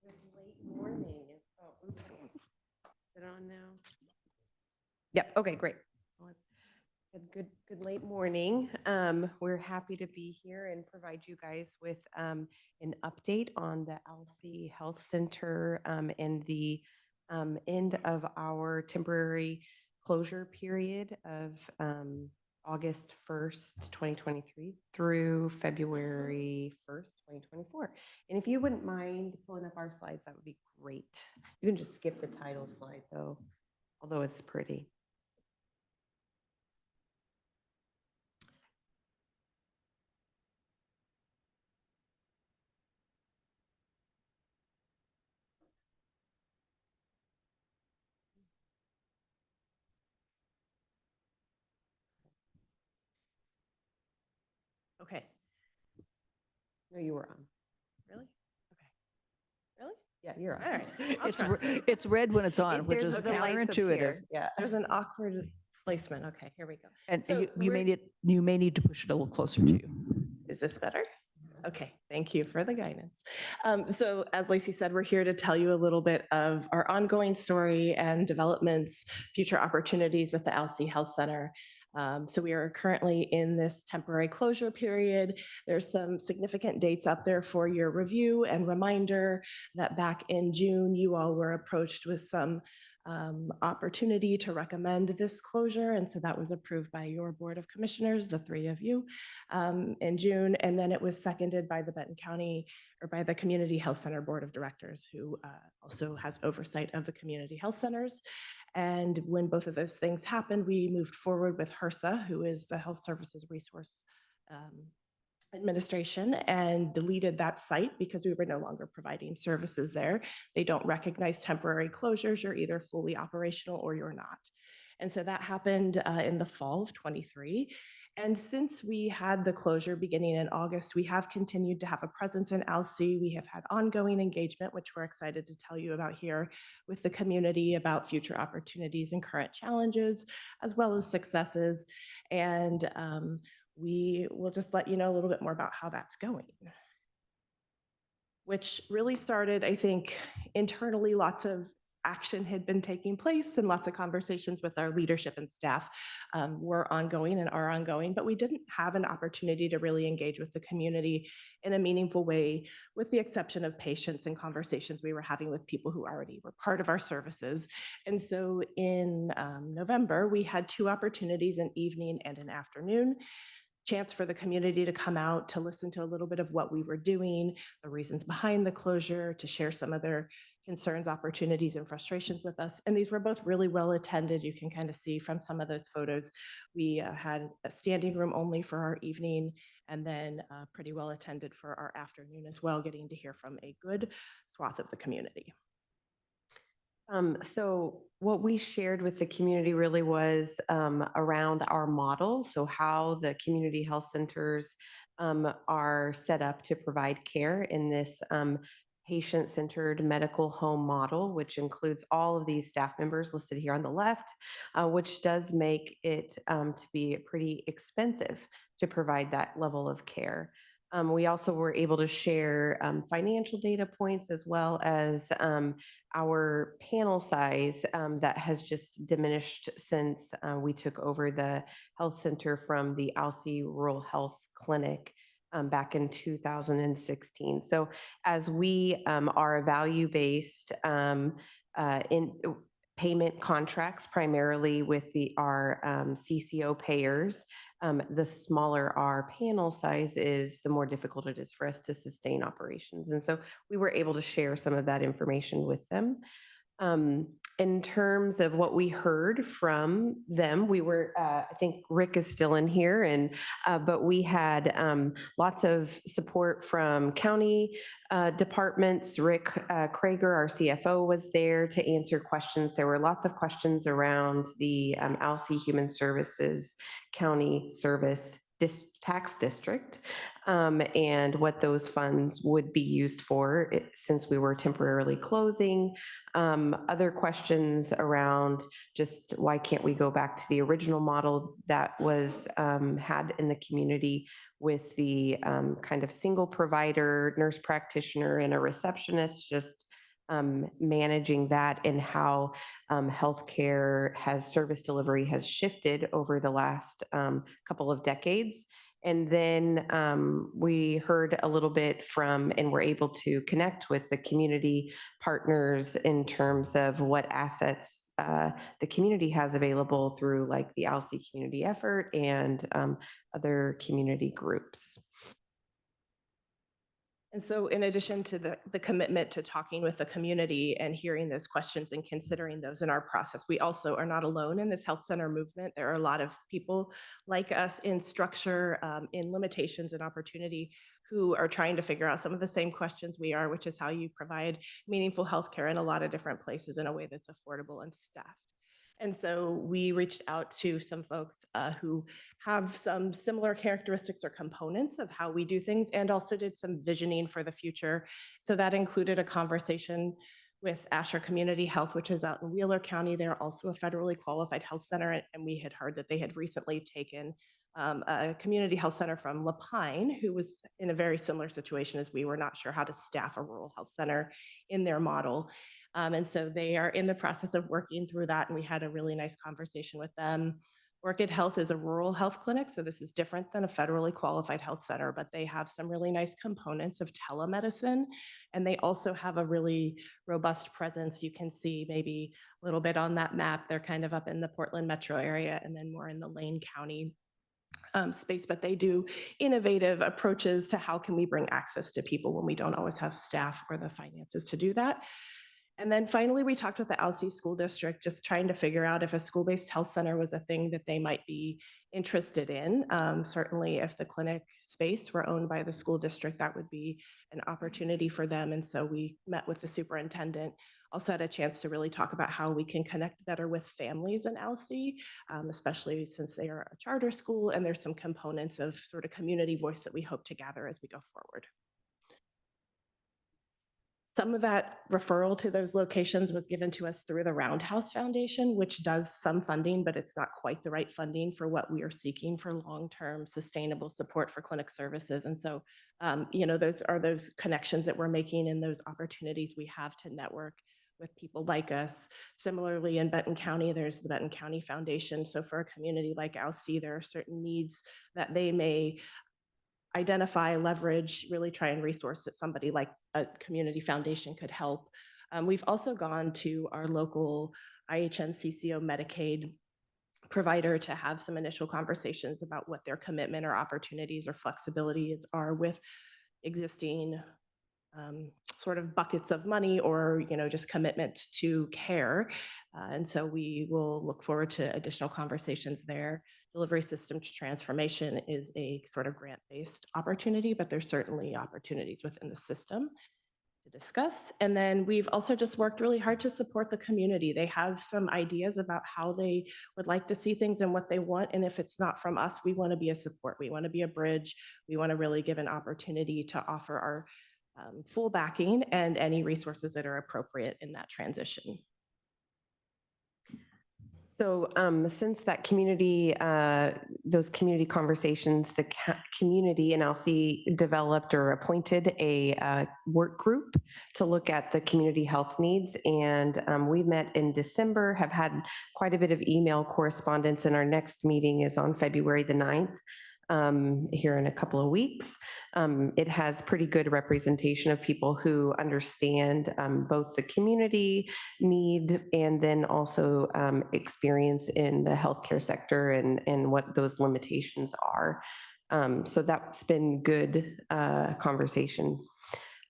Late morning. Oh, oops. Is it on now? Yep, okay, great. Good late morning. We're happy to be here and provide you guys with an update on the LC Health Center and the end of our temporary closure period of August 1st, 2023 through February 1st, 2024. And if you wouldn't mind pulling up our slides, that would be great. You can just skip the title slide though, although it's pretty. Okay. No, you were on. Really? Okay. Really? Yeah, you're on. All right. I'll trust you. It's red when it's on, which There's is the lights counterintuitive. appear. Yeah, there's an awkward placement. Okay, here we go. And So you may need to push it a little closer to you. Is this better? Okay, thank you for the guidance. So as Lacey said, we're here to tell you a little bit of our ongoing story and developments, future opportunities with the LC Health Center. So we are currently in this temporary closure period. There's some significant dates up there for your review and reminder that back in June, you all were approached with some opportunity to recommend this closure. And so that was approved by your Board of Commissioners, the three of you, in June. And then it was seconded by the Benton County or by the Community Health Center Board of Directors, who also has oversight of the community health centers. And when both of those things happened, we moved forward with HRSA, who is the Health Services Resource Administration, and deleted that site because we were no longer providing services there. They don't recognize temporary closures. You're either fully operational or you're not. And so that happened in the fall of 23. And since we had the closure beginning in August, we have continued to have a presence in Alsea. We have had ongoing engagement, which we're excited to tell you about here, with the community about future opportunities and current challenges, as well as successes. And we will just let you know a little bit more about how that's going. Which really started, I think, internally. Lots of action had been taking place and lots of conversations with our leadership and staff were ongoing and are ongoing, but we didn't have an opportunity to really engage with the community in a meaningful way, with the exception of patients and conversations we were having with people who already were part of our services. And so in November, we had two opportunities, an evening and an afternoon. Chance for the community to come out to listen to a little bit of what we were doing, the reasons behind the closure, to share some of their concerns, opportunities, and frustrations with us. And these were both really well attended. You can kind of see from some of those photos. We had a standing room only for our evening, and then pretty well attended for our afternoon as well, getting to hear from a good swath of the community. So what we shared with the community really was around our model. So how the community health centers are set up to provide care in this patient-centered medical home model, which includes all of these staff members listed here on the left, which does make it to be pretty expensive to provide that level of care. We also were able to share financial data points, as well as our panel size that has just diminished since we took over the health center from the Alsea Rural Health Clinic back in 2016. So as we are a value-based in payment contracts, primarily with our CCO payers, the smaller our panel size is, the more difficult it is for us to sustain operations. And so we were able to share some of that information with them. In terms of what we heard from them, we were, I think Rick is still in here, and but we had lots of support from county departments. Rick Krager, our CFO, was there to answer questions. There were lots of questions around the Alsea Human Services County Service tax district and what those funds would be used for since we were temporarily closing. Other questions around just why can't we go back to the original model that was had in the community with the kind of single provider, nurse practitioner, and a receptionist, just managing that, and how healthcare service delivery has shifted over the last couple of decades. And then we heard a little bit from, and were able to connect with the community partners in terms of what assets the community has available through, like, the Alsea Community Effort and other community groups. And so in addition to the commitment to talking with the community and hearing those questions and considering those in our process, we also are not alone in this health center movement. There are a lot of people like us in structure, in limitations and opportunity, who are trying to figure out some of the same questions we are, which is how you provide meaningful healthcare in a lot of different places in a way that's affordable and staffed. And so we reached out to some folks who have some similar characteristics or components of how we do things, and also did some visioning for the future. So that included a conversation with Asher Community Health, which is out in Wheeler County. They're also a federally qualified health center, and we had heard that they had recently taken a community health center from La Pine, who was in a very similar situation as we were, not sure how to staff a rural health center in their model. And so they are in the process of working through that, and we had a really nice conversation with them. Orchid Health is a rural health clinic, so this is different than a federally qualified health center, but they have some really nice components of telemedicine. And they also have a really robust presence. You can see maybe a little bit on that map. They're kind of up in the Portland metro area and then more in the Lane County space, but they do innovative approaches to how can we bring access to people when we don't always have staff or the finances to do that. And then finally, we talked with the Alsea School District, just trying to figure out if a school-based health center was a thing that they might be interested in. Certainly, if the clinic space were owned by the school district, that would be an opportunity for them. And so we met with the superintendent, also had a chance to really talk about how we can connect better with families in Alsea, especially since they are a charter school, and there's some components of sort of community voice that we hope to gather as we go forward. Some of that referral to those locations was given to us through the Roundhouse Foundation, which does some funding, but it's not quite the right funding for what we are seeking for long-term sustainable support for clinic services. And so, those are those connections that we're making and those opportunities we have to network with people like us. Similarly, in Benton County, there's the Benton County Foundation. So for a community like Alsea, there are certain needs that they may identify, leverage, really try and resource that somebody like a community foundation could help. We've also gone to our local IHN CCO Medicaid provider to have some initial conversations about what their commitment or opportunities or flexibilities are with existing sort of buckets of money or just commitment to care. And so we will look forward to additional conversations there. Delivery systems transformation is a sort of grant-based opportunity, but there's certainly opportunities within the system to discuss. And then we've also just worked really hard to support the community. They have some ideas about how they would like to see things and what they want. And if it's not from us, we want to be a support. We want to be a bridge. We want to really give an opportunity to offer our full backing and any resources that are appropriate in that transition. So since that community, those community conversations, the community in Alsea developed or appointed a work group to look at the community health needs. And we met in December, have had quite a bit of email correspondence, and our next meeting is on February the 9th. Here in a couple of weeks. It has pretty good representation of people who understand both the community need and then also experience in the healthcare sector and what those limitations are. So that's been good conversation.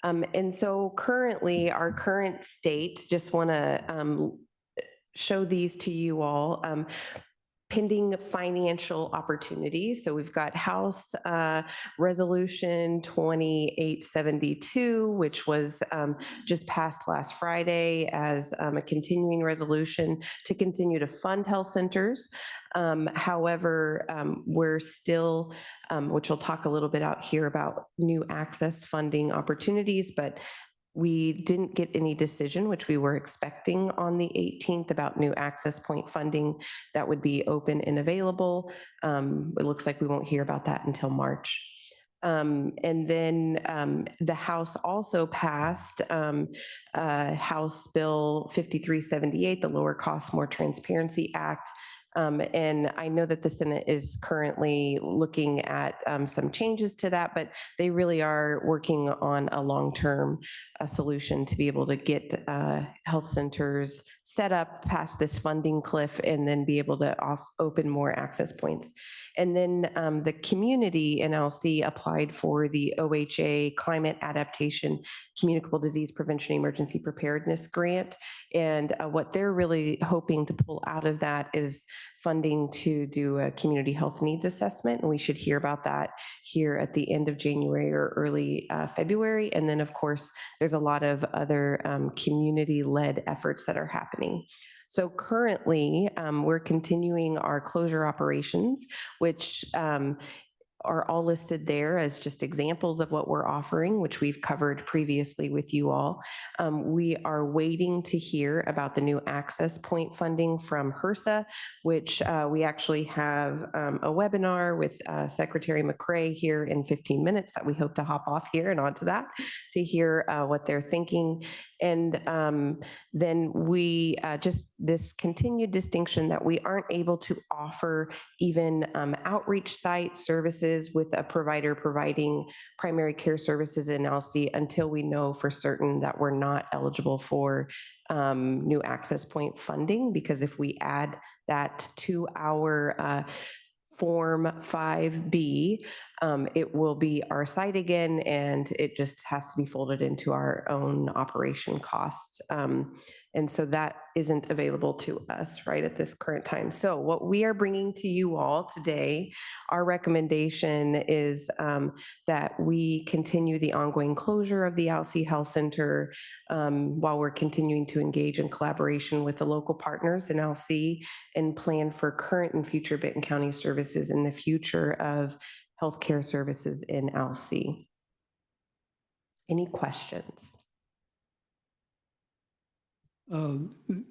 And so currently, our current state, just want to show these to you all. Pending financial opportunities. So we've got House Resolution 2872, which was just passed last Friday as a continuing resolution to continue to fund health centers. However, we're still, which we'll talk a little bit out here about new access funding opportunities, but we didn't get any decision, which we were expecting on the 18th, about new access point funding that would be open and available. It looks like we won't hear about that until March. And then the House also passed House Bill 5378, the Lower Cost, More Transparency Act. And I know that the Senate is currently looking at some changes to that, but they really are working on a long-term solution to be able to get health centers set up past this funding cliff and then be able to open more access points. And then the community in Alsea applied for the OHA Climate Adaptation Communicable Disease Prevention Emergency Preparedness Grant. And what they're really hoping to pull out of that is funding to do a community health needs assessment. And we should hear about that here at the end of January or early February. And then, of course, there's a lot of other community-led efforts that are happening. So currently, we're continuing our closure operations, which are all listed there as just examples of what we're offering, which we've covered previously with you all. We are waiting to hear about the new access point funding from HRSA, which we actually have a webinar with Secretary McCray here in 15 minutes that we hope to hop off here and onto that to hear what they're thinking. And then we just this continued distinction that we aren't able to offer even outreach site services with a provider providing primary care services in LC until we know for certain that we're not eligible for new access point funding, because if we add that to our Form 5B, it will be our site again, and it just has to be folded into our own operation costs. And so that isn't available to us right at this current time. So what we are bringing to you all today, our recommendation is that we continue the ongoing closure of the Alsea Health Center while we're continuing to engage in collaboration with the local partners in Alsea and plan for current and future Benton County services in the future of healthcare services in Alsea. Any questions?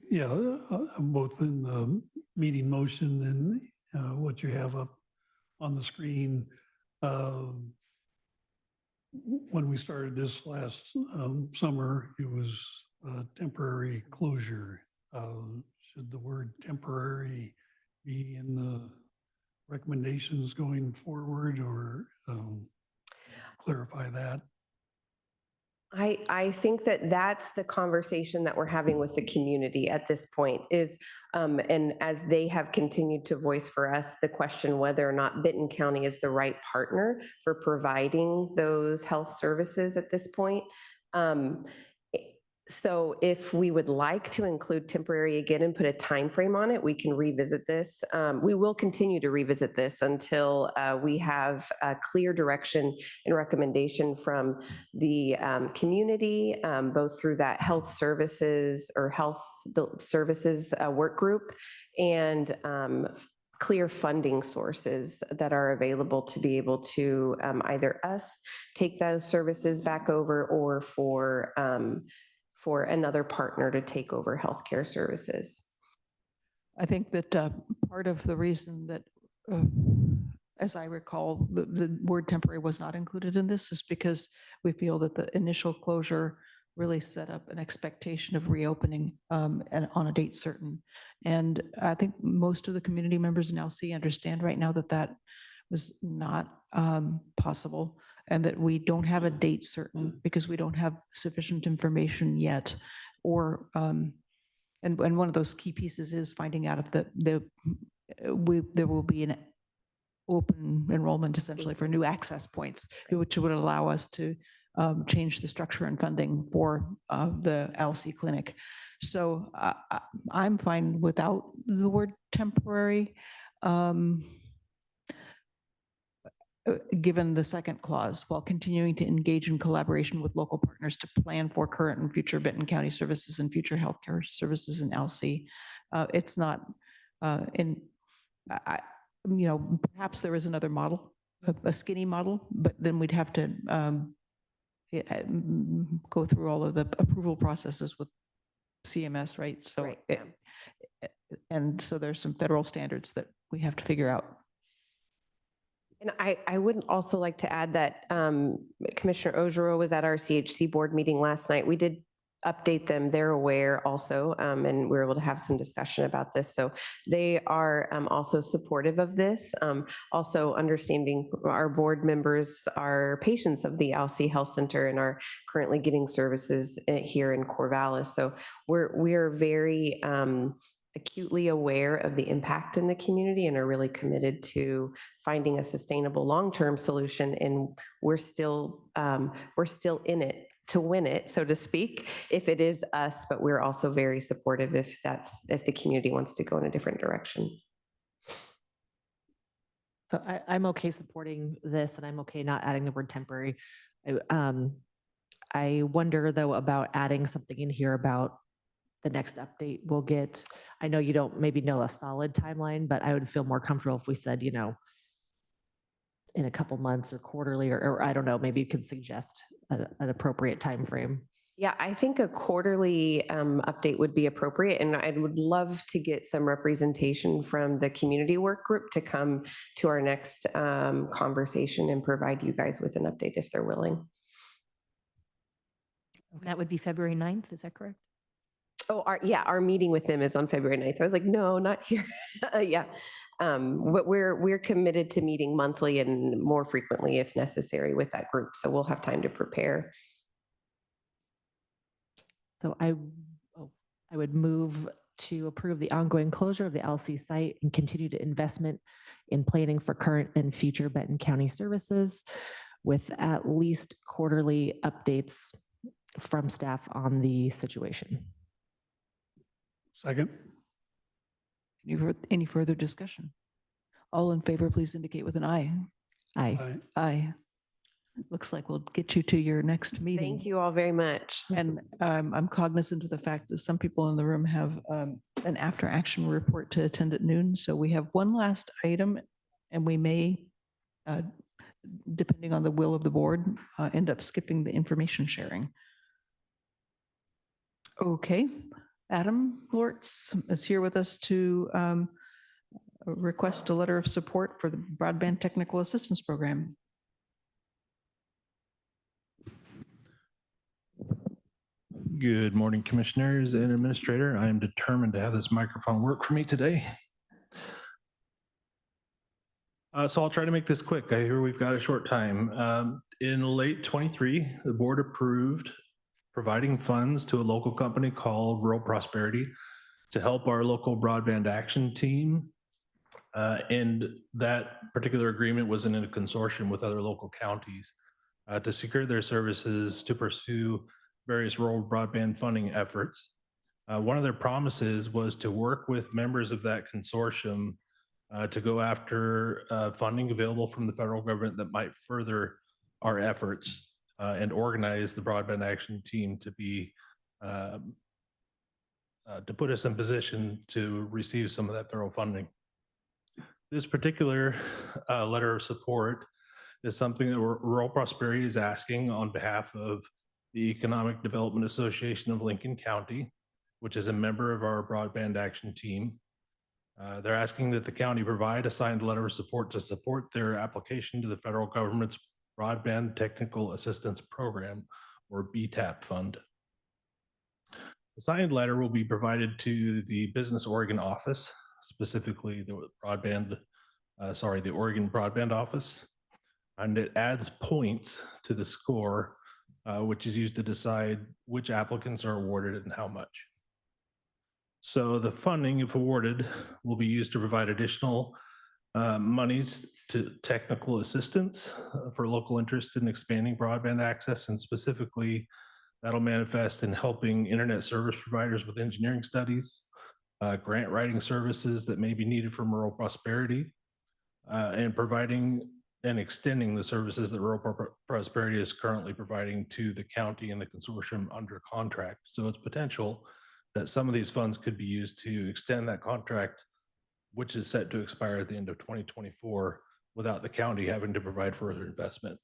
Yeah, both in the meeting motion and what you have up on the screen. When we started this last summer, it was temporary closure. Should the word temporary be in the recommendations going forward, or clarify that? I think that that's the conversation that we're having with the community at this point is, and as they have continued to voice for us, the question whether or not Benton County is the right partner for providing those health services at this point. So if we would like to include temporary again and put a time frame on it, we can revisit this. We will continue to revisit this until we have a clear direction and recommendation from the community, both through that health services or health services work group and clear funding sources that are available to be able to either us take those services back over or for another partner to take over healthcare services. I think that part of the reason that, as I recall, the word temporary was not included in this is because we feel that the initial closure really set up an expectation of reopening and on a date certain. And I think most of the community members in LC understand right now that that was not possible, and that we don't have a date certain because we don't have sufficient information yet. Or and one of those key pieces is finding out if there will be an open enrollment essentially for new access points, which would allow us to change the structure and funding for the LC clinic. So I'm fine without the word temporary, given the second clause, while continuing to engage in collaboration with local partners to plan for current and future Benton County services and future healthcare services in LC. It's not perhaps there is another model, a skinny model, but then we'd have to go through all of the approval processes with CMS, right? So, right, and so there's some federal standards that we have to figure out. And I would also like to add that Commissioner Ojiro was at our CHC board meeting last night. We did update them. They're aware also, and we were able to have some discussion about this. So they are also supportive of this. Also understanding our board members are patients of the Alsea Health Center and are currently getting services here in Corvallis. So we are very acutely aware of the impact in the community and are really committed to finding a sustainable long-term solution. And we're still in it to win it, so to speak, if it is us, but we're also very supportive if the community wants to go in a different direction. So I'm okay supporting this, and I'm okay not adding the word temporary. I wonder though about adding something in here about the next update we'll get. I know you don't maybe know a solid timeline, but I would feel more comfortable if we said, in a couple months or quarterly, or I don't know, maybe you can suggest an appropriate time frame. Yeah, I think a quarterly update would be appropriate, and I would love to get some representation from the community work group to come to our next conversation and provide you guys with an update if they're willing. That would be February 9th, is that correct? Oh, our meeting with them is on February 9th. I was like, no, not here. Yeah. But we're committed to meeting monthly and more frequently if necessary with that group. So we'll have time to prepare. So I would move to approve the ongoing closure of the LC site and continued investment in planning for current and future Benton County services with at least quarterly updates from staff on the situation. Second. Any further discussion? All in favor, please indicate with an aye. Aye. Aye. Aye. Looks like we'll get you to your next meeting. Thank you all very much. And I'm cognizant of the fact that some people in the room have an after action report to attend at noon. So we have one last item and we may, depending on the will of the board, end up skipping the information sharing. Okay, Adam Lortz is here with us to request a letter of support for the Broadband Technical Assistance Program. Good morning, commissioners and administrator. I am determined to have this microphone work for me today. So I'll try to make this quick. I hear we've got a short time. In late 23, the board approved providing funds to a local company called Rural Prosperity to help our local broadband action team. And that particular agreement was in a consortium with other local counties to secure their services to pursue various rural broadband funding efforts. One of their promises was to work with members of that consortium to go after funding available from the federal government that might further our efforts and organize the broadband action team to be to put us in position to receive some of that federal funding. This particular letter of support is something that Rural Prosperity is asking on behalf of the Economic Development Association of Lincoln County, which is a member of our broadband action team. They're asking that the county provide a signed letter of support to support their application to the federal government's Broadband Technical Assistance Program, or BTAP fund. The signed letter will be provided to the Business Oregon office, specifically the Oregon Broadband Office, and it adds points to the score, which is used to decide which applicants are awarded and how much. So the funding, if awarded, will be used to provide additional monies to technical assistance for local interest in expanding broadband access, and specifically that'll manifest in helping internet service providers with engineering studies, grant writing services that may be needed for Rural Prosperity, and providing and extending the services that Rural Prosperity is currently providing to the county and the consortium under contract. So it's potential that some of these funds could be used to extend that contract, which is set to expire at the end of 2024, without the county having to provide further investment.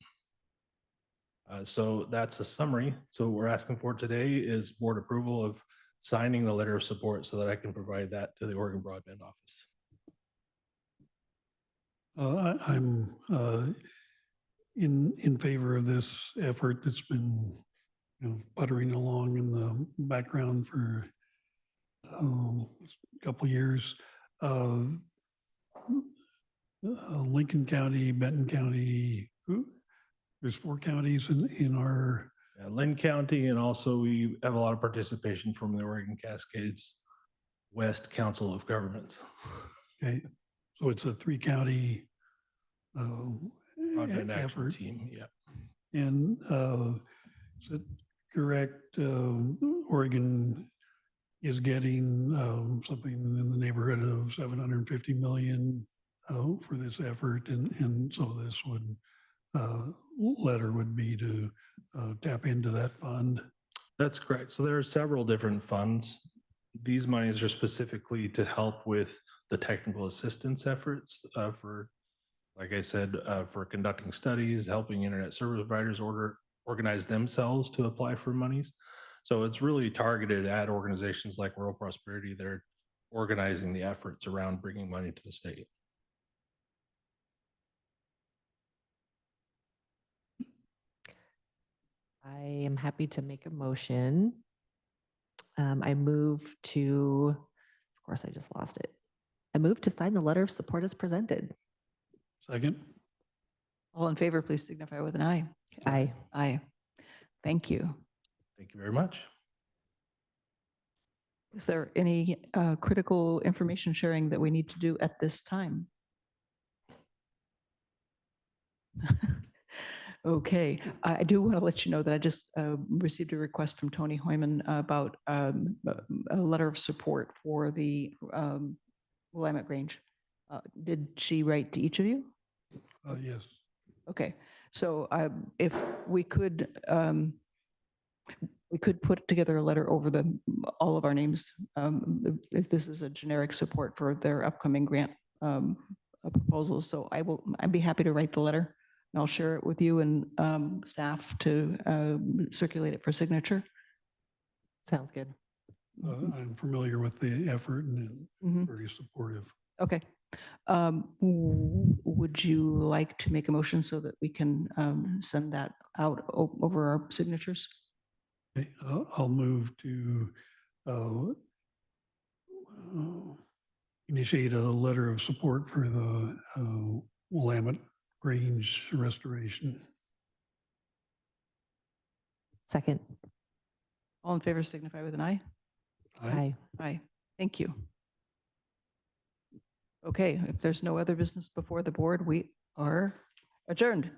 So that's a summary. So what we're asking for today is board approval of signing the letter of support so that I can provide that to the Oregon Broadband Office. I'm in favor of this effort that's been puttering along in the background for a couple of years. Lincoln County, Benton County, there's 4 counties in our Lynn County, and also we have a lot of participation from the Oregon Cascades West Council of Governments. Okay, so it's a 3-county Broadband action effort. team, yeah. And is it correct? Oregon is getting something in the neighborhood of 750 million for this effort, and so this would letter would be to tap into that fund. That's correct. So there are several different funds. These monies are specifically to help with the technical assistance efforts for, like I said, for conducting studies, helping internet service providers organize themselves to apply for monies. So it's really targeted at organizations like Rural Prosperity that are organizing the efforts around bringing money to the state. I am happy to make a motion. I move to, of course, I just lost it. I move to sign the letter of support as presented. Second? All in favor, please signify with an aye. Aye. Aye. Thank you. Thank you very much. Is there any critical information sharing that we need to do at this time? Okay, I do want to let you know that I just received a request from Tony Hoyman about a letter of support for the Willamette Grange. Did she write to each of you? Yes. Okay, so if we could put together a letter over all of our names. If this is a generic support for their upcoming grant proposals, so I'd be happy to write the letter. And I'll share it with you and staff to circulate it for signature. Sounds good. I'm familiar with the effort and Mhm. very supportive. Okay. Would you like to make a motion so that we can send that out over our signatures? Okay, I'll move to initiate a letter of support for the Willamette Grange restoration. Second. All in favor signify with an aye. Aye. Aye. Thank you. Okay, if there's no other business before the board, we are adjourned.